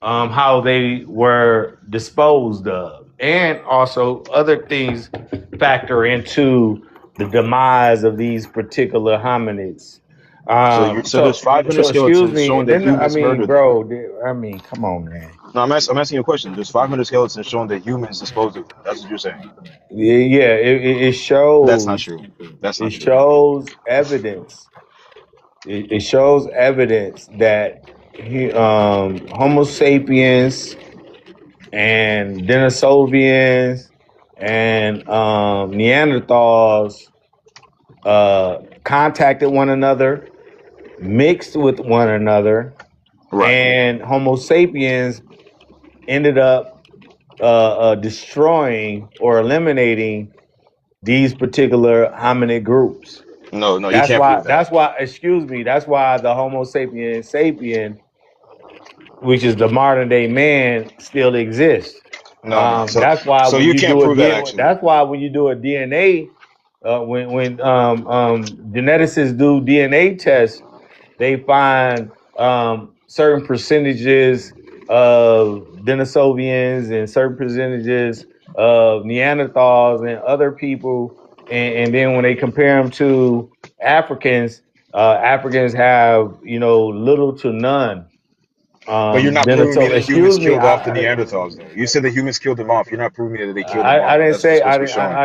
Speaker 7: how they were disposed of, and also other things factor into the demise of these particular hominids.
Speaker 6: So there's 500 skeletons showing that humans murdered them.
Speaker 7: Come on, man.
Speaker 6: No, I'm asking you a question. There's 500 skeletons showing that humans disposed of them. That's what you're saying.
Speaker 7: Yeah, it shows.
Speaker 6: That's not true.
Speaker 7: It shows evidence. It shows evidence that Homo sapiens and Denisovians and Neanderthals contacted one another, mixed with one another, right. And Homo sapiens ended up destroying or eliminating these particular hominid groups.
Speaker 6: No, you can't prove that.
Speaker 7: That's why the Homo sapien, which is the modern day man, still exists.
Speaker 6: No. So
Speaker 7: That's why
Speaker 6: so
Speaker 7: when
Speaker 6: you
Speaker 7: you
Speaker 6: can't
Speaker 7: do a
Speaker 6: prove that
Speaker 7: DNA,
Speaker 6: actually.
Speaker 7: that's why when you do a DNA, when geneticists do DNA tests, they find certain percentages of Denisovians and certain percentages of Neanderthals and other people, and then when they compare them to Africans, Africans have little to none.
Speaker 6: But you're not proving me
Speaker 7: Deniso,
Speaker 6: that humans
Speaker 7: excuse me,
Speaker 6: killed off the Neanderthals, though. You said the humans killed them off. You're not proving me that they killed them
Speaker 7: I
Speaker 6: off.
Speaker 7: didn't
Speaker 6: That's just
Speaker 7: say
Speaker 6: what you're showing.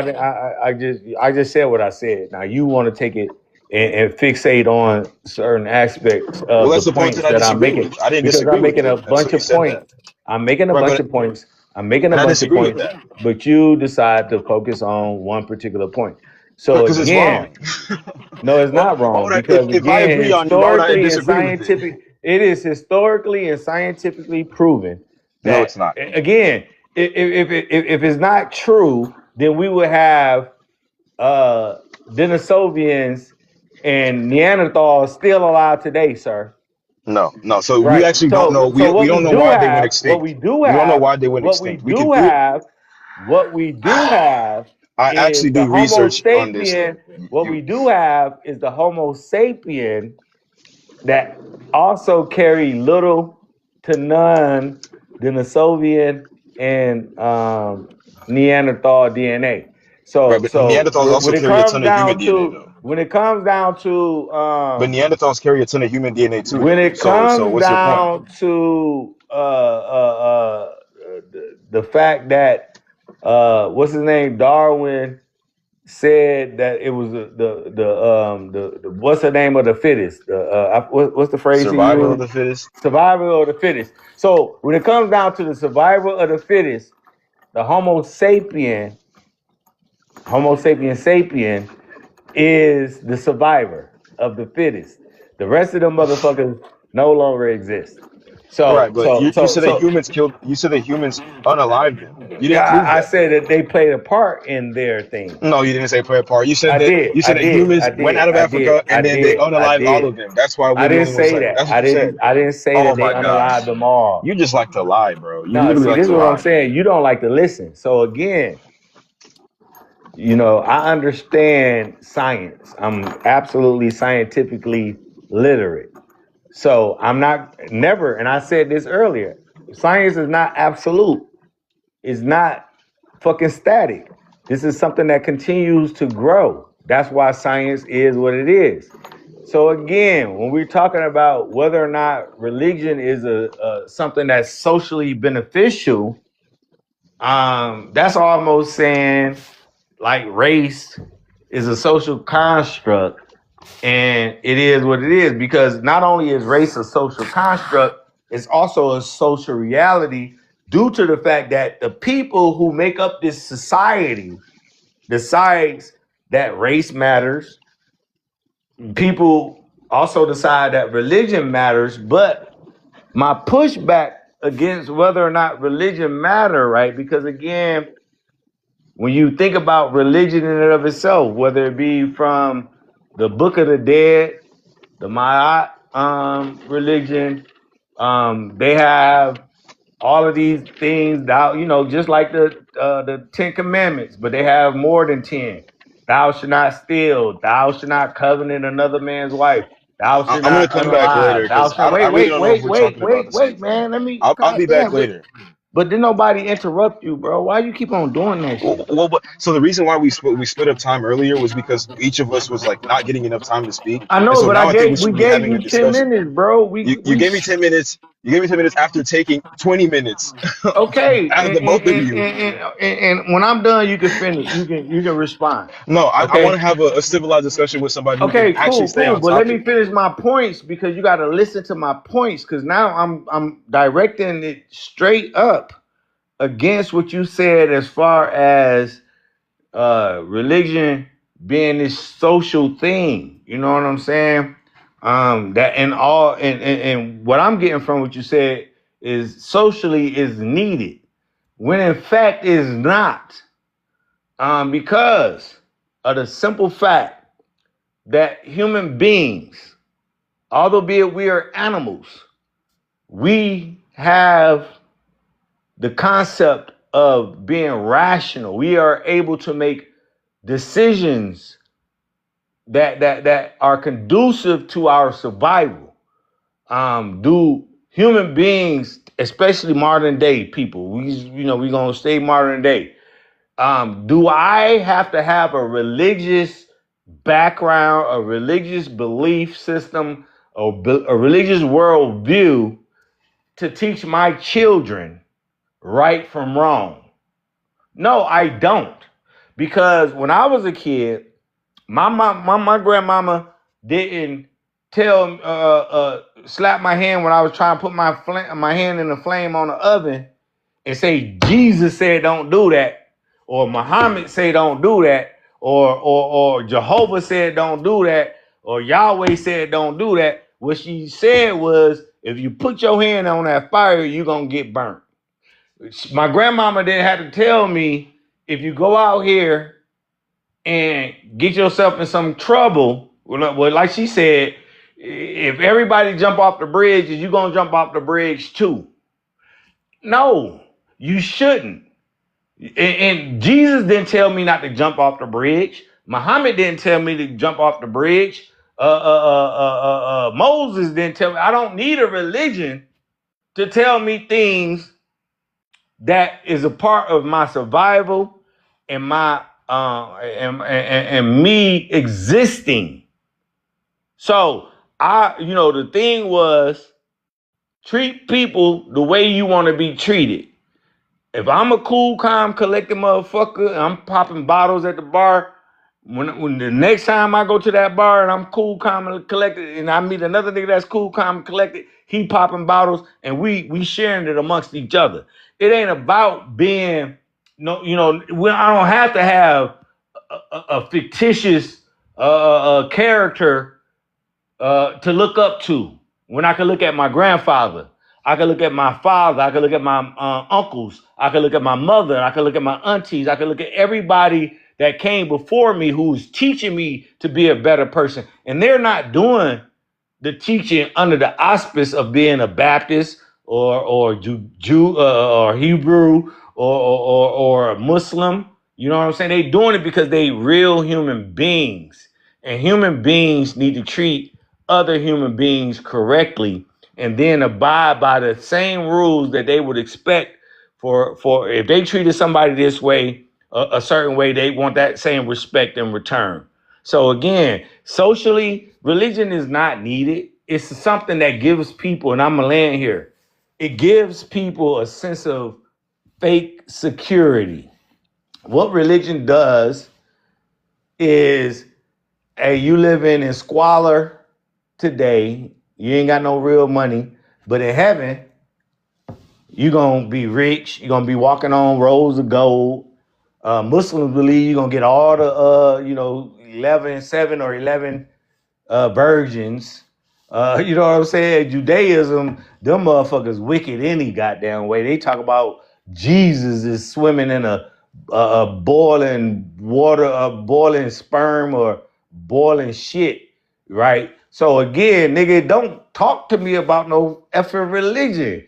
Speaker 7: I just said what I said. Now you want to take it and fixate on certain aspects
Speaker 6: Well,
Speaker 7: of the
Speaker 6: that's the point
Speaker 7: points
Speaker 6: that I
Speaker 7: that I'm
Speaker 6: disagree
Speaker 7: making
Speaker 6: with. I didn't
Speaker 7: because I'm
Speaker 6: disagree with
Speaker 7: making a
Speaker 6: you until
Speaker 7: bunch
Speaker 6: you
Speaker 7: of
Speaker 6: said that.
Speaker 7: points. I'm making a
Speaker 6: Right,
Speaker 7: bunch
Speaker 6: but
Speaker 7: of points. I'm making a
Speaker 6: and I
Speaker 7: bunch of
Speaker 6: disagree with
Speaker 7: points,
Speaker 6: that
Speaker 7: but you decide to focus on one particular point. So
Speaker 6: because it's
Speaker 7: again,
Speaker 6: wrong.
Speaker 7: no, it's
Speaker 6: Well,
Speaker 7: not
Speaker 6: why
Speaker 7: wrong
Speaker 6: would I?
Speaker 7: because
Speaker 6: If I
Speaker 7: again,
Speaker 6: agree on it, why would I
Speaker 7: historically and
Speaker 6: disagree with it?
Speaker 7: scientific, it is historically and scientifically proven
Speaker 6: No, it's
Speaker 7: that
Speaker 6: not.
Speaker 7: again, if it's not true, then we would have Denisovians and Neanderthals still alive today, sir.
Speaker 6: No. So we
Speaker 7: Right.
Speaker 6: actually don't know.
Speaker 7: So
Speaker 6: We
Speaker 7: what we
Speaker 6: don't know
Speaker 7: do
Speaker 6: why they went
Speaker 7: have, what we
Speaker 6: extinct.
Speaker 7: do
Speaker 6: We don't know
Speaker 7: have,
Speaker 6: why they went
Speaker 7: what we
Speaker 6: extinct. We can
Speaker 7: do
Speaker 6: prove.
Speaker 7: have, what we do have
Speaker 6: I
Speaker 7: is
Speaker 6: actually
Speaker 7: the
Speaker 6: do
Speaker 7: Homo
Speaker 6: research on this,
Speaker 7: sapien.
Speaker 6: though.
Speaker 7: What we do have is the Homo sapien that also carry little to none Denisovian and Neanderthal DNA.
Speaker 6: Right,
Speaker 7: So
Speaker 6: but Neanderthals also
Speaker 7: when it
Speaker 6: carry a
Speaker 7: comes
Speaker 6: ton of human
Speaker 7: down
Speaker 6: DNA,
Speaker 7: to
Speaker 6: though. But
Speaker 7: um,
Speaker 6: Neanderthals carry a ton of human DNA too,
Speaker 7: when
Speaker 6: though.
Speaker 7: it
Speaker 6: So
Speaker 7: comes
Speaker 6: what's your point?
Speaker 7: down to the fact that what's his name, Darwin said that it was the what's the name of the fittest? What's the phrase he
Speaker 6: Survival of
Speaker 7: used?
Speaker 6: the fittest.
Speaker 7: Survival of the fittest. So when it comes down to the survival of the fittest, the Homo sapien is the survivor of the fittest. The rest of them motherfuckers no longer exist.
Speaker 6: Right, but you said that
Speaker 7: So
Speaker 6: humans killed. You said that humans unalived them. You didn't
Speaker 7: yeah,
Speaker 6: prove
Speaker 7: I
Speaker 6: that,
Speaker 7: said
Speaker 6: though.
Speaker 7: that they played a part in their thing.
Speaker 6: No, you didn't say play a part.
Speaker 7: I did,
Speaker 6: You
Speaker 7: I
Speaker 6: said that
Speaker 7: did, I
Speaker 6: humans went
Speaker 7: did,
Speaker 6: out of
Speaker 7: I did,
Speaker 6: Africa
Speaker 7: I
Speaker 6: and then they
Speaker 7: did, I
Speaker 6: unalived all
Speaker 7: did.
Speaker 6: of them. That's why
Speaker 7: I
Speaker 6: we're the
Speaker 7: didn't
Speaker 6: only ones
Speaker 7: say
Speaker 6: left.
Speaker 7: that.
Speaker 6: That's what you said.
Speaker 7: I didn't say
Speaker 6: Oh
Speaker 7: that they
Speaker 6: my
Speaker 7: unalived
Speaker 6: gosh,
Speaker 7: them all.
Speaker 6: you just like to lie, bro. You
Speaker 7: No,
Speaker 6: literally
Speaker 7: see,
Speaker 6: like
Speaker 7: this is
Speaker 6: to
Speaker 7: what I'm
Speaker 6: lie.
Speaker 7: saying. You don't like to listen. So again, I understand science. I'm absolutely scientifically literate. So I'm not never, and I said this earlier, science is not absolute. It's not fucking static. This is something that continues to grow. That's why science is what it is. So again, when we're talking about whether or not religion is a something that's socially beneficial, that's almost saying like race is a social construct, and it is what it is because not only is race a social construct, it's also a social reality due to the fact that the people who make up this society decides that race matters. People also decide that religion matters, but my pushback against whether or not religion matter, right? Because again, when you think about religion in and of itself, whether it be from the Book of the Dead, the Ma'at religion, they have all of these things, just like the 10 Commandments, but they have more than 10. Thou shalt not steal. Thou shalt not covenant another man's wife. Thou shalt
Speaker 6: I'm gonna
Speaker 7: not
Speaker 6: come back later
Speaker 7: unalive. Thou
Speaker 6: because
Speaker 7: shalt
Speaker 6: I
Speaker 7: wait,
Speaker 6: really
Speaker 7: wait,
Speaker 6: don't know if
Speaker 7: wait,
Speaker 6: we're
Speaker 7: wait,
Speaker 6: talking about
Speaker 7: wait,
Speaker 6: the same
Speaker 7: wait,
Speaker 6: thing.
Speaker 7: man. Let me.
Speaker 6: I'll
Speaker 7: God
Speaker 6: be back
Speaker 7: damn.
Speaker 6: later.
Speaker 7: But did nobody interrupt you, bro? Why you keep on doing that shit?
Speaker 6: But so the reason why we split up time earlier was because each of us was like not getting enough time to speak,
Speaker 7: I
Speaker 6: and
Speaker 7: know,
Speaker 6: so
Speaker 7: but
Speaker 6: now I think we
Speaker 7: we
Speaker 6: should be
Speaker 7: gave
Speaker 6: having a
Speaker 7: you 10
Speaker 6: discussion.
Speaker 7: minutes, bro.
Speaker 6: You gave me 10 minutes. You gave me 10 minutes after taking 20 minutes
Speaker 7: Okay,
Speaker 6: out of the both of you.
Speaker 7: and when I'm done, you can finish. You can respond.
Speaker 6: No, I want
Speaker 7: Okay.
Speaker 6: to have a civilized discussion with somebody who can
Speaker 7: Okay,
Speaker 6: actually
Speaker 7: cool,
Speaker 6: stay
Speaker 7: cool.
Speaker 6: on
Speaker 7: But let me
Speaker 6: topic.
Speaker 7: finish my points because you got to listen to my points because now I'm directing it straight up against what you said as far as religion being this social thing. You know what I'm saying? That and all and what I'm getting from what you said is socially is needed when in fact is not. Because of the simple fact that human beings, although be it we are animals, we have the concept of being rational. We are able to make decisions that are conducive to our survival. Do human beings, especially modern day people, we're gonna stay modern day. Do I have to have a religious background, a religious belief system, a religious worldview to teach my children right from wrong? No, I don't. Because when I was a kid, my grandmama didn't slap my hand when I was trying to put my hand in the flame on the oven and say Jesus said don't do that, or Muhammad said don't do that, or Jehovah said don't do that, or Yahweh said don't do that. What she said was, if you put your hand on that fire, you're gonna get burnt. My grandmama didn't have to tell me, if you go out here and get yourself in some trouble, well, like she said, if everybody jump off the bridge, you gonna jump off the bridge too. No, you shouldn't. And Jesus didn't tell me not to jump off the bridge. Muhammad didn't tell me to jump off the bridge. Moses didn't tell me. I don't need a religion to tell me things that is a part of my survival and my and me existing. So the thing was, treat people the way you want to be treated. If I'm a cool, calm, collected motherfucker, and I'm popping bottles at the bar, when the next time I go to that bar and I'm cool, calm, and collected, and I meet another nigga that's cool, calm, and collected, he popping bottles, and we sharing it amongst each other. It ain't about being, I don't have to have a fictitious character to look up to. When I can look at my grandfather, I can look at my father, I can look at my uncles, I can look at my mother, I can look at my aunties, I can look at everybody that came before me who's teaching me to be a better person. And they're not doing the teaching under the auspice of being a Baptist or Jew or Hebrew or a Muslim. You know what I'm saying? They doing it because they real human beings. And human beings need to treat other human beings correctly, and then abide by the same rules that they would expect for if they treated somebody this way, a certain way, they want that same respect in return. So again, socially, religion is not needed. It's something that gives people, and I'm gonna land here, it gives people a sense of fake security. What religion does is, hey, you living in squalor today, you ain't got no real money, but in heaven, you're going to be rich. You're going to be walking on rows of gold. Muslims believe you're going to get all the, 7 or 11 virgins. You know what I'm saying? Judaism, them motherfuckers wicked any goddamn way. They talk about Jesus is swimming in a boiling water, a boiling sperm or boiling shit, right? So again, nigga, don't talk to me about no effing religion.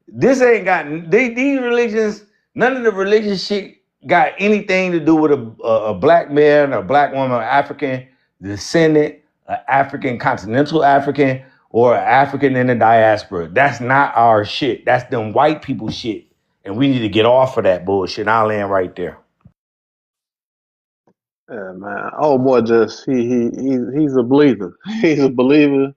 Speaker 7: This ain't got these religions. None of the religious shit got anything to do with a black man, a black woman, African descendant, an African, continental African, or an African in the diaspora. That's not our shit. That's them white people shit, and we need to get off of that bullshit. I'll land right there.
Speaker 8: Yeah, man. Oh boy, just he's a believer. He's a believer.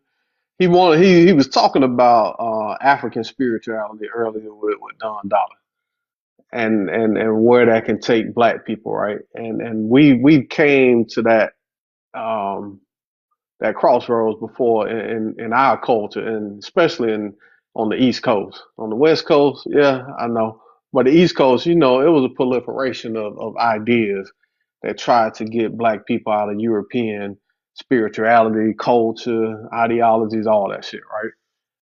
Speaker 8: He was talking about African spirituality earlier with Don Dollar and where that can take black people, right? And we came to um that crossroads before in our culture, and especially on the East Coast. On the West Coast, yeah, I know, but the East Coast, it was a proliferation of ideas that tried to get black people out of European spirituality, culture, ideologies, all that shit, right?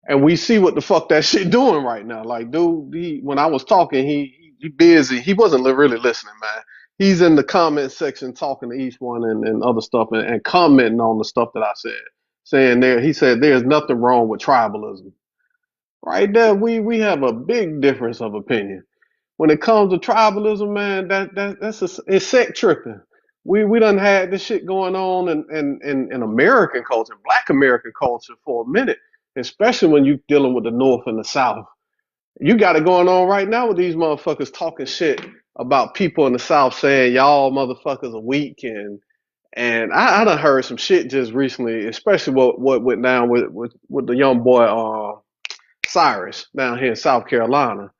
Speaker 8: And we see what the fuck that shit doing right now. Like, dude, when I was talking, he busy. He wasn't really listening, man. He's in the comment section talking to each one and other stuff and commenting on the stuff that I said. He said there's nothing wrong with tribalism. Right there, we have a big difference of opinion. when it comes to tribalism, man, it's sect tripping. We done had this shit going on in American culture, Black American culture for a minute, especially when you dealing with the North and the South. You got it going on right now with these motherfuckers talking shit about people in the South saying y'all motherfuckers are weak and I done heard some shit just recently, especially what went down with the young boy Cyrus down here in South Carolina.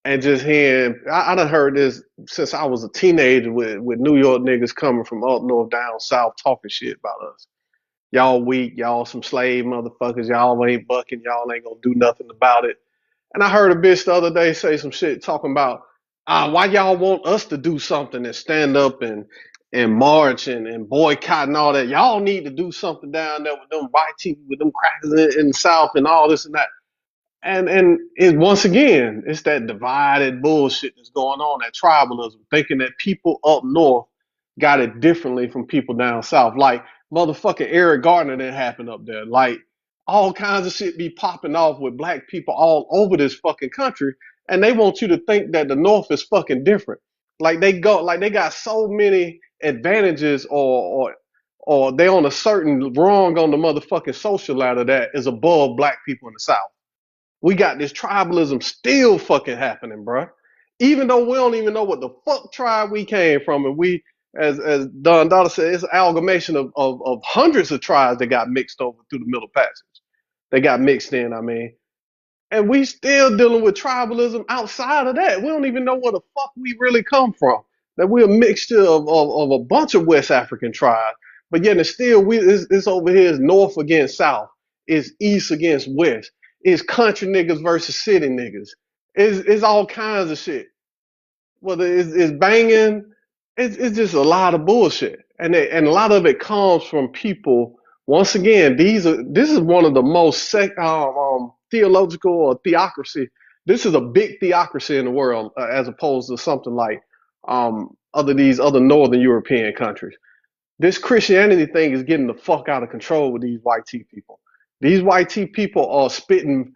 Speaker 8: And just hearing, I done heard this since I was a teenager with New York niggas coming from up north down south talking shit about us. Y'all weak, y'all some slave motherfuckers, y'all ain't bucking, y'all ain't gonna do nothing about it. And I heard a bitch the other day say some shit talking about why y'all want us to do something and stand up and march and boycott and all that. Y'all need to do something down there with them white people, with them crackers in the South and all this and that. And once again, it's that divided bullshit that's going on, that tribalism, thinking that people up north got it differently from people down south. Like motherfucking Eric Gardner didn't happen up there. Like all kinds of shit be popping off with black people all over this fucking country, and they want you to think that the north is fucking different. Like they got so many advantages or they on a certain rung on the motherfucking social ladder that is above black people in the south. We got this tribalism still fucking happening, bro. Even though we don't even know what the fuck tribe we came from, and we, as Don Dada said, it's an amalgamation of hundreds of tribes that got mixed over through the Middle Passage. They got mixed in, I mean. And we still dealing with tribalism outside of that. We don't even know where the fuck we really come from. That we're a mixture of a bunch of West African tribes. But yet it's still, it's over here is North against South. It's East against West. It's country niggas versus city niggas. It's all kinds of shit. Whether it's banging, it's just a lot of bullshit. And a lot of it comes from people. Once again, this is one of the most theological or theocracy. This is a big theocracy in the world, as opposed to something like these other Northern European countries. This Christianity thing is getting the fuck out of control with these white tea people. These white tea people are spitting.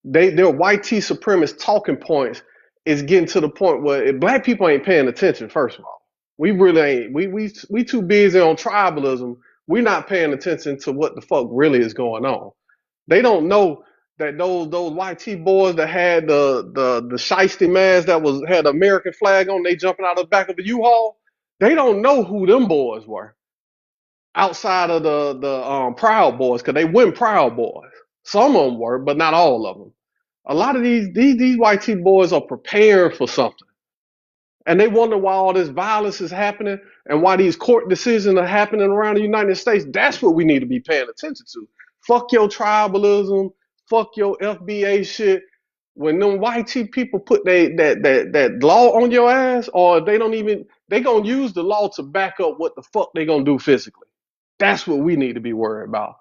Speaker 8: Their white tea supremacist talking points is getting to the point where black people ain't paying attention. First of all, we really ain't. We too busy on tribalism. We're not paying attention to what the fuck really is going on. They don't know that those white tea boys that had the shiesty masks that had the American flag on, they jumping out of the back of the U-Haul. They don't know who them boys were outside of the Proud Boys, because they weren't Proud Boys. Some of them were, but not all of them. A lot of these white tea boys are preparing for something. And they wonder why all this violence is happening and why these court decisions are happening around the United States. That's what we need to be paying attention to. Fuck your tribalism. Fuck your FBA shit. When them white tea people put that law on your ass, or they gonna use the law to back up what the fuck they gonna do physically. That's what we need to be worried about.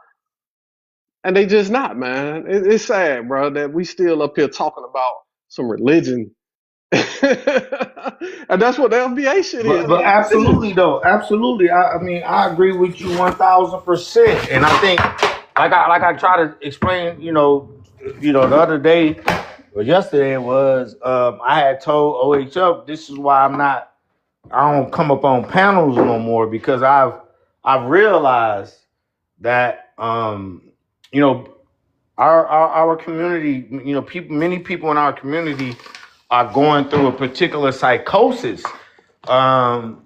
Speaker 8: And they just not, man. It's sad, bro, that we still up here talking about some religion. And that's what the FBA shit is.
Speaker 10: But absolutely, though. Absolutely. I mean, I agree with you 1,000%. And I think, like I try to explain, the other day or yesterday was, I had told OHF, this is why I don't come up on panels no more, because I've realized that, our community, many people in our community are going through a particular psychosis, and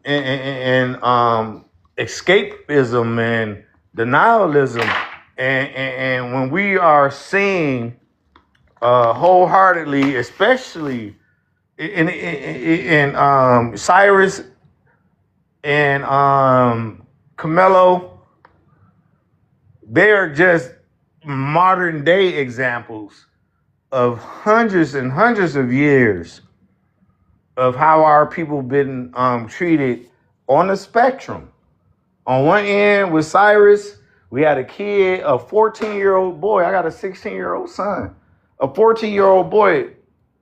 Speaker 10: escapism and denialism, and when we are seeing wholeheartedly, especially in Cyrus and Camelo, they're just modern day examples of hundreds and hundreds of years of how our people been treated on the spectrum. On one end with Cyrus, we had a kid, a 14-year-old boy. I got a 16-year-old son. A 14-year-old boy,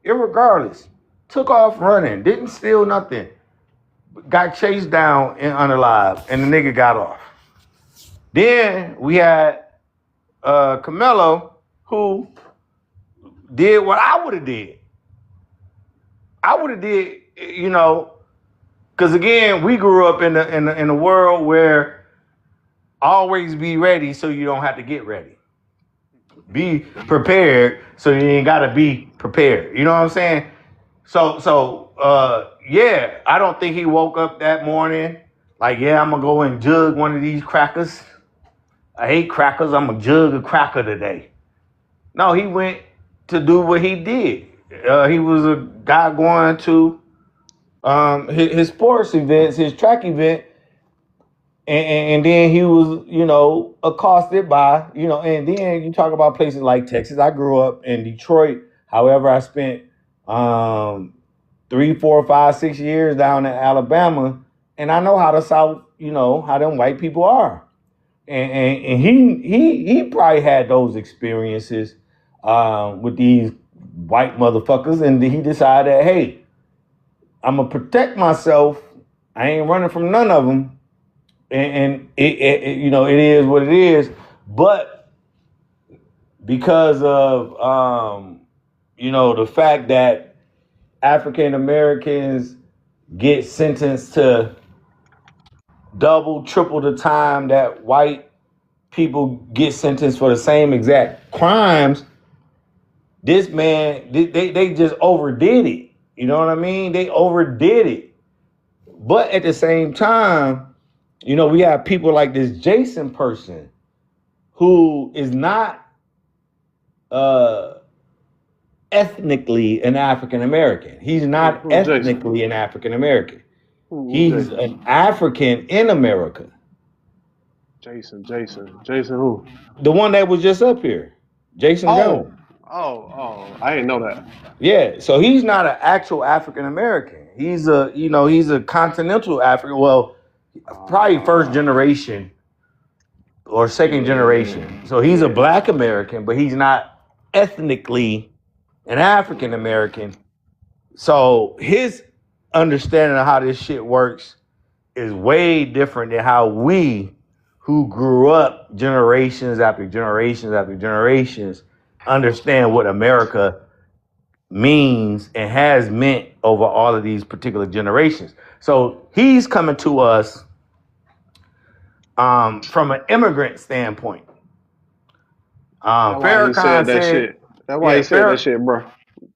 Speaker 10: irregardless, took off running, didn't steal nothing, got chased down and unalive, and the nigga got off. Then we had Camelo, who did what I would have did. I would have did, you know, because again, we grew up in the world where always be ready so you don't have to get ready. Be prepared so you ain't gotta be prepared. You know what I'm saying? So yeah, I don't think he woke up that morning like, yeah, I'm gonna go and jug one of these crackers. I hate crackers. I'm gonna jug a cracker today. No, he went to do what he did. He was a guy going to his sports events, his track event, and then he was, you know, accosted by, you know, and then you talk about places like Texas. I grew up in Detroit. However, I spent 3, 4, 5, 6 years down in Alabama, and I know how the South, you know, how them white people are. And he probably had those experiences with these white motherfuckers, and he decided, hey, I'm gonna protect myself. I ain't running from none of them. And it you know, it is what it is. But because of you know, the fact that African Americans get sentenced to double, triple the time that white people get sentenced for the same exact crimes, this man, they just overdid it. You know what I mean? They overdid it. But at the same time, you know, we have people like this Jason person who is not ethnically an African American. He's not ethnically an African American. He's an African in America.
Speaker 8: Jason who?
Speaker 10: The one that was just up here, Jason Jones.
Speaker 8: Oh, I didn't know that.
Speaker 10: Yeah, so he's not an actual African American. He's a, you know, he's a continental African. Well, probably first generation or second generation. So he's a Black American, but he's not ethnically an African American. So his understanding of how this shit works is way different than how we, who grew up generations after generations after generations, understand what America means and has meant over all of these particular generations. So he's coming to us from an immigrant standpoint. Farrakhan said
Speaker 8: that shit. That's why he said that shit, bro.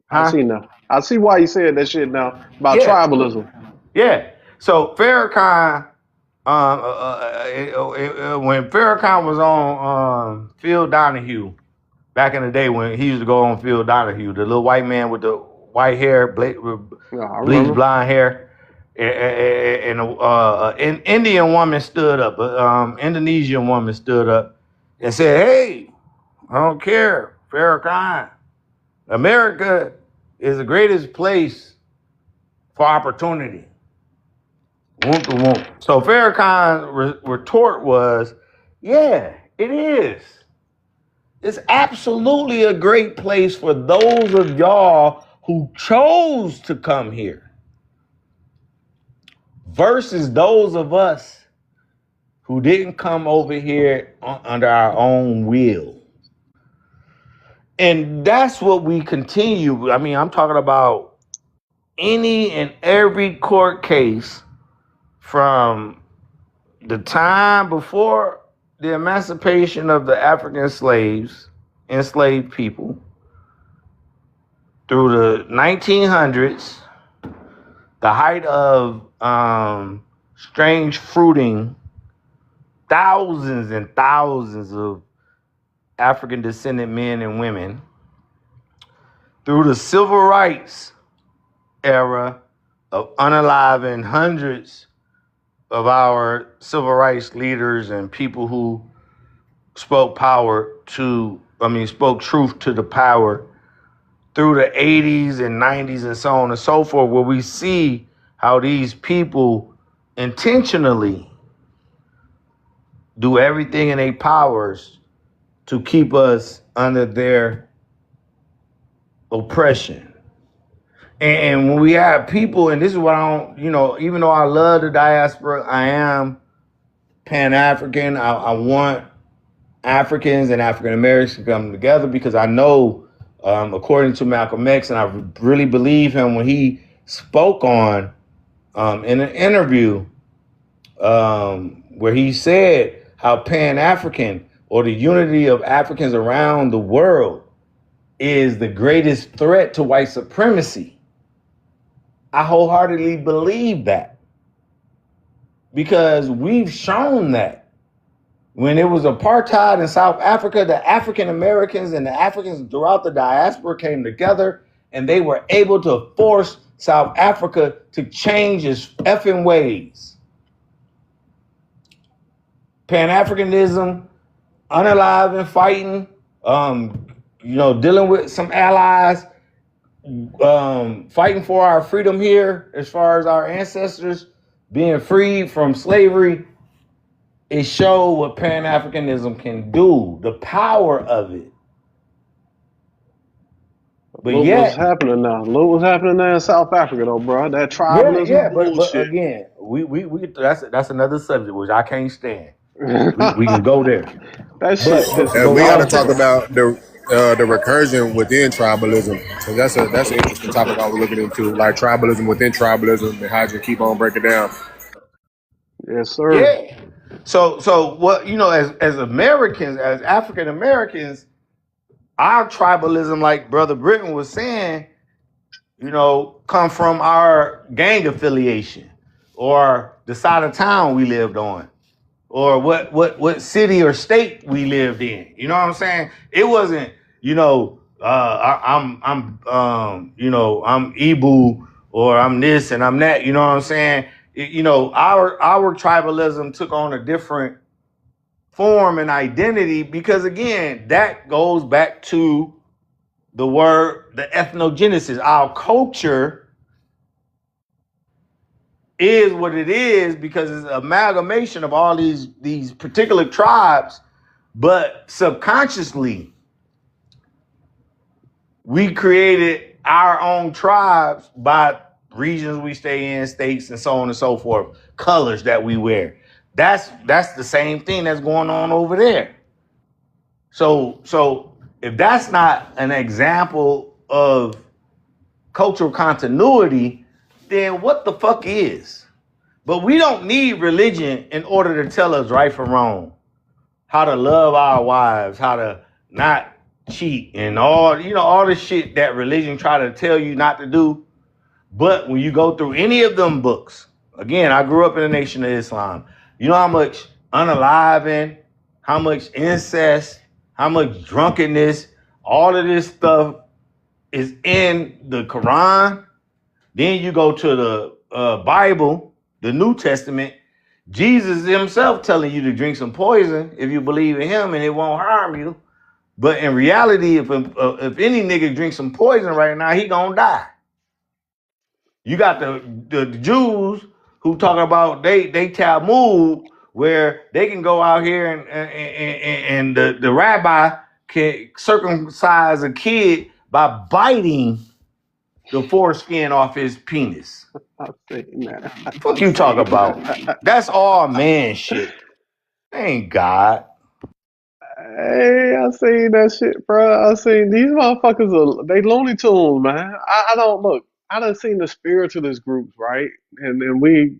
Speaker 8: I see now. I see why he said that shit now about tribalism.
Speaker 10: Yeah. So Farrakhan, when Farrakhan was on Phil Donahue back in the day, when he used to go on Phil Donahue, the little white man with the white hair, bleached blonde hair, and an Indian woman stood up, Indonesian woman stood up and said, hey, I don't care, Farrakhan. America is the greatest place for opportunity. So Farrakhan's retort was, yeah, it is. It's absolutely a great place for those of y'all who chose to come here versus those of us who didn't come over here under our own will. And that's what we continue. I mean, I'm talking about any and every court case from the time before the emancipation of the African slaves, enslaved people, through the 1900s, the height of strange fruiting, thousands and thousands of African descendant men and women, through the civil rights era of unaliving hundreds of our civil rights leaders and people who spoke truth to the power, through the 80s and 90s and so on and so forth, where we see how these people intentionally do everything in their powers to keep us under their oppression. And when we have people, and this is what I don't, even though I love the diaspora, I am Pan-African. I want Africans and African Americans to come together because I know, according to Malcolm X, and I really believe him when he spoke on in an interview where he said how Pan-African, or the unity of Africans around the world, is the greatest threat to white supremacy. I wholeheartedly believe that, because we've shown that when it was apartheid in South Africa, the African Americans and the Africans throughout the diaspora came together and they were able to force South Africa to change its effing ways. Pan-Africanism, unaliving, fighting, dealing with some allies, fighting for our freedom here as far as our ancestors being freed from slavery. It showed what Pan-Africanism can do, the power of it. But
Speaker 8: Look
Speaker 10: yet,
Speaker 8: what's happening now. Look what's happening there in South Africa, though, bro. That tribalism
Speaker 10: but
Speaker 8: bullshit.
Speaker 10: again, we that's another subject which I can't stand. We can go there.
Speaker 8: That shit pisses
Speaker 1: And
Speaker 8: me
Speaker 1: we got to
Speaker 8: off,
Speaker 1: talk
Speaker 8: bro.
Speaker 1: about the recursion within tribalism. So that's an interesting topic I was looking into, like tribalism within tribalism and how you keep on breaking down.
Speaker 8: Yes, sir.
Speaker 10: Yeah. So what, as Americans, as African Americans, our tribalism, like Brother Britton was saying, come from our gang affiliation or the side of town we lived on, or what city or state we lived in. You know what I'm saying? It wasn't, I'm Ibu, or I'm this and I'm that. You know what I'm saying? Our tribalism took on a different form and identity, because again, that goes back to the word, the ethnogenesis. Our culture is what it is because it's an amalgamation of all these particular tribes, but subconsciously we created our own tribes by regions we stay in, states, and so on and so forth, colors that we wear. That's the same thing that's going on over there. So if that's not an example of cultural continuity, then what the fuck is? But we don't need religion in order to tell us right from wrong, how to love our wives, how to not cheat, and all the shit that religion try to tell you not to do. But when you go through any of them books, again, I grew up in the Nation of Islam. You know how much unaliving, how much incest, how much drunkenness, all of this stuff is in the Quran. Then you go to the Bible, the New Testament, Jesus himself telling you to drink some poison if you believe in him and it won't harm you. But in reality, if any nigga drinks some poison right now, he gonna die. You got the Jews who talk about they Talmud, where they can go out here and the rabbi can circumcise a kid by biting the foreskin off his penis.
Speaker 8: I've seen that.
Speaker 10: Fuck you talk about? That's all man shit. Ain't God.
Speaker 8: Hey, I seen that shit, bro. I seen these motherfuckers they Looney Tunes, man. I don't look. I done seen the spiritualist groups, right? And we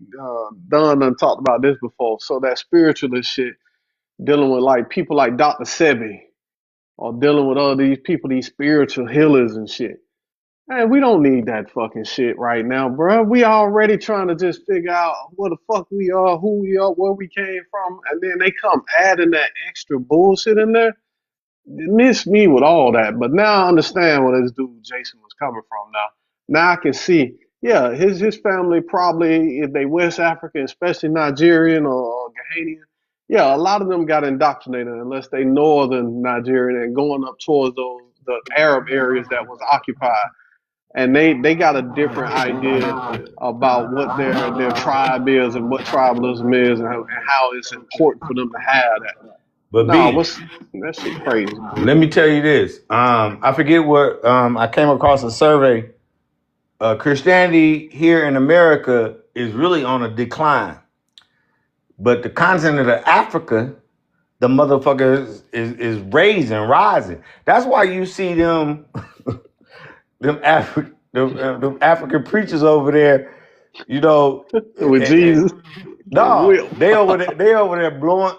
Speaker 8: done talked about this before. So that spiritualist shit, dealing with like people like Dr. Sebi, or dealing with all these people, these spiritual healers and shit. Man, we don't need that fucking shit right now, bro. We already trying to just figure out what the fuck we are, who we are, where we came from, and then they come adding that extra bullshit in there. Miss me with all that, but now I understand where this dude Jason was coming from. Now I can see, yeah, his family probably, if they West African, especially Nigerian or Ghanaian, yeah, a lot of them got indoctrinated unless they northern Nigerian and going up towards the Arab areas that was occupied, and they got a different idea about what their tribe is and what tribalism is and how it's important for them to have that.
Speaker 10: But
Speaker 8: No,
Speaker 10: B,
Speaker 8: that shit crazy.
Speaker 10: let me tell you this. I forget what I came across a survey. Christianity here in America is really on a decline. But the continent of Africa, the motherfucker is raising, rising. That's why you see them the African preachers over there, you know,
Speaker 8: with Jesus.
Speaker 10: no,
Speaker 8: Whip.
Speaker 10: they over there blowing.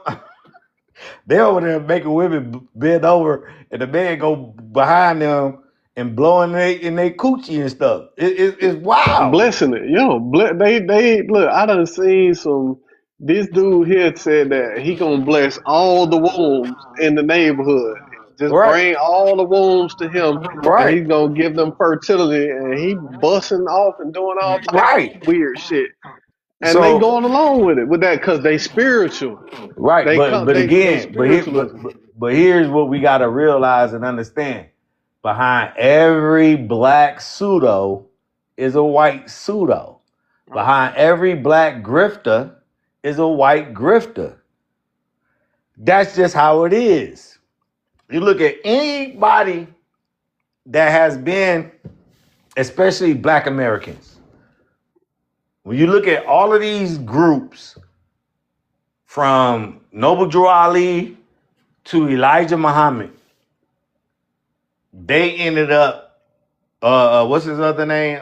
Speaker 10: They over there making women bend over, and the man go behind them and blowing in they coochie and stuff. It's wild.
Speaker 8: Blessing it. They look, I done seen some, this dude here said that he gonna bless all the wombs in the neighborhood. Just
Speaker 10: Right,
Speaker 8: bring all the wombs to him and
Speaker 10: right,
Speaker 8: he's gonna give them fertility, and he busting off and doing all type of
Speaker 10: right.
Speaker 8: weird shit. And they
Speaker 10: So
Speaker 8: going along with that because they spiritual.
Speaker 10: right,
Speaker 8: They
Speaker 10: but
Speaker 8: come they
Speaker 10: again,
Speaker 8: spiritualism.
Speaker 10: but here's what we got to realize and understand: behind every black pseudo is a white pseudo. Behind every black grifter is a white grifter. That's just how it is. You look at anybody that has been, especially black Americans, when you look at all of these groups, from Noble Drew Ali to Elijah Muhammad, they ended up, what's his other name?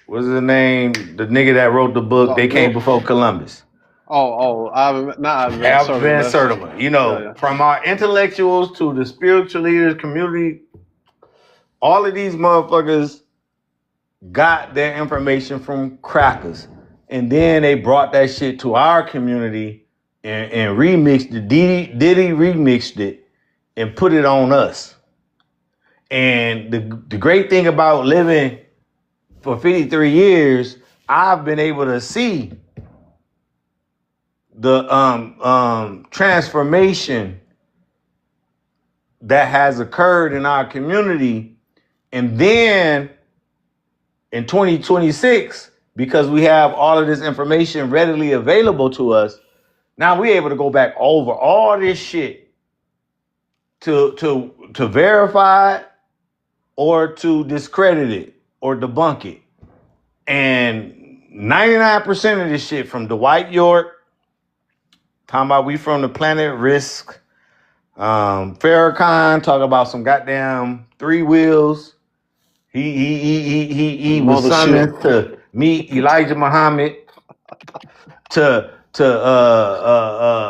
Speaker 10: What's his name? The nigga that wrote the book, They Came Before Columbus.
Speaker 8: Ivan Van
Speaker 10: Alvin Van
Speaker 8: Sertima.
Speaker 10: Sertima. You know, from our intellectuals to the spiritual leaders, community, all of these motherfuckers got their information from crackers. And then they brought that shit to our community and remixed it. Diddy remixed it and put it on us. And the great thing about living for 53 years, I've been able to see the transformation that has occurred in our community. And then in 2026, because we have all of this information readily available to us, now we're able to go back over all this shit to verify it or to discredit it or debunk it. And 99% of this shit, from Dwight York, talking about we from the planet Risk, Farrakhan talking about some goddamn 3 wheels. He was summoned to meet Elijah Muhammad, to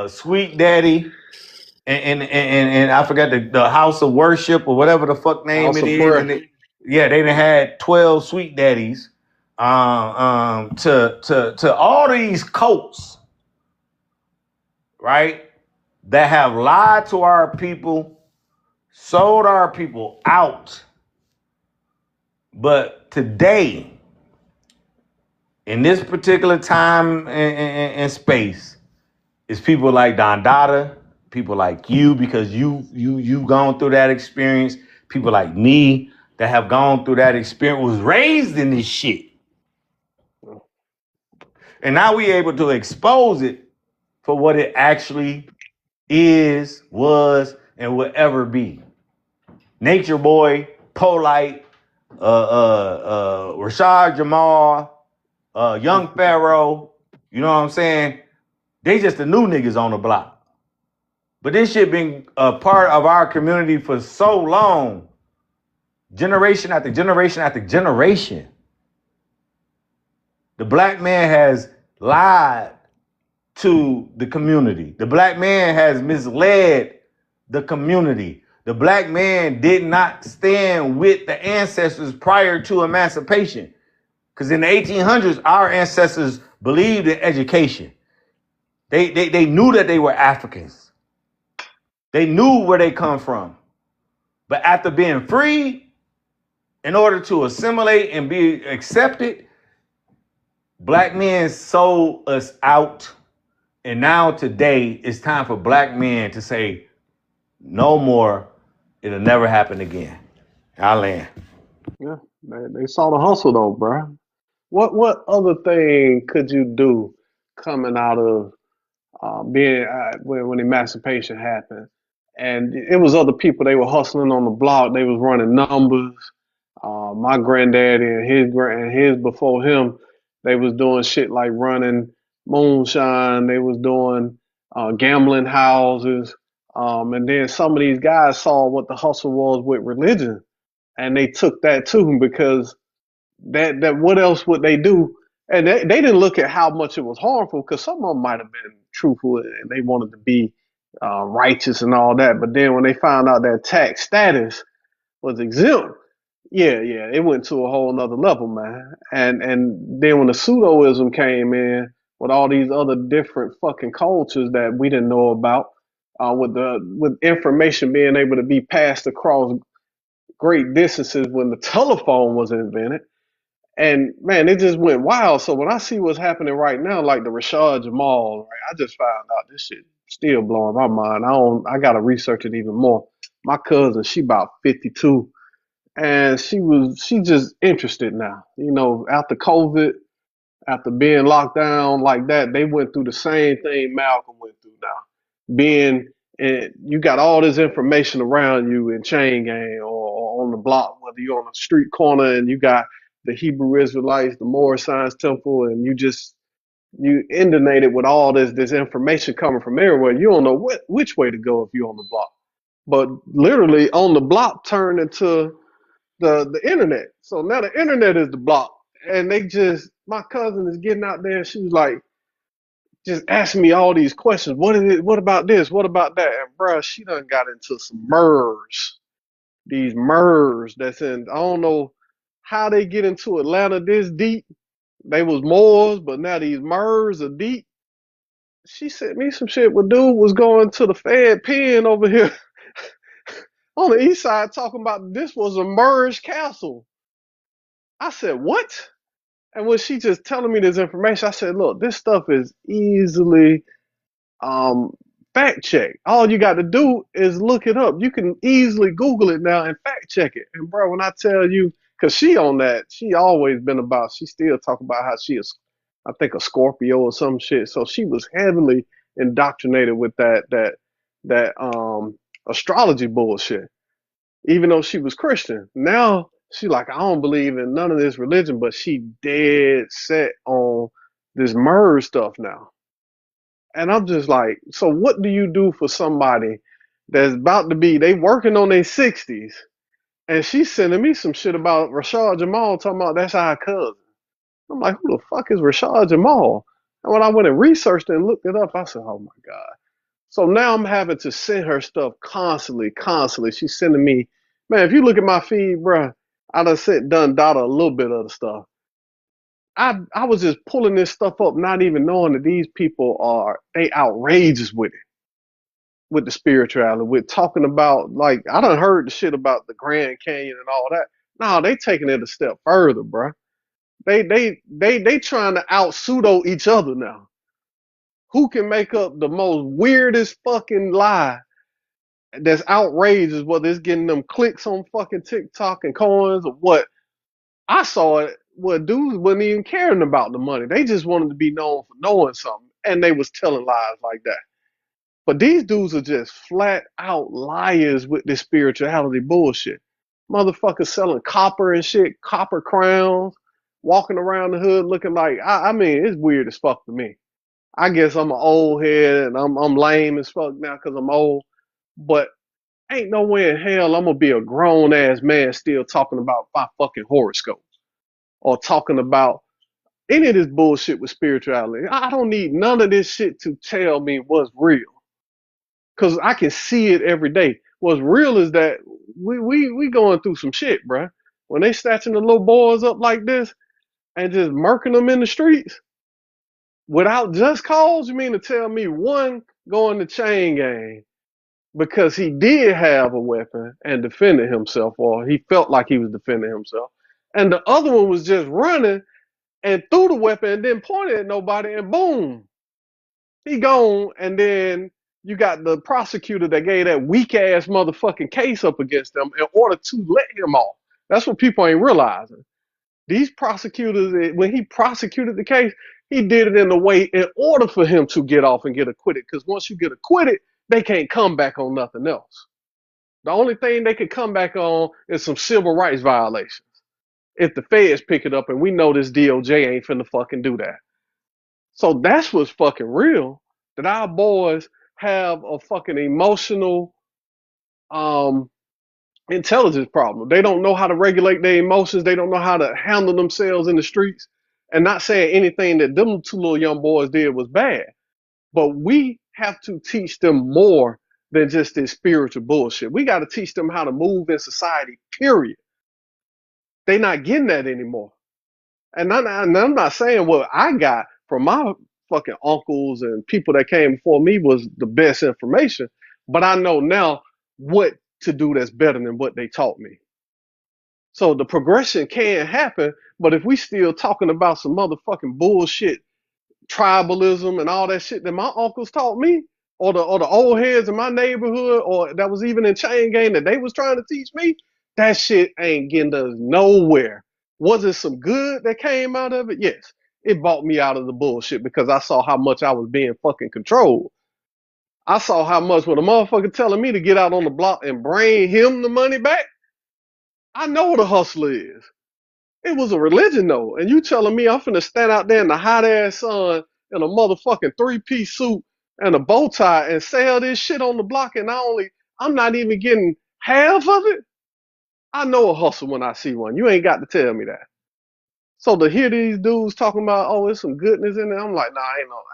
Speaker 10: Sweet Daddy, and I forgot the House of Worship or whatever the fuck name
Speaker 8: House
Speaker 10: it
Speaker 8: of
Speaker 10: is.
Speaker 8: Prayer.
Speaker 10: And they done had 12 Sweet Daddies. To all these cults, right, that have lied to our people, sold our people out. But today, in this particular time and space, it's people like Don Dada, people like you, because you've gone through that experience, people like me that have gone through that experience, was raised in this shit. And now we able to expose it for what it actually is, was, and will ever be. Nature Boy, Polite, Rashad Jamal, Young Pharaoh, you know what I'm saying? They just the new niggas on the block. But this shit been a part of our community for so long, generation after generation after generation. The black man has lied to the community. The black man has misled the community. The black man did not stand with the ancestors prior to emancipation. Because in the 1800s, our ancestors believed in education. They knew that they were Africans. They knew where they come from. But after being free, in order to assimilate and be accepted, black men sold us out. And now today, it's time for black men to say, no more, it'll never happen again. I'll land.
Speaker 8: Yeah, they saw the hustle though, bro. What other thing could you do coming out of being when emancipation happened? And it was other people. They were hustling on the block. They was running numbers. My granddaddy and his before him, they was doing shit like running moonshine. They was doing gambling houses. And then some of these guys saw what the hustle was with religion, and they took that to him because that what else would they do? And they didn't look at how much it was harmful because some of them might have been truthful and they wanted to be righteous and all that. But then when they found out that tax status was exempt, yeah, it went to a whole nother level, man. And then when the pseudoism came in with all these other different fucking cultures that we didn't know about, with information being able to be passed across great distances when the telephone was invented. And man, it just went wild. So when I see what's happening right now, like the Rashad Jamal, right, I just found out this shit still blowing my mind. I gotta research it even more. My cousin, she about 52, and she just interested now. You know, after COVID, after being locked down like that, they went through the same thing Malcolm went through now. Being you got all this information around you in chain gang or on the block, whether you're on a street corner and you got the Hebrew Israelites, the Moorish Science Temple, and you inundated with all this information coming from everywhere. You don't know which way to go if you're on the block. But literally on the block turned into the internet. So now the internet is the block. And my cousin is getting out there and she was like, just asking me all these questions. What is it? What about this? What about that? And bruh, she done got into some MERS. These MERS that's in, I don't know how they get into Atlanta this deep. They was Moors, but now these MERS are deep. She sent me some shit where dude was going to the Fed pen over here on the east side talking about this was a MERS castle. I said, what? And when she just telling me this information, I said, look, this stuff is easily um, fact check. All you got to do is look it up. You can easily Google it now and fact check it. And bro, when I tell you, cause she on that, she always been about, she still talk about how she is, I think a Scorpio or some shit. So she was heavily indoctrinated with that astrology bullshit, even though she was Christian. Now she like, I don't believe in none of this religion, but she dead set on this MERS stuff now. And I'm just like, so what do you do for somebody that's about to be, they working on their 60s, and she's sending me some shit about Rashad Jamal talking about that's our cousin. I'm like, who the fuck is Rashad Jamal? And when I went and researched it and looked it up, I said, oh my God. So now I'm having to send her stuff constantly. She's sending me, man, if you look at my feed, bruh, I done data a little bit of the stuff. I was just pulling this stuff up, not even knowing that these people they outrageous with it, with the spirituality, with talking about, like, I done heard the shit about the Grand Canyon and all that. No, they taking it a step further, bruh. They trying to out pseudo each other now. Who can make up the most weirdest fucking lie that's outrageous, whether it's getting them clicks on fucking TikTok and coins or what? I saw it where dudes wasn't even caring about the money. They just wanted to be known for knowing something. And they was telling lies like that. But these dudes are just flat out liars with this spirituality bullshit. Motherfuckers selling copper and shit, copper crowns, walking around the hood looking like, I mean, it's weird as fuck to me. I guess I'm an old head and I'm lame as fuck now because I'm old. But ain't no way in hell I'm gonna be a grown ass man still talking about my fucking horoscope or talking about any of this bullshit with spirituality. I don't need none of this shit to tell me what's real, because I can see it every day. What's real is that we going through some shit, bruh. When they snatching the little boys up like this and just murking them in the streets without just cause, you mean to tell me one going to chain gang because he did have a weapon and defended himself, or he felt like he was defending himself, and the other one was just running and threw the weapon and didn't point it at nobody, and boom, he gone. And then you got the prosecutor that gave that weak ass motherfucking case up against him in order to let him off. That's what people ain't realizing. These prosecutors, when he prosecuted the case, he did it in a way in order for him to get off and get acquitted. Because once you get acquitted, they can't come back on nothing else. The only thing they could come back on is some civil rights violations. If the feds pick it up, and we know this DOJ ain't finna fucking do that. So that's what's fucking real. That our boys have a fucking emotional intelligence problem. They don't know how to regulate their emotions. They don't know how to handle themselves in the streets. And not saying anything that them two little young boys did was bad, but we have to teach them more than just this spiritual bullshit. We got to teach them how to move in society, period. They not getting that anymore. And I'm not saying what I got from my fucking uncles and people that came before me was the best information, but I know now what to do that's better than what they taught me. So the progression can happen, but if we still talking about some motherfucking bullshit, tribalism and all that shit that my uncles taught me, or the old heads in my neighborhood, or that was even in chain gang that they was trying to teach me, that shit ain't getting us nowhere. Was it some good that came out of it? Yes. It bought me out of the bullshit because I saw how much I was being fucking controlled. I saw how much when a motherfucker telling me to get out on the block and bring him the money back, I know what a hustler is. It was a religion though. And you telling me I'm finna stand out there in the hot ass sun in a motherfucking 3-piece suit and a bow tie and sell this shit on the block and I'm not even getting half of it? I know a hustle when I see one. You ain't got to tell me that. So to hear these dudes talking about, oh, there's some goodness in there, I'm like, nah,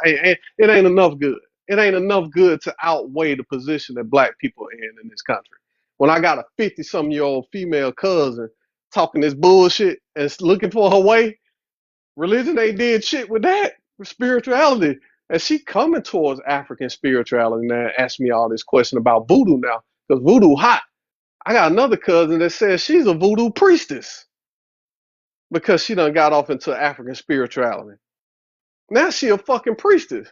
Speaker 8: it ain't enough good. It ain't enough good to outweigh the position that black people are in this country. When I got a 50-some-year-old female cousin talking this bullshit and looking for her way, religion ain't did shit with that. Spirituality. And she coming towards African spirituality now and ask me all this question about voodoo now, because voodoo hot. I got another cousin that says she's a voodoo priestess because she done got off into African spirituality. Now she a fucking priestess.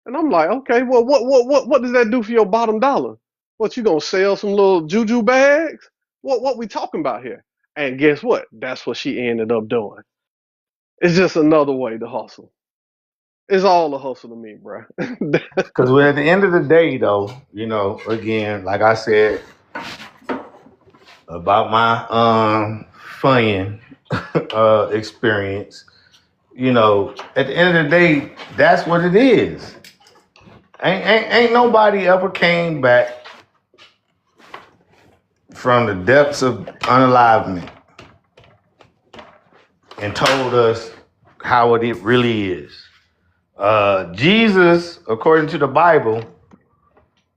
Speaker 8: And I'm like, okay, well, what does that do for your bottom dollar? What, you gonna sell some little juju bags? What we talking about here? And guess what? That's what she ended up doing. It's just another way to hustle. It's all a hustle to me, bro.
Speaker 10: Because at the end of the day, though, again, like I said about my funny experience, at the end of the day, that's what it is. Ain't nobody ever came back from the depths of unalivement and told us how it really is. Jesus, according to the Bible,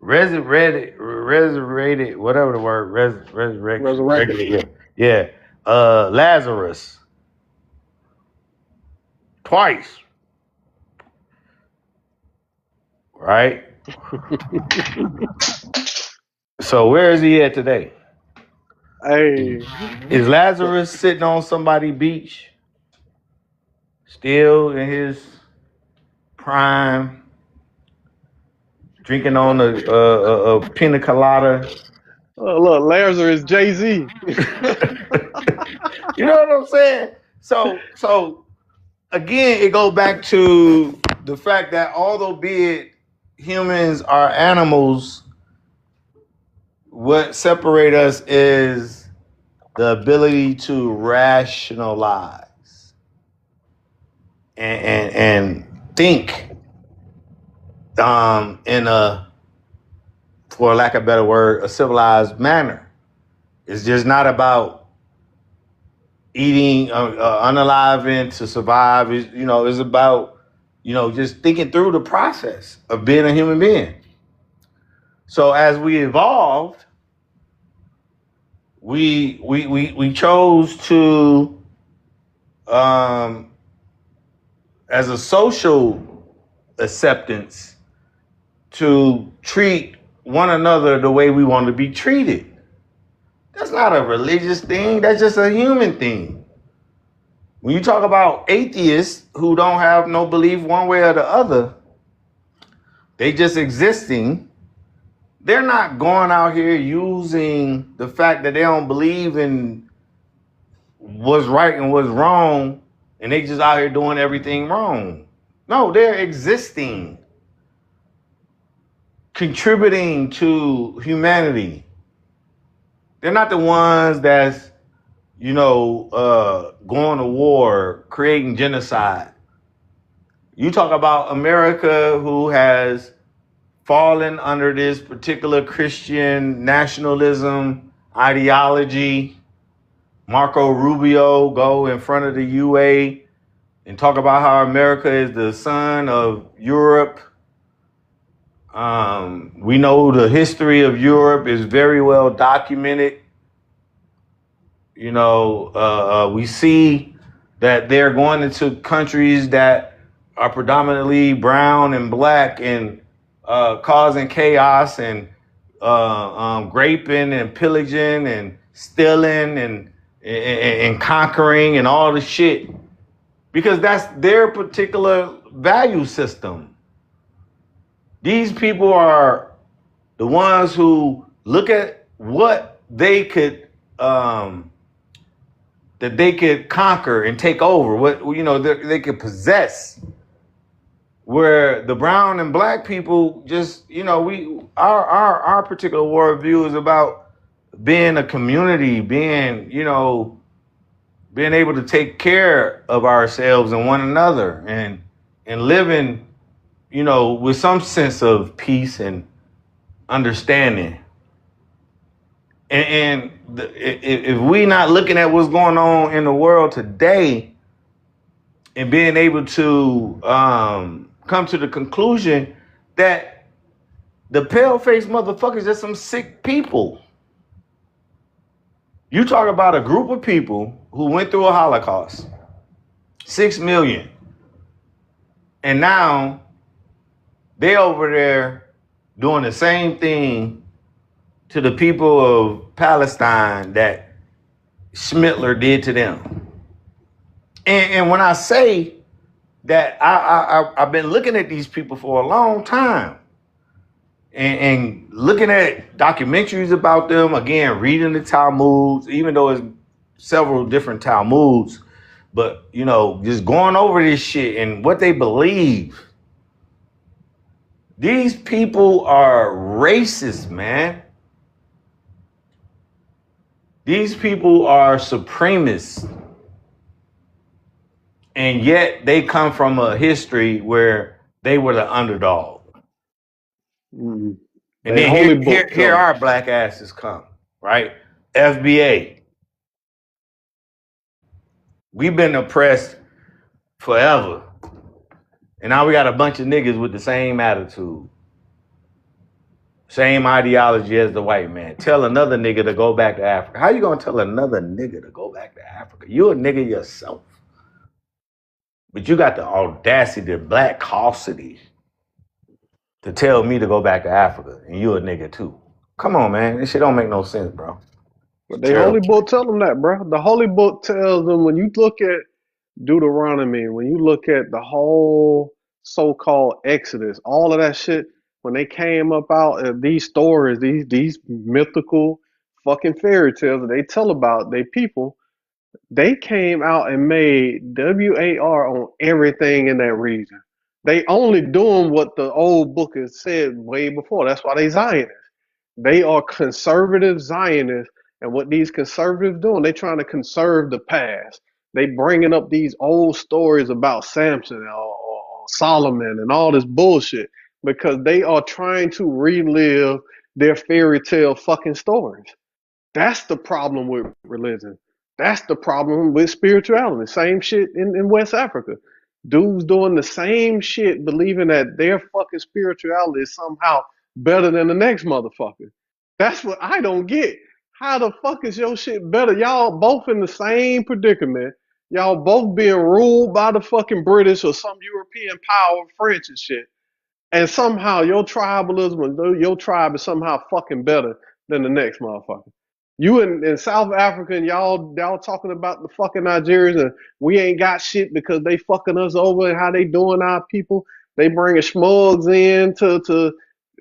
Speaker 10: resurrected, whatever the word, resurrected. Yeah. Lazarus twice. Right? So where is he at today?
Speaker 8: Hey.
Speaker 10: Is Lazarus sitting on somebody's beach? Still in his prime, drinking on a pina colada.
Speaker 8: Look, Lazarus Jay-Z.
Speaker 10: You know what I'm saying? So again, it goes back to the fact that although be it humans are animals, what separate us is the ability to rationalize and think in a, for lack of a better word, a civilized manner. It's just not about eating unaliving to survive. It's about just thinking through the process of being a human being. So as we evolved, we chose to as a social acceptance to treat one another the way we want to be treated. That's not a religious thing. That's just a human thing. When you talk about atheists who don't have no belief one way or the other, they just existing. They're not going out here using the fact that they don't believe in what's right and what's wrong, and they just out here doing everything wrong. No, they're existing, contributing to humanity. They're not the ones that's, going to war, creating genocide. You talk about America, who has fallen under this particular Christian nationalism ideology. Marco Rubio go in front of the UA and talk about how America is the son of Europe. We know the history of Europe is very well documented. You know, we see that they're going into countries that are predominantly brown and black and causing chaos and raping and pillaging and stealing and conquering and all the shit, because that's their particular value system. These people are the ones who look at what they could that they could conquer and take over, what they could possess. Where the brown and black people just, our particular worldview is about being a community, being able to take care of ourselves and one another, and living, with some sense of peace and understanding. And if we not looking at what's going on in the world today and being able to come to the conclusion that the pale-faced motherfuckers are some sick people. You talk about a group of people who went through a Holocaust, 6 million, and now they over there doing the same thing to the people of Palestine that Schmittler did to them. And when I say that, I've been looking at these people for a long time and looking at documentaries about them, again, reading the Talmuds, even though it's several different Talmuds, but, just going over this shit and what they believe. These people are racist, man. These people are supremacists. And yet they come from a history where they were the underdog.
Speaker 8: Mm-hmm.
Speaker 10: And then here our black asses come, right? FBA. We've been oppressed forever. And now we got a bunch of niggas with the same attitude. Same ideology as the white man. Tell another nigga to go back to Africa. How you gonna tell another nigga to go back to Africa? You a nigga yourself. But you got the audacity, the black caucity to tell me to go back to Africa, and you a nigga too. Come on, man. This shit don't make no sense, bro.
Speaker 8: But the Holy Book tell them that, bro. The Holy Book tells them, when you look at Deuteronomy, when you look at the whole so-called Exodus, all of that shit, when they came up out of these stories, these mythical fucking fairy tales that they tell about their people, they came out and made WAR on everything in that region. They only doing what the old book has said way before. That's why they Zionists. They are conservative Zionists, and what these conservatives doing, they trying to conserve the past. They bringing up these old stories about Samson or Solomon and all this bullshit because they are trying to relive their fairy tale fucking stories. That's the problem with religion. That's the problem with spirituality. Same shit in West Africa. Dudes doing the same shit, believing that their fucking spirituality is somehow better than the next motherfucker. That's what I don't get. How the fuck is your shit better? Y'all both in the same predicament. Y'all both being ruled by the fucking British or some European power, French and shit. And somehow your tribalism, your tribe is somehow fucking better than the next motherfucker. You in South Africa and y'all talking about the fucking Nigerians and we ain't got shit because they fucking us over and how they doing our people. They bringing schmugs in to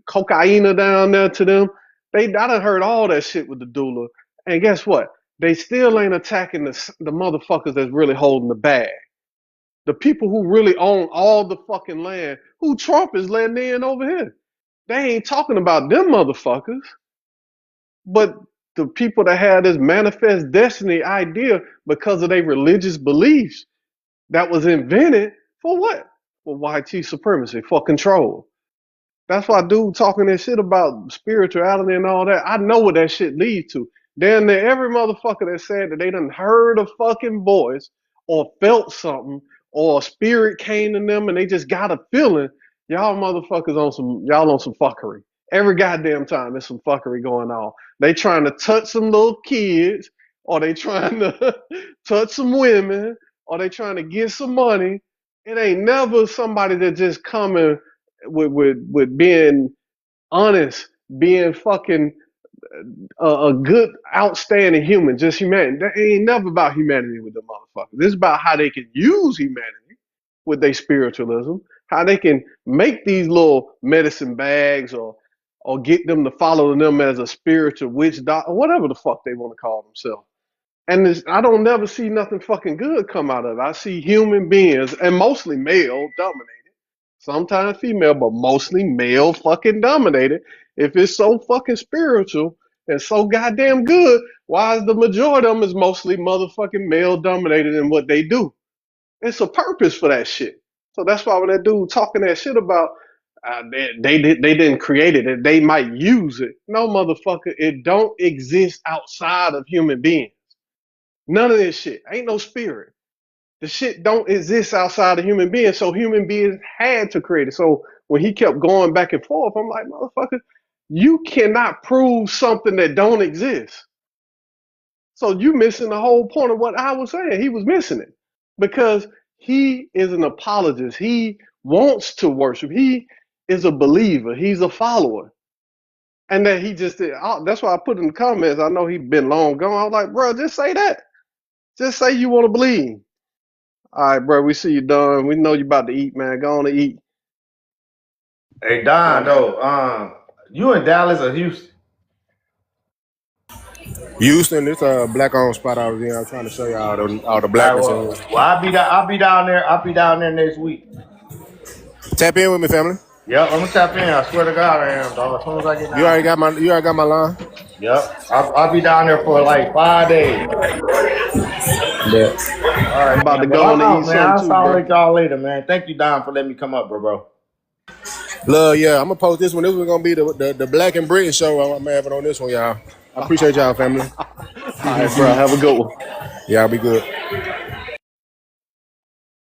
Speaker 8: cocaine down there to them. I done heard all that shit with the doula. And guess what? They still ain't attacking the motherfuckers that's really holding the bag. The people who really own all the fucking land, who Trump is letting in over here. They ain't talking about them motherfuckers. But the people that had this manifest destiny idea because of their religious beliefs that was invented for what? For YT supremacy, for control. That's why dude talking that shit about spirituality and all that. I know what that shit leads to. Damn near every motherfucker that said that they done heard a fucking voice or felt something or a spirit came to them and they just got a feeling, y'all motherfuckers on some fuckery. Every goddamn time there's some fuckery going on. They trying to touch some little kids, or they trying to touch some women, or they trying to get some money. It ain't never somebody that just coming with being honest, being fucking a good, outstanding human, just humanity. That ain't never about humanity with the motherfuckers. This is about how they can use humanity with their spiritualism, how they can make these little medicine bags or get them to follow them as a spiritual witch doctor, or whatever the fuck they want to call themselves. And I don't never see nothing fucking good come out of it. I see human beings, and mostly male dominated, sometimes female, but mostly male fucking dominated. If it's so fucking spiritual and so goddamn good, why is the majority of them is mostly motherfucking male dominated in what they do? It's a purpose for that shit. So that's why when that dude talking that shit about they didn't create it, they might use it. No, motherfucker, it don't exist outside of human beings. None of this shit. Ain't no spirit. The shit don't exist outside of human beings, so human beings had to create it. So when he kept going back and forth, I'm like, motherfucker, you cannot prove something that don't exist. So you missing the whole point of what I was saying. He was missing it because he is an apologist. He wants to worship. He is a believer. He's a follower. And that he just did. That's why I put in the comments. I know he's been long gone. I was like, bro, just say that. Just say you want to believe. All right, bro, we see you done. We know you about to eat, man. Go on to eat.
Speaker 10: Hey Don, though, you in Dallas or Houston?
Speaker 1: Houston, this black owned spot I was in. I was trying to show you all the
Speaker 10: All right,
Speaker 1: blackness in
Speaker 10: well,
Speaker 1: here.
Speaker 10: I'll be down there. I'll be down there next week.
Speaker 1: Tap in with me, family.
Speaker 10: Yep, I'm gonna tap in. I swear to God, I am, dog. As soon as I get down.
Speaker 1: You already got my line.
Speaker 10: Yep, I'll be down there for like 5 days.
Speaker 1: Yeah.
Speaker 8: All right, I'm about to go on to eat something too,
Speaker 10: I'll
Speaker 8: bro.
Speaker 10: let y'all later, man. Thank you, Don, for letting me come up, bro.
Speaker 1: Love, yeah. I'm gonna post this one. This was gonna be the Black and Britton show. I'm having on this one, y'all. I appreciate y'all, family.
Speaker 8: All right, bro. Have a good one.
Speaker 1: Y'all be good.